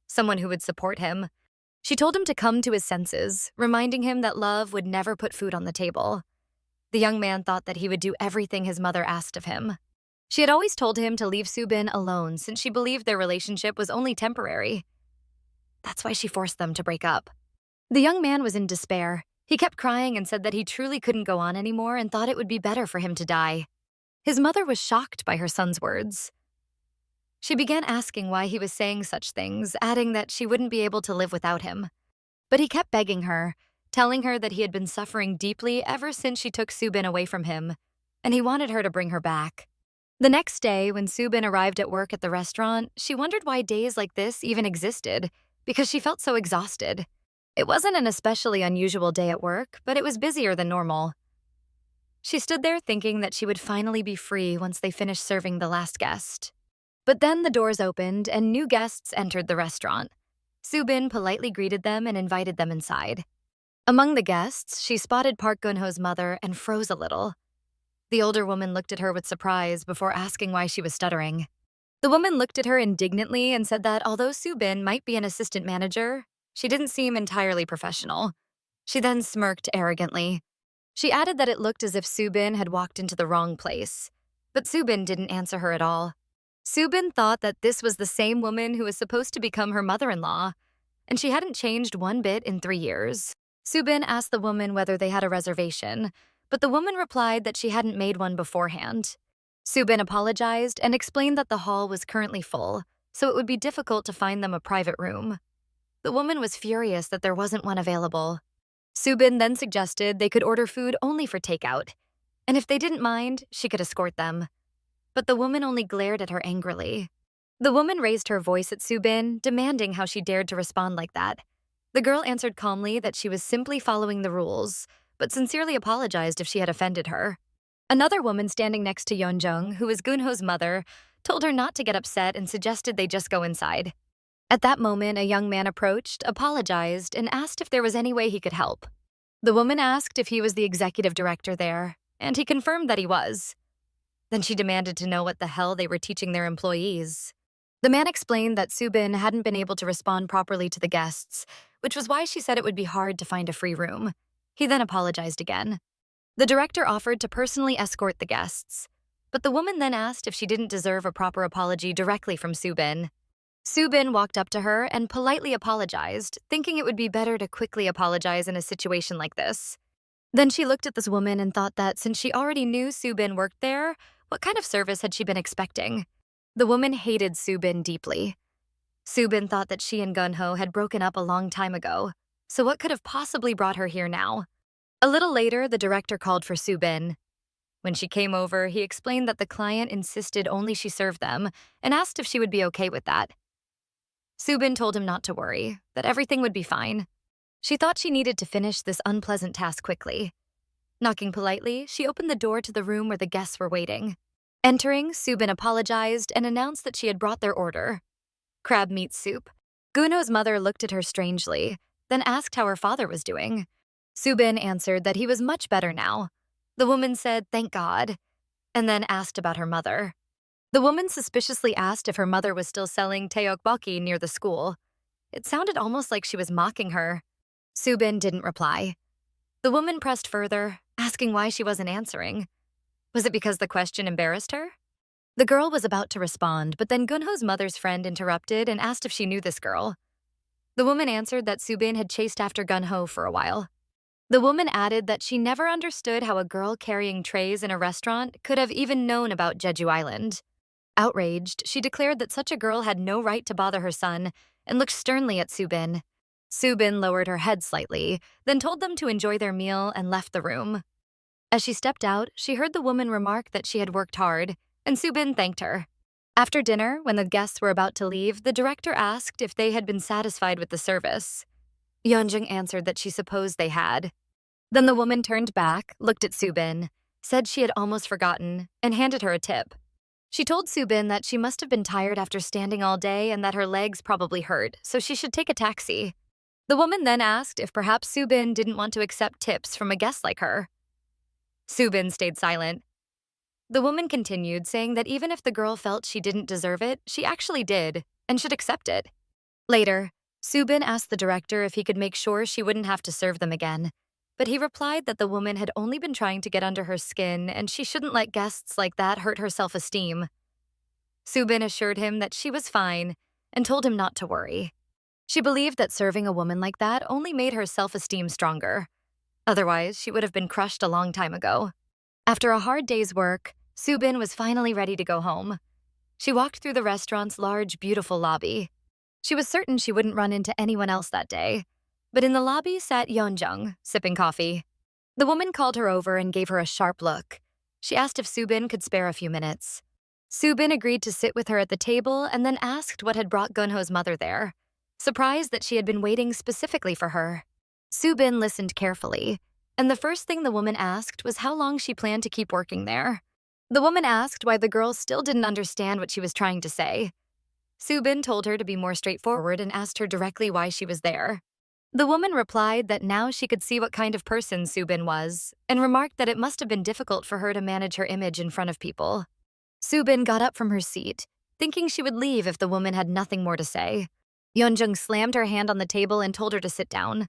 someone who would support him. She told him to come to his senses, reminding him that love would never put food on the table. The young man thought that he would do everything his mother asked of him. She had always told him to leave Su-bin alone since she believed their relationship was only temporary. That's why she forced them to break up. The young man was in despair. He kept crying and said that he truly couldn't go on anymore and thought it would be better for him to die. His mother was shocked by her son's words. She began asking why he was saying such things, adding that she wouldn't be able to live without him. But he kept begging her, telling her that he had been suffering deeply ever since she took Su-bin away from him, and he wanted her to bring her back. The next day, when Su-bin arrived at work at the restaurant, she wondered why days like this even existed, because she felt so exhausted. It wasn't an especially unusual day at work, but it was busier than normal. She stood there thinking that she would finally be free once they finished serving the last guest. But then the doors opened and new guests entered the restaurant. Su-bin politely greeted them and invited them inside. Among the guests, she spotted Park Gun-ho's mother and froze a little. The older woman looked at her with surprise before asking why she was stuttering. The woman looked at her indignantly and said that although Su-bin might be an assistant manager, she didn't seem entirely professional. She then smirked arrogantly. She added that it looked as if Su-bin had walked into the wrong place, but Su-bin didn't answer her at all. Su-bin thought that this was the same woman who was supposed to become her mother-in-law, and she hadn't changed one bit in 3 years. Su-bin asked the woman whether they had a reservation, but the woman replied that she hadn't made one beforehand. Su-bin apologized and explained that the hall was currently full, so it would be difficult to find them a private room. The woman was furious that there wasn't one available. Su-bin then suggested they could order food only for takeout, and if they didn't mind, she could escort them. But the woman only glared at her angrily. The woman raised her voice at Su-bin, demanding how she dared to respond like that. The girl answered calmly that she was simply following the rules, but sincerely apologized if she had offended her. Another woman standing next to Ye-jun, who was Gun-ho's mother, told her not to get upset and suggested they just go inside. At that moment, a young man approached, apologized, and asked if there was any way he could help. The woman asked if he was the executive director there, and he confirmed that he was. Then she demanded to know what the hell they were teaching their employees. The man explained that Su-bin hadn't been able to respond properly to the guests, which was why she said it would be hard to find a free room. He then apologized again. The director offered to personally escort the guests, but the woman then asked if she didn't deserve a proper apology directly from Su-bin. Su-bin walked up to her and politely apologized, thinking it would be better to quickly apologize in a situation like this. Then she looked at this woman and thought that since she already knew Su-bin worked there, what kind of service had she been expecting? The woman hated Su-bin deeply. Su-bin thought that she and Gun-ho had broken up a long time ago, so what could have possibly brought her here now? A little later, the director called for Su-bin. When she came over, he explained that the client insisted only she serve them and asked if she would be okay with that. Su-bin told him not to worry, that everything would be fine. She thought she needed to finish this unpleasant task quickly. Knocking politely, she opened the door to the room where the guests were waiting. Entering, Su-bin apologized and announced that she had brought their order: crab meat soup. Gun-ho's mother looked at her strangely, then asked how her father was doing. Su-bin answered that he was much better now. The woman said, "Thank God," and then asked about her mother. The woman suspiciously asked if her mother was still selling tteokbokki near the school. It sounded almost like she was mocking her. Su-bin didn't reply. The woman pressed further, asking why she wasn't answering. Was it because the question embarrassed her? The girl was about to respond, but then Gun-ho's mother's friend interrupted and asked if she knew this girl. The woman answered that Su-bin had chased after Gun-ho for a while. The woman added that she never understood how a girl carrying trays in a restaurant could have even known about Jeju Island. Outraged, she declared that such a girl had no right to bother her son and looked sternly at Su-bin. Su-bin lowered her head slightly, then told them to enjoy their meal and left the room. As she stepped out, she heard the woman remark that she had worked hard, and Su-bin thanked her. After dinner, when the guests were about to leave, the director asked if they had been satisfied with the service. Ye-jun answered that she supposed they had. Then the woman turned back, looked at Su-bin, said she had almost forgotten, and handed her a tip. She told Su-bin that she must have been tired after standing all day and that her legs probably hurt, so she should take a taxi. The woman then asked if perhaps Su-bin didn't want to accept tips from a guest like her. Su-bin stayed silent. The woman continued, saying that even if the girl felt she didn't deserve it, she actually did, and should accept it. Later, Su-bin asked the director if he could make sure she wouldn't have to serve them again, but he replied that the woman had only been trying to get under her skin and she shouldn't let guests like that hurt her self-esteem. Su-bin assured him that she was fine and told him not to worry. She believed that serving a woman like that only made her self-esteem stronger. Otherwise, she would have been crushed a long time ago. After a hard day's work, Su-bin was finally ready to go home. She walked through the restaurant's large, beautiful lobby. She was certain she wouldn't run into anyone else that day. But in the lobby sat Ye-jun, sipping coffee. The woman called her over and gave her a sharp look. She asked if Su-bin could spare a few minutes. Su-bin agreed to sit with her at the table and then asked what had brought Gunho's mother there, surprised that she had been waiting specifically for her. Su-bin listened carefully, and the first thing the woman asked was how long she planned to keep working there. The woman asked why the girl still didn't understand what she was trying to say. Su-bin told her to be more straightforward and asked her directly why she was there. The woman replied that now she could see what kind of person Su-bin was, and remarked that it must have been difficult for her to manage her image in front of people. Su-bin got up from her seat, thinking she would leave if the woman had nothing more to say. Ye-jun slammed her hand on the table and told her to sit down.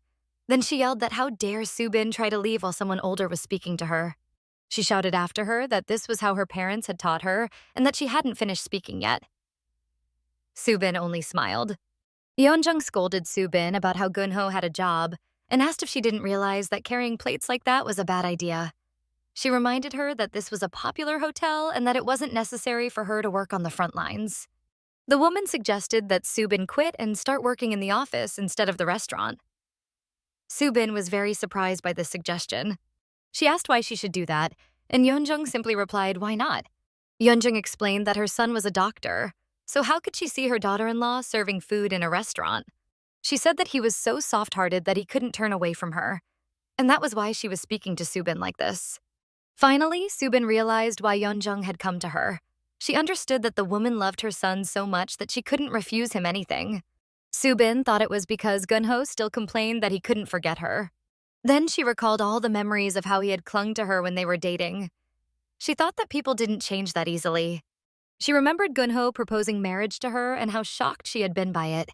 Then she yelled that how dare Su-bin try to leave while someone older was speaking to her. She shouted after her that this was how her parents had taught her and that she hadn't finished speaking yet. Su-bin only smiled. Ye-jun scolded Su-bin about how Gunho had a job and asked if she didn't realize that carrying plates like that was a bad idea. She reminded her that this was a popular hotel and that it wasn't necessary for her to work on the front lines. The woman suggested that Su-bin quit and start working in the office instead of the restaurant. Su-bin was very surprised by this suggestion. She asked why she should do that, and Ye-jun simply replied, why not? Ye-jun explained that her son was a doctor, so how could she see her daughter-in-law serving food in a restaurant? She said that he was so soft-hearted that he couldn't turn away from her, and that was why she was speaking to Su-bin like this. Finally, Su-bin realized why Ye-jun had come to her. She understood that the woman loved her son so much that she couldn't refuse him anything. Su-bin thought it was because Gunho still complained that he couldn't forget her. Then she recalled all the memories of how he had clung to her when they were dating. She thought that people didn't change that easily. She remembered Gunho proposing marriage to her and how shocked she had been by it.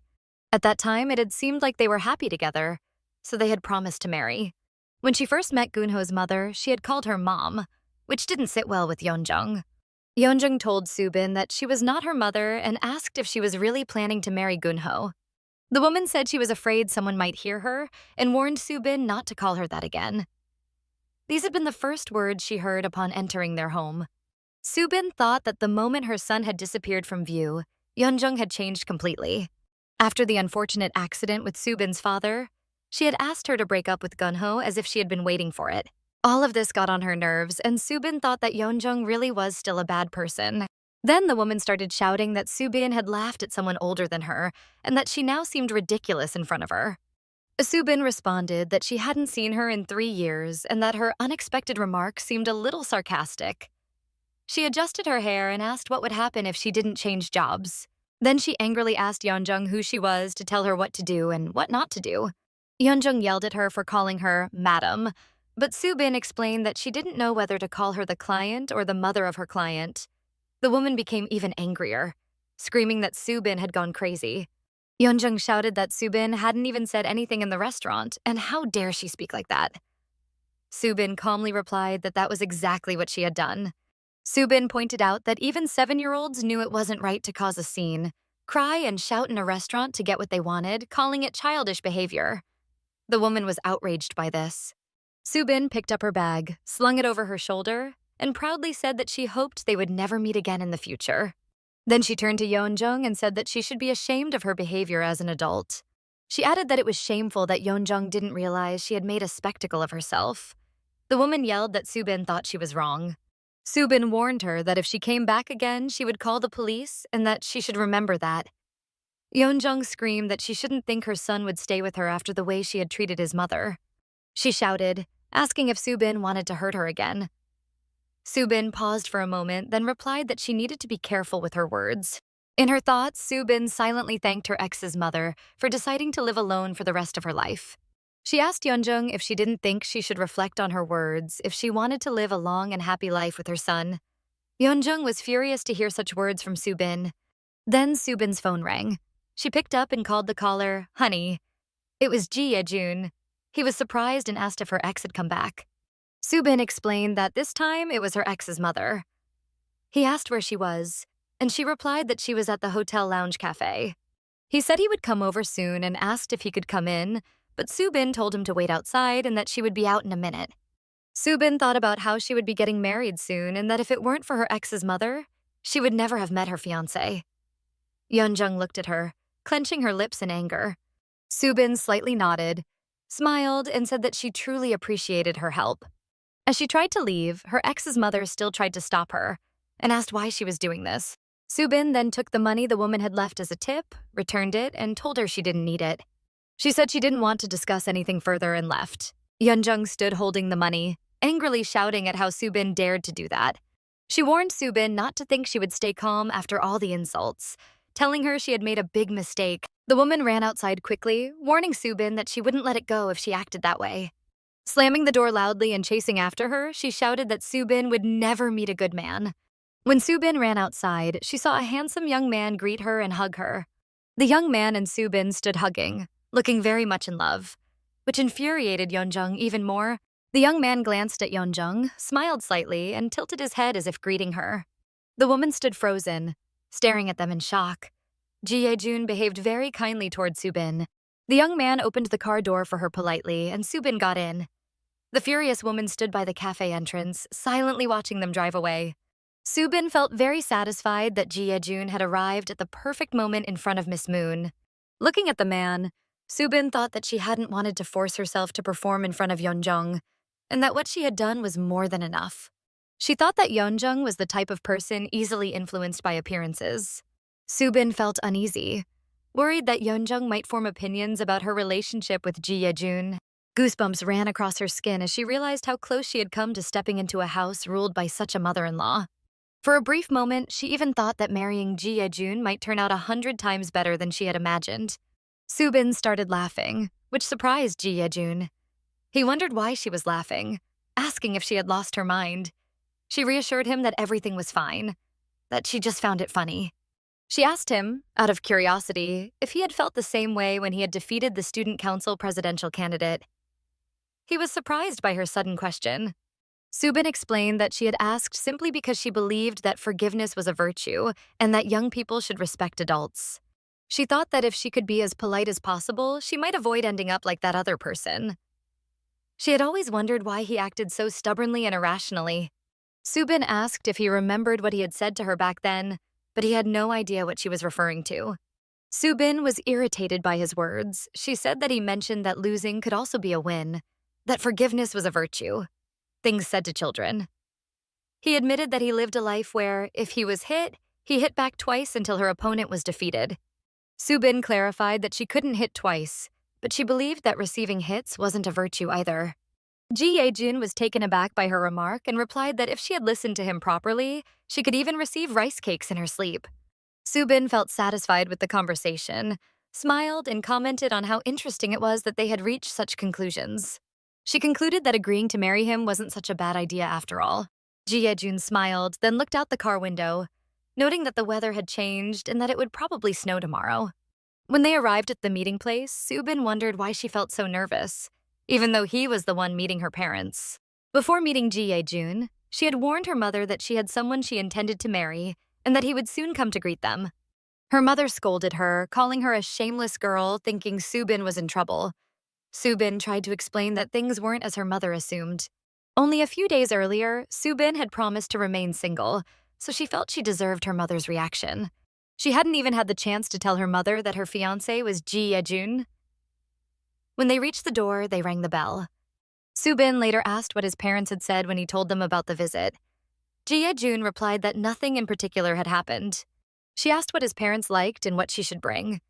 At that time, it had seemed like they were happy together, so they had promised to marry. When she first met Gunho's mother, she had called her mom, which didn't sit well with Ye-jun. Ye-jun told Su-bin that she was not her mother and asked if she was really planning to marry Gunho. The woman said she was afraid someone might hear her and warned Su-bin not to call her that again. These had been the first words she heard upon entering their home. Su-bin thought that the moment her son had disappeared from view, Ye-jun had changed completely. After the unfortunate accident with Su-bin's father, she had asked her to break up with Gunho as if she had been waiting for it. All of this got on her nerves, and Su-bin thought that Ye-jun really was still a bad person. Then the woman started shouting that Su-bin had laughed at someone older than her and that she now seemed ridiculous in front of her. Su-bin responded that she hadn't seen her in 3 years and that her unexpected remark seemed a little sarcastic. She adjusted her hair and asked what would happen if she didn't change jobs. Then she angrily asked Ye-jun who she was to tell her what to do and what not to do. Ye-jun yelled at her for calling her Madam, but Su-bin explained that she didn't know whether to call her the client or the mother of her client. The woman became even angrier, screaming that Su-bin had gone crazy. Ye-jun shouted that Su-bin hadn't even said anything in the restaurant, and how dare she speak like that? Su-bin calmly replied that that was exactly what she had done. Su-bin pointed out that even 7-year-olds knew it wasn't right to cause a scene, cry and shout in a restaurant to get what they wanted, calling it childish behavior. The woman was outraged by this. Su-bin picked up her bag, slung it over her shoulder, and proudly said that she hoped they would never meet again in the future. Then she turned to Ye-jun and said that she should be ashamed of her behavior as an adult. She added that it was shameful that Ye-jun didn't realize she had made a spectacle of herself. The woman yelled that Su-bin thought she was wrong. Su-bin warned her that if she came back again, she would call the police and that she should remember that. Ye-jun screamed that she shouldn't think her son would stay with her after the way she had treated his mother. She shouted, asking if Su-bin wanted to hurt her again. Su-bin paused for a moment, then replied that she needed to be careful with her words. In her thoughts, Su-bin silently thanked her ex's mother for deciding to live alone for the rest of her life. She asked Ye-jun if she didn't think she should reflect on her words if she wanted to live a long and happy life with her son. Ye-jun was furious to hear such words from Su-bin. Then Su-bin's phone rang. She picked up and called the caller, honey. It was Ye-jun. He was surprised and asked if her ex had come back. Su-bin explained that this time it was her ex's mother. He asked where she was, and she replied that she was at the hotel lounge cafe. He said he would come over soon and asked if he could come in, but Su-bin told him to wait outside and that she would be out in a minute. Su-bin thought about how she would be getting married soon and that if it weren't for her ex's mother, She would never have met her fiancé. Yeonjung looked at her, clenching her lips in anger. Su-bin slightly nodded, smiled, and said that she truly appreciated her help. As she tried to leave, her ex's mother still tried to stop her and asked why she was doing this. Su-bin then took the money the woman had left as a tip, returned it, and told her she didn't need it. She said she didn't want to discuss anything further and left. Yeonjung stood holding the money, angrily shouting at how Su-bin dared to do that. She warned Su-bin not to think she would stay calm after all the insults, telling her she had made a big mistake. The woman ran outside quickly, warning Su-bin that she wouldn't let it go if she acted that way. Slamming the door loudly and chasing after her, she shouted that Su-bin would never meet a good man. When Su-bin ran outside, she saw a handsome young man greet her and hug her. The young man and Su-bin stood hugging, looking very much in love, which infuriated Yeonjung even more. The young man glanced at Yeonjung, smiled slightly, and tilted his head as if greeting her. The woman stood frozen, staring at them in shock. Ye-jun behaved very kindly toward Su-bin. The young man opened the car door for her politely, and Su-bin got in. The furious woman stood by the cafe entrance, silently watching them drive away. Su-bin felt very satisfied that Ye-jun had arrived at the perfect moment in front of Miss Moon. Looking at the man, Su-bin thought that she hadn't wanted to force herself to perform in front of Yeonjung, and that what she had done was more than enough. She thought that Yeonjung was the type of person easily influenced by appearances. Su-bin felt uneasy, worried that Yeonjung might form opinions about her relationship with Ye-jun. Goosebumps ran across her skin as she realized how close she had come to stepping into a house ruled by such a mother-in-law. For a brief moment, she even thought that marrying Ye-jun might turn out 100 times better than she had imagined. Su-bin started laughing, which surprised Ye-jun. He wondered why she was laughing, asking if she had lost her mind. She reassured him that everything was fine, that she just found it funny. She asked him, out of curiosity, if he had felt the same way when he had defeated the student council presidential candidate. He was surprised by her sudden question. Su-bin explained that she had asked simply because she believed that forgiveness was a virtue and that young people should respect adults. She thought that if she could be as polite as possible, she might avoid ending up like that other person. She had always wondered why he acted so stubbornly and irrationally. Su-bin asked if he remembered what he had said to her back then, but he had no idea what she was referring to. Su-bin was irritated by his words. She said that he mentioned that losing could also be a win, that forgiveness was a virtue. Things said to children. He admitted that he lived a life where, if he was hit, he hit back twice until her opponent was defeated. Su-bin clarified that she couldn't hit twice, but she believed that receiving hits wasn't a virtue either. Ye-jun was taken aback by her remark and replied that if she had listened to him properly, she could even receive rice cakes in her sleep. Su-bin felt satisfied with the conversation, smiled, and commented on how interesting it was that they had reached such conclusions. She concluded that agreeing to marry him wasn't such a bad idea after all. Ye-jun smiled, then looked out the car window, noting that the weather had changed and that it would probably snow tomorrow. When they arrived at the meeting place, Su-bin wondered why she felt so nervous, even though he was the one meeting her parents. Before meeting Ye-jun, she had warned her mother that she had someone she intended to marry and that he would soon come to greet them. Her mother scolded her, calling her a shameless girl, thinking Su-bin was in trouble. Su-bin tried to explain that things weren't as her mother assumed. Only a few days earlier, Su-bin had promised to remain single, so she felt she deserved her mother's reaction. She hadn't even had the chance to tell her mother that her fiancé was Ye-jun. When they reached the door, they rang the bell. Su-bin later asked what his parents had said when he told them about the visit. Ye-jun replied that nothing in particular had happened. She asked what his parents liked and what she should bring.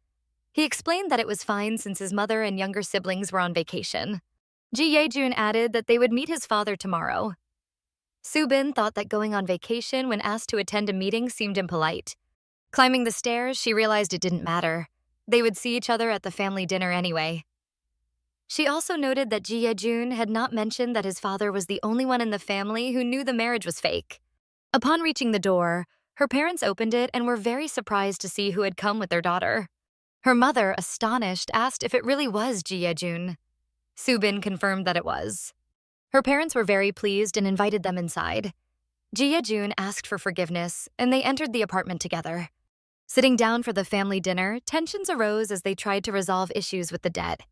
He explained that it was fine since his mother and younger siblings were on vacation. Ye-jun added that they would meet his father tomorrow. Su-bin thought that going on vacation when asked to attend a meeting seemed impolite. Climbing the stairs, she realized it didn't matter. They would see each other at the family dinner anyway. She also noted that Ye-jun had not mentioned that his father was the only one in the family who knew the marriage was fake. Upon reaching the door, her parents opened it and were very surprised to see who had come with their daughter. Her mother, astonished, asked if it really was Ye-jun. Su-bin confirmed that it was. Her parents were very pleased and invited them inside. Ye-jun asked for forgiveness, and they entered the apartment together. Sitting down for the family dinner, tensions arose as they tried to resolve issues with the debt.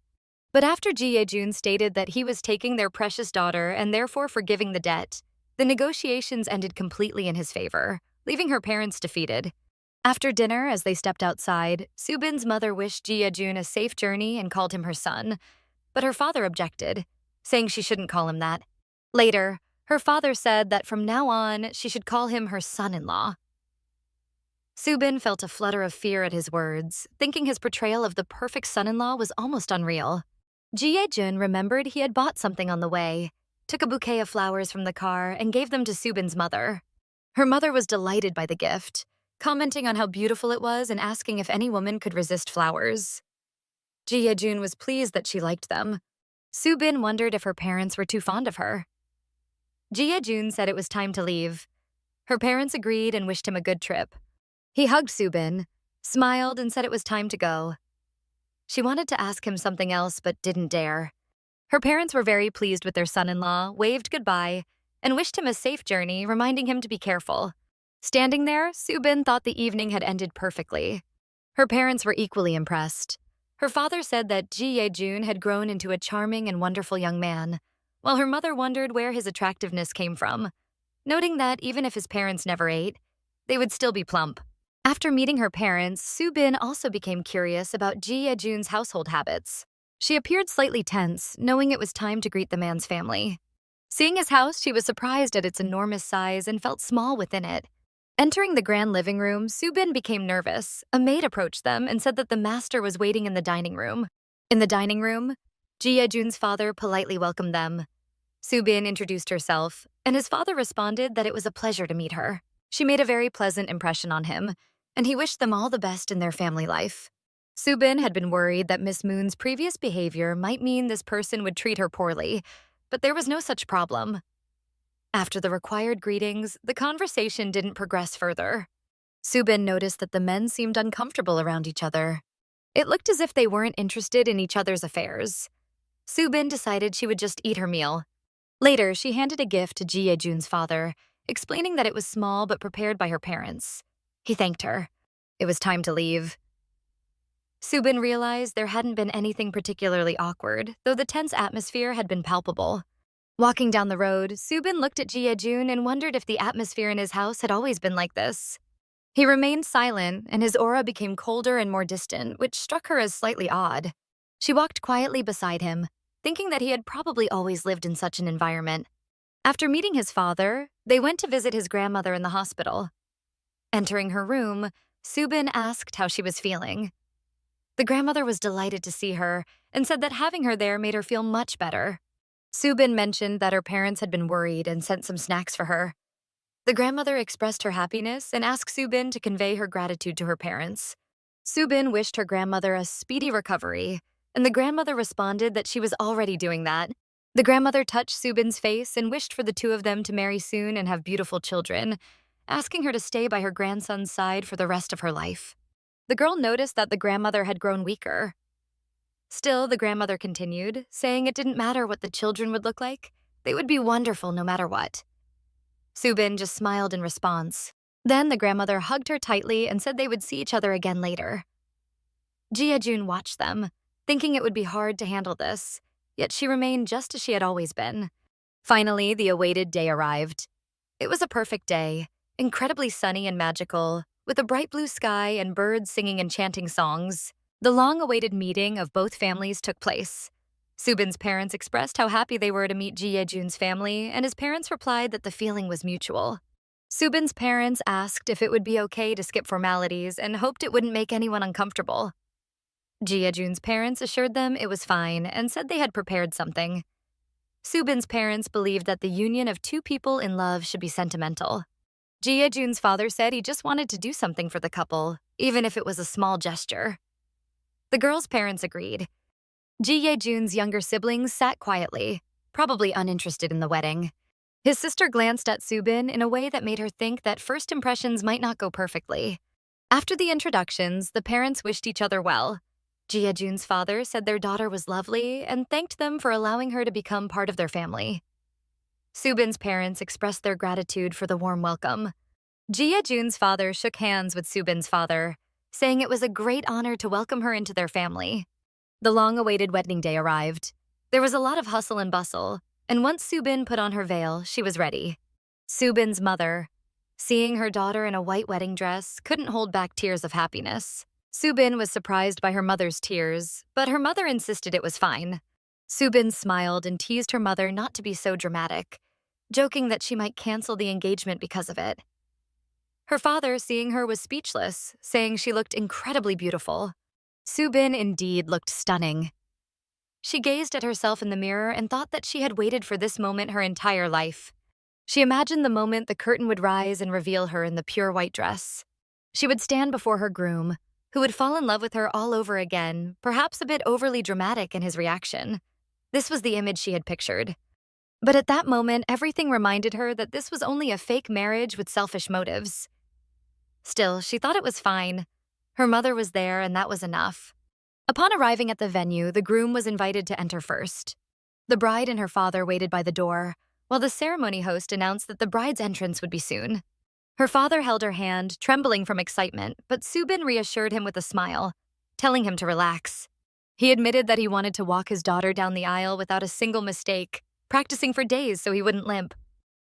But after Ye-jun stated that he was taking their precious daughter and therefore forgiving the debt, the negotiations ended completely in his favor, leaving her parents defeated. After dinner, as they stepped outside, Su-bin's mother wished Ye-jun a safe journey and called him her son, but her father objected, saying she shouldn't call him that. Later, her father said that from now on, she should call him her son-in-law. Su-bin felt a flutter of fear at his words, thinking his portrayal of the perfect son-in-law was almost unreal. Ye-jun remembered he had bought something on the way, took a bouquet of flowers from the car, and gave them to Su-bin's mother. Her mother was delighted by the gift, commenting on how beautiful it was and asking if any woman could resist flowers. Ye-jun was pleased that she liked them. Su-bin wondered if her parents were too fond of her. Ye-jun said it was time to leave. Her parents agreed and wished him a good trip. He hugged Su-bin, smiled, and said it was time to go. She wanted to ask him something else but didn't dare. Her parents were very pleased with their son-in-law, waved goodbye, and wished him a safe journey, reminding him to be careful. Standing there, Su-bin thought the evening had ended perfectly. Her parents were equally impressed. Her father said that Ye-jun had grown into a charming and wonderful young man, while her mother wondered where his attractiveness came from, noting that even if his parents never ate, they would still be plump. After meeting her parents, Su-bin also became curious about Ye-jun's household habits. She appeared slightly tense, knowing it was time to greet the man's family. Seeing his house, she was surprised at its enormous size and felt small within it. Entering the grand living room, Su-bin became nervous. A maid approached them and said that the master was waiting in the dining room. In the dining room, Ye-jun's father politely welcomed them. Su-bin introduced herself, and his father responded that it was a pleasure to meet her. She made a very pleasant impression on him, and he wished them all the best in their family life. Su-bin had been worried that Miss Moon's previous behavior might mean this person would treat her poorly, but there was no such problem. After the required greetings, the conversation didn't progress further. Su-bin noticed that the men seemed uncomfortable around each other. It looked as if they weren't interested in each other's affairs. Su-bin decided she would just eat her meal. Later, she handed a gift to Ye-jun's father, explaining that it was small but prepared by her parents. He thanked her. It was time to leave. Su-bin realized there hadn't been anything particularly awkward, though the tense atmosphere had been palpable. Walking down the road, Su-bin looked at Ye-jun and wondered if the atmosphere in his house had always been like this. He remained silent, and his aura became colder and more distant, which struck her as slightly odd. She walked quietly beside him, thinking that he had probably always lived in such an environment. After meeting his father, they went to visit his grandmother in the hospital. Entering her room, Su-bin asked how she was feeling. The grandmother was delighted to see her and said that having her there made her feel much better. Su-bin mentioned that her parents had been worried and sent some snacks for her. The grandmother expressed her happiness and asked Su-bin to convey her gratitude to her parents. Su-bin wished her grandmother a speedy recovery, and the grandmother responded that she was already doing that. The grandmother touched Su-bin's face and wished for the two of them to marry soon and have beautiful children, asking her to stay by her grandson's side for the rest of her life. The girl noticed that the grandmother had grown weaker. Still, the grandmother continued, saying it didn't matter what the children would look like. They would be wonderful no matter what. Su-bin just smiled in response. Then the grandmother hugged her tightly and said they would see each other again later. Ye-jun watched them, thinking it would be hard to handle this, yet she remained just as she had always been. Finally, the awaited day arrived. It was a perfect day, incredibly sunny and magical, with a bright blue sky and birds singing enchanting songs. The long-awaited meeting of both families took place. Su-bin's parents expressed how happy they were to meet Ye-jun's family, and his parents replied that the feeling was mutual. Su-bin's parents asked if it would be okay to skip formalities and hoped it wouldn't make anyone uncomfortable. Ye-jun's parents assured them it was fine and said they had prepared something. Su-bin's parents believed that the union of two people in love should be sentimental. Ye-jun's father said he just wanted to do something for the couple, even if it was a small gesture. The girls' parents agreed. Ye-jun's younger siblings sat quietly, probably uninterested in the wedding. His sister glanced at Su-bin in a way that made her think that first impressions might not go perfectly. After the introductions, the parents wished each other well. Ye-jun's father said their daughter was lovely and thanked them for allowing her to become part of their family. Su-bin's parents expressed their gratitude for the warm welcome. Ye-jun's father shook hands with Su-bin's father, saying it was a great honor to welcome her into their family. The long-awaited wedding day arrived. There was a lot of hustle and bustle, and once Su-bin put on her veil, she was ready. Su-bin's mother, Seeing her daughter in a white wedding dress couldn't hold back tears of happiness. Su-bin was surprised by her mother's tears, but her mother insisted it was fine. Su-bin smiled and teased her mother not to be so dramatic, joking that she might cancel the engagement because of it. Her father, seeing her, was speechless, saying she looked incredibly beautiful. Su-bin indeed looked stunning. She gazed at herself in the mirror and thought that she had waited for this moment her entire life. She imagined the moment the curtain would rise and reveal her in the pure white dress. She would stand before her groom, who would fall in love with her all over again, perhaps a bit overly dramatic in his reaction. This was the image she had pictured. But at that moment, everything reminded her that this was only a fake marriage with selfish motives. Still, she thought it was fine. Her mother was there, and that was enough. Upon arriving at the venue, the groom was invited to enter first. The bride and her father waited by the door, while the ceremony host announced that the bride's entrance would be soon. Her father held her hand, trembling from excitement, but Su-bin reassured him with a smile, telling him to relax. He admitted that he wanted to walk his daughter down the aisle without a single mistake, practicing for days so he wouldn't limp.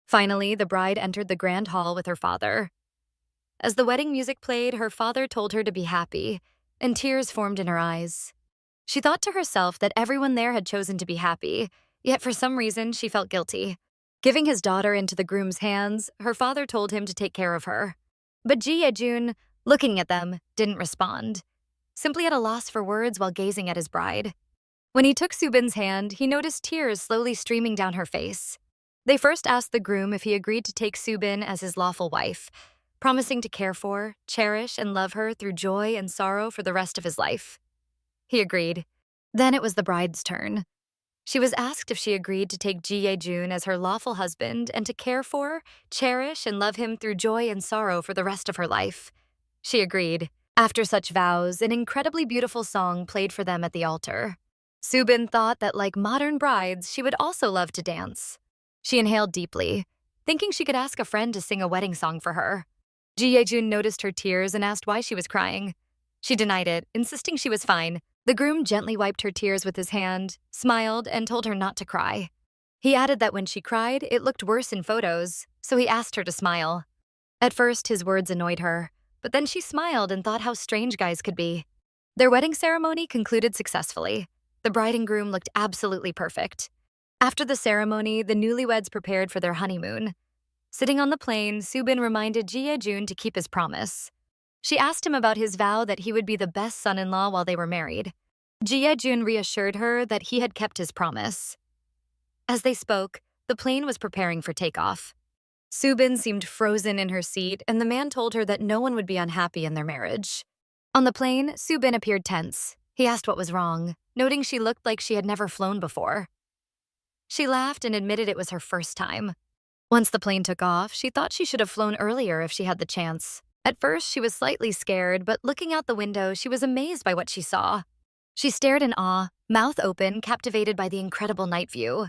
Finally, the bride entered the grand hall with her father. As the wedding music played, her father told her to be happy, and tears formed in her eyes. She thought to herself that everyone there had chosen to be happy, yet for some reason she felt guilty. Giving his daughter into the groom's hands, her father told him to take care of her. But Ye-jun, looking at them, didn't respond, simply at a loss for words while gazing at his bride. When he took Su-bin's hand, he noticed tears slowly streaming down her face. They first asked the groom if he agreed to take Su-bin as his lawful wife, promising to care for, cherish, and love her through joy and sorrow for the rest of his life. He agreed. Then it was the bride's turn. She was asked if she agreed to take Ye-jun as her lawful husband and to care for, cherish, and love him through joy and sorrow for the rest of her life. She agreed. After such vows, an incredibly beautiful song played for them at the altar. Su-bin thought that, like modern brides, she would also love to dance. She inhaled deeply, thinking she could ask a friend to sing a wedding song for her. Ye-jun noticed her tears and asked why she was crying. She denied it, insisting she was fine. The groom gently wiped her tears with his hand, smiled, and told her not to cry. He added that when she cried, it looked worse in photos, so he asked her to smile. At first, his words annoyed her, but then she smiled and thought how strange guys could be. Their wedding ceremony concluded successfully. The bride and groom looked absolutely perfect. After the ceremony, the newlyweds prepared for their honeymoon. Sitting on the plane, Su-bin reminded Ye-jun to keep his promise. She asked him about his vow that he would be the best son-in-law while they were married. Ye-jun reassured her that he had kept his promise. As they spoke, the plane was preparing for takeoff. Su-bin seemed frozen in her seat, and the man told her that no one would be unhappy in their marriage. On the plane, Su-bin appeared tense. He asked what was wrong, noting she looked like she had never flown before. She laughed and admitted it was her first time. Once the plane took off, she thought she should have flown earlier if she had the chance. At first, she was slightly scared, but looking out the window, she was amazed by what she saw. She stared in awe, mouth open, captivated by the incredible night view.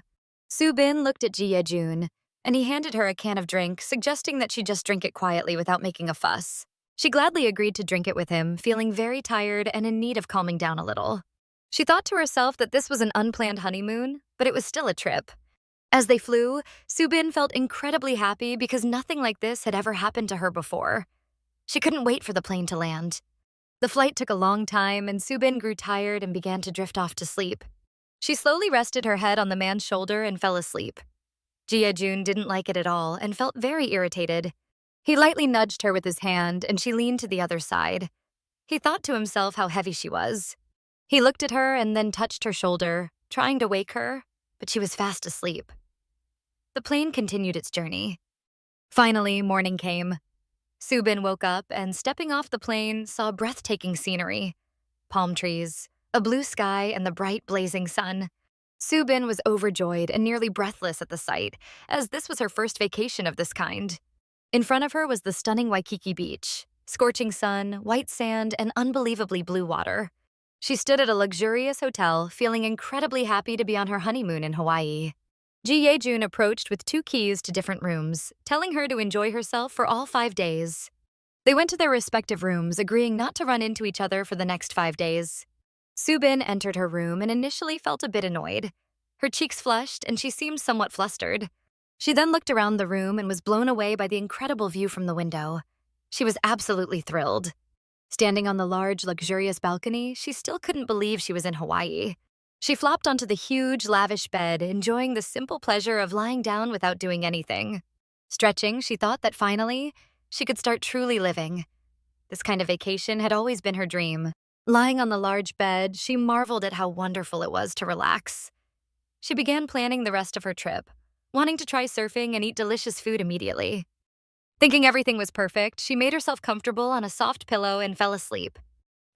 Su-bin looked at Ye-jun, and he handed her a can of drink, suggesting that she just drink it quietly without making a fuss. She gladly agreed to drink it with him, feeling very tired and in need of calming down a little. She thought to herself that this was an unplanned honeymoon, but it was still a trip. As they flew, Su-bin felt incredibly happy because nothing like this had ever happened to her before. She couldn't wait for the plane to land. The flight took a long time, and Su-bin grew tired and began to drift off to sleep. She slowly rested her head on the man's shoulder and fell asleep. Ye-jun didn't like it at all and felt very irritated. He lightly nudged her with his hand, and she leaned to the other side. He thought to himself how heavy she was. He looked at her and then touched her shoulder, trying to wake her, but she was fast asleep. The plane continued its journey. Finally, morning came. Su-bin woke up and, stepping off the plane, saw breathtaking scenery. Palm trees, a blue sky, and the bright, blazing sun. Su-bin was overjoyed and nearly breathless at the sight, as this was her first vacation of this kind. In front of her was the stunning Waikiki beach, scorching sun, white sand, and unbelievably blue water. She stood at a luxurious hotel, feeling incredibly happy to be on her honeymoon in Hawaii. Ye-jun approached with 2 keys to different rooms, telling her to enjoy herself for all 5 days. They went to their respective rooms, agreeing not to run into each other for the next 5 days. Su-bin entered her room and initially felt a bit annoyed. Her cheeks flushed and she seemed somewhat flustered. She then looked around the room and was blown away by the incredible view from the window. She was absolutely thrilled. Standing on the large, luxurious balcony, she still couldn't believe she was in Hawaii. She flopped onto the huge, lavish bed, enjoying the simple pleasure of lying down without doing anything. Stretching, she thought that finally, she could start truly living. This kind of vacation had always been her dream. Lying on the large bed, she marveled at how wonderful it was to relax. She began planning the rest of her trip, wanting to try surfing and eat delicious food immediately. Thinking everything was perfect, she made herself comfortable on a soft pillow and fell asleep.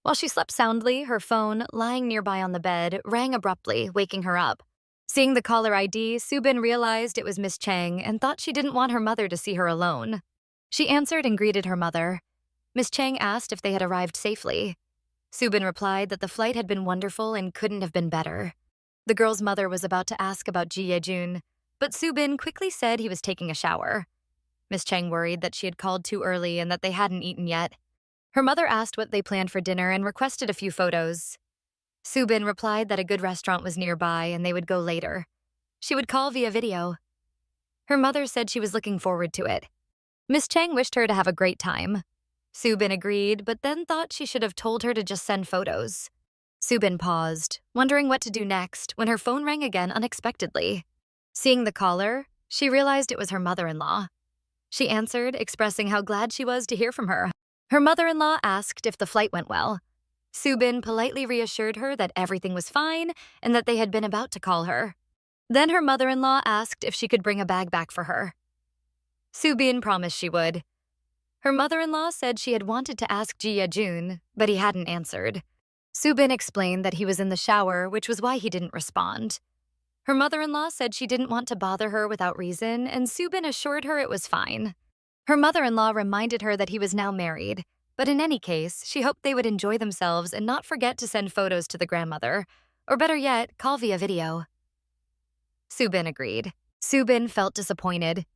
While she slept soundly, her phone, lying nearby on the bed, rang abruptly, waking her up. Seeing the caller ID, Su-bin realized it was Miss Chang and thought she didn't want her mother to see her alone. She answered and greeted her mother. Miss Chang asked if they had arrived safely. Su-bin replied that the flight had been wonderful and couldn't have been better. The girl's mother was about to ask about Ye-jun, but Su-bin quickly said he was taking a shower. Miss Chang worried that she had called too early and that they hadn't eaten yet. Her mother asked what they planned for dinner and requested a few photos. Su-bin replied that a good restaurant was nearby and they would go later. She would call via video. Her mother said she was looking forward to it. Miss Chang wished her to have a great time. Su-bin agreed, but then thought she should have told her to just send photos. Su-bin paused, wondering what to do next when her phone rang again unexpectedly. Seeing the caller, she realized it was her mother-in-law. She answered, expressing how glad she was to hear from her. Her mother-in-law asked if the flight went well. Su-bin politely reassured her that everything was fine and that they had been about to call her. Then her mother-in-law asked if she could bring a bag back for her. Su-bin promised she would. Her mother-in-law said she had wanted to ask Ye-jun, but he hadn't answered. Su-bin explained that he was in the shower, which was why he didn't respond. Her mother-in-law said she didn't want to bother her without reason, and Su-bin assured her it was fine. Her mother-in-law reminded her that he was now married, but in any case, she hoped they would enjoy themselves and not forget to send photos to the grandmother, or better yet, call via video. Su-bin agreed. Su-bin felt disappointed,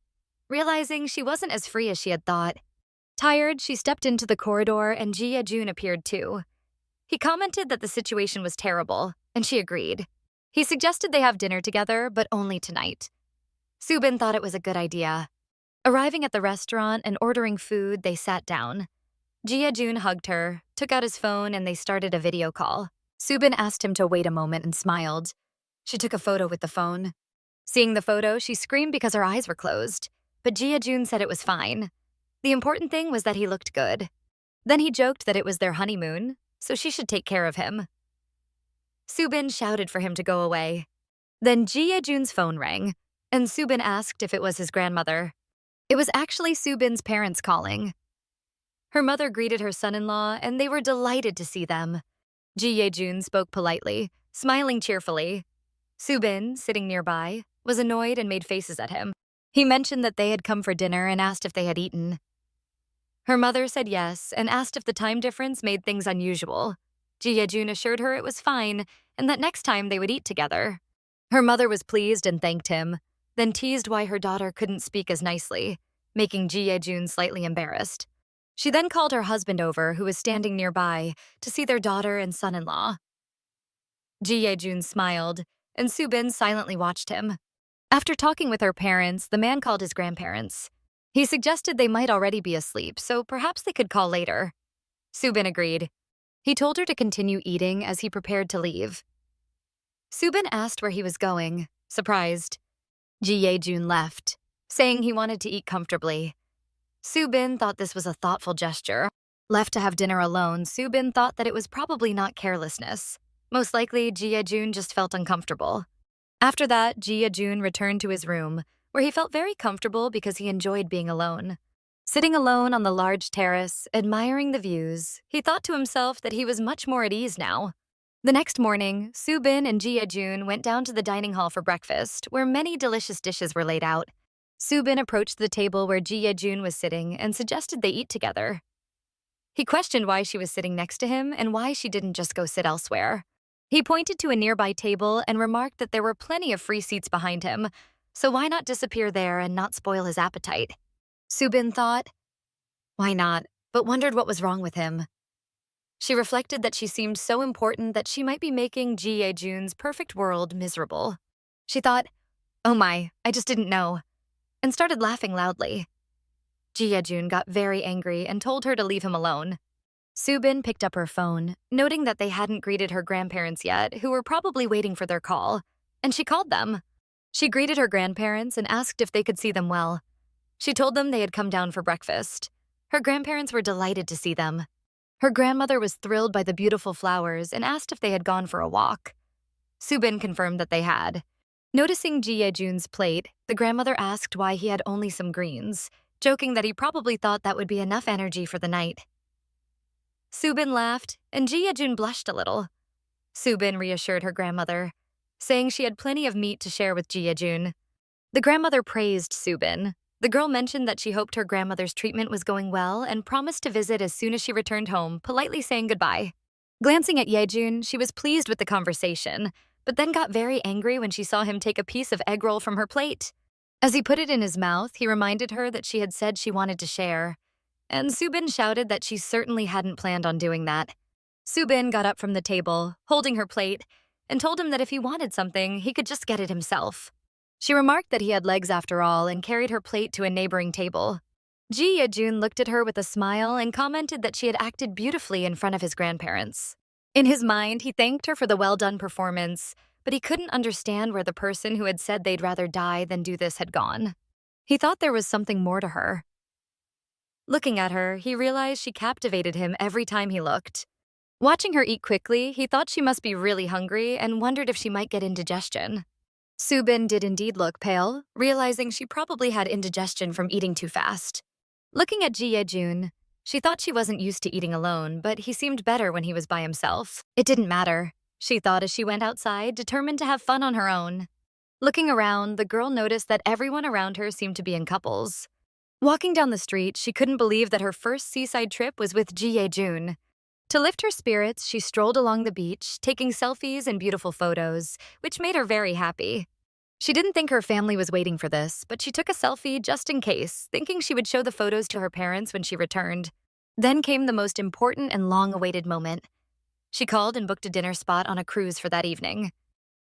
realizing she wasn't as free as she had thought. Tired, she stepped into the corridor and Ye-jun appeared too. He commented that the situation was terrible, and she agreed. He suggested they have dinner together, but only tonight. Su-bin thought it was a good idea. Arriving at the restaurant and ordering food, they sat down. Ye-jun hugged her, took out his phone, and they started a video call. Su-bin asked him to wait a moment and smiled. She took a photo with the phone. Seeing the photo, she screamed because her eyes were closed, but Ye-jun said it was fine. The important thing was that he looked good. Then he joked that it was their honeymoon, so she should take care of him. Su-bin shouted for him to go away. Then Ye-jun's phone rang, and Su-bin asked if it was his grandmother. It was actually Su-bin's parents calling. Her mother greeted her son-in-law, and they were delighted to see them. Ye-jun spoke politely, smiling cheerfully. Su-bin, sitting nearby, was annoyed and made faces at him. He mentioned that they had come for dinner and asked if they had eaten. Her mother said yes and asked if the time difference made things unusual. Ye-jun assured her it was fine and that next time they would eat together. Her mother was pleased and thanked him, then teased why her daughter couldn't speak as nicely, making Ye-jun slightly embarrassed. She then called her husband over, who was standing nearby, to see their daughter and son-in-law. Ye-jun smiled, and Su-bin silently watched him. After talking with her parents, the man called his grandparents. He suggested they might already be asleep, so perhaps they could call later. Su-bin agreed. He told her to continue eating as he prepared to leave. Su-bin asked where he was going, surprised. Ye-jun left, saying he wanted to eat comfortably. Su-bin thought this was a thoughtful gesture. Left to have dinner alone, Su-bin thought that it was probably not carelessness. Most likely, Ye-jun just felt uncomfortable. After that, Ye-jun returned to his room, where he felt very comfortable because he enjoyed being alone. Sitting alone on the large terrace, admiring the views, he thought to himself that he was much more at ease now. The next morning, Su-bin and Ye-jun went down to the dining hall for breakfast, where many delicious dishes were laid out. Su-bin approached the table where Ye-jun was sitting and suggested they eat together. He questioned why she was sitting next to him and why she didn't just go sit elsewhere. He pointed to a nearby table and remarked that there were plenty of free seats behind him, so why not disappear there and not spoil his appetite? Su-bin thought, why not, but wondered what was wrong with him. She reflected that she seemed so important that she might be making Ye-jun's perfect world miserable. She thought, oh my, I just didn't know. and started laughing loudly. Ye-jun got very angry and told her to leave him alone. Su-bin picked up her phone, noting that they hadn't greeted her grandparents yet, who were probably waiting for their call, and she called them. She greeted her grandparents and asked if they could see them well. She told them they had come down for breakfast. Her grandparents were delighted to see them. Her grandmother was thrilled by the beautiful flowers and asked if they had gone for a walk. Su-bin confirmed that they had. Noticing Ye-jun's plate, the grandmother asked why he had only some greens, joking that he probably thought that would be enough energy for the night. Su-bin laughed, and Ye-jun blushed a little. Su-bin reassured her grandmother, saying she had plenty of meat to share with Ye-jun. The grandmother praised Su-bin. The girl mentioned that she hoped her grandmother's treatment was going well and promised to visit as soon as she returned home, politely saying goodbye. Glancing at Ye-jun, she was pleased with the conversation, but then got very angry when she saw him take a piece of egg roll from her plate. As he put it in his mouth, he reminded her that she had said she wanted to share, and Su-bin shouted that she certainly hadn't planned on doing that. Su-bin got up from the table, holding her plate, and told him that if he wanted something, he could just get it himself. She remarked that he had legs after all and carried her plate to a neighboring table. Ye-jun looked at her with a smile and commented that she had acted beautifully in front of his grandparents. In his mind, he thanked her for the well-done performance, but he couldn't understand where the person who had said they'd rather die than do this had gone. He thought there was something more to her. Looking at her, he realized she captivated him every time he looked. Watching her eat quickly, he thought she must be really hungry and wondered if she might get indigestion. Su-bin did indeed look pale, realizing she probably had indigestion from eating too fast. Looking at Ye-jun, she thought she wasn't used to eating alone, but he seemed better when he was by himself. It didn't matter, she thought as she went outside, determined to have fun on her own. Looking around, the girl noticed that everyone around her seemed to be in couples. Walking down the street, she couldn't believe that her first seaside trip was with Ye-jun. To lift her spirits, she strolled along the beach, taking selfies and beautiful photos, which made her very happy. She didn't think her family was waiting for this, but she took a selfie just in case, thinking she would show the photos to her parents when she returned. Then came the most important and long-awaited moment. She called and booked a dinner spot on a cruise for that evening.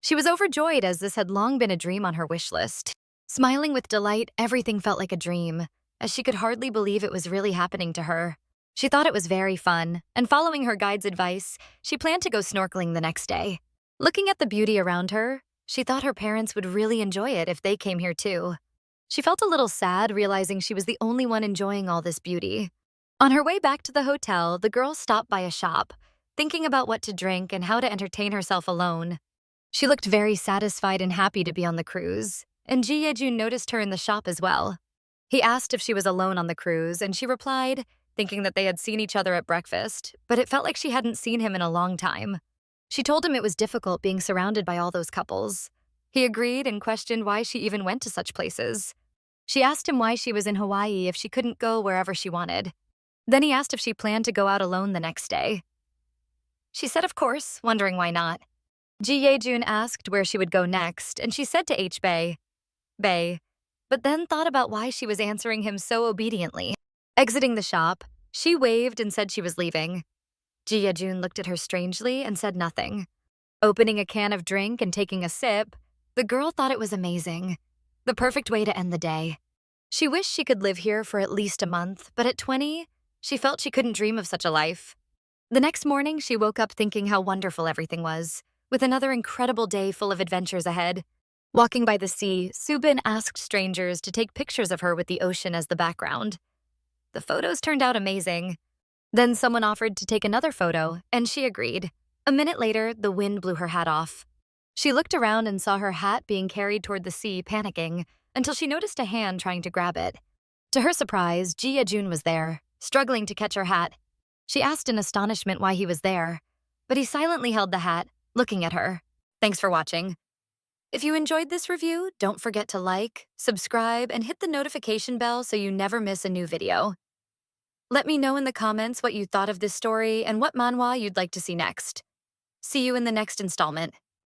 She was overjoyed as this had long been a dream on her wish list. Smiling with delight, everything felt like a dream, as she could hardly believe it was really happening to her. She thought it was very fun, and following her guide's advice, she planned to go snorkeling the next day. Looking at the beauty around her, she thought her parents would really enjoy it if they came here too. She felt a little sad realizing she was the only one enjoying all this beauty. On her way back to the hotel, the girl stopped by a shop, thinking about what to drink and how to entertain herself alone. She looked very satisfied and happy to be on the cruise, and Ye-jun noticed her in the shop as well. He asked if she was alone on the cruise, and she replied, thinking that they had seen each other at breakfast, but it felt like she hadn't seen him in a long time. She told him it was difficult being surrounded by all those couples. He agreed and questioned why she even went to such places. She asked him why she was in Hawaii if she couldn't go wherever she wanted. Then he asked if she planned to go out alone the next day. She said of course, wondering why not. Ye-jun asked where she would go next, and she said to Bay, but then thought about why she was answering him so obediently. Exiting the shop, she waved and said she was leaving. Ye-jun looked at her strangely and said nothing. Opening a can of drink and taking a sip, the girl thought it was amazing. The perfect way to end the day. She wished she could live here for at least a month, but at 20, she felt she couldn't dream of such a life. The next morning, she woke up thinking how wonderful everything was, with another incredible day full of adventures ahead. Walking by the sea, Su-bin asked strangers to take pictures of her with the ocean as the background. The photos turned out amazing. Then someone offered to take another photo, and she agreed. A minute later, the wind blew her hat off. She looked around and saw her hat being carried toward the sea, panicking, until she noticed a hand trying to grab it. To her surprise, Ye-jun was there, struggling to catch her hat. She asked in astonishment why he was there, but he silently held the hat, looking at her. Thanks for watching. If you enjoyed this review, don't forget to like, subscribe, and hit the notification bell so you never miss a new video. Let me know in the comments what you thought of this story and what manhwa you'd like to see next. See you in the next installment.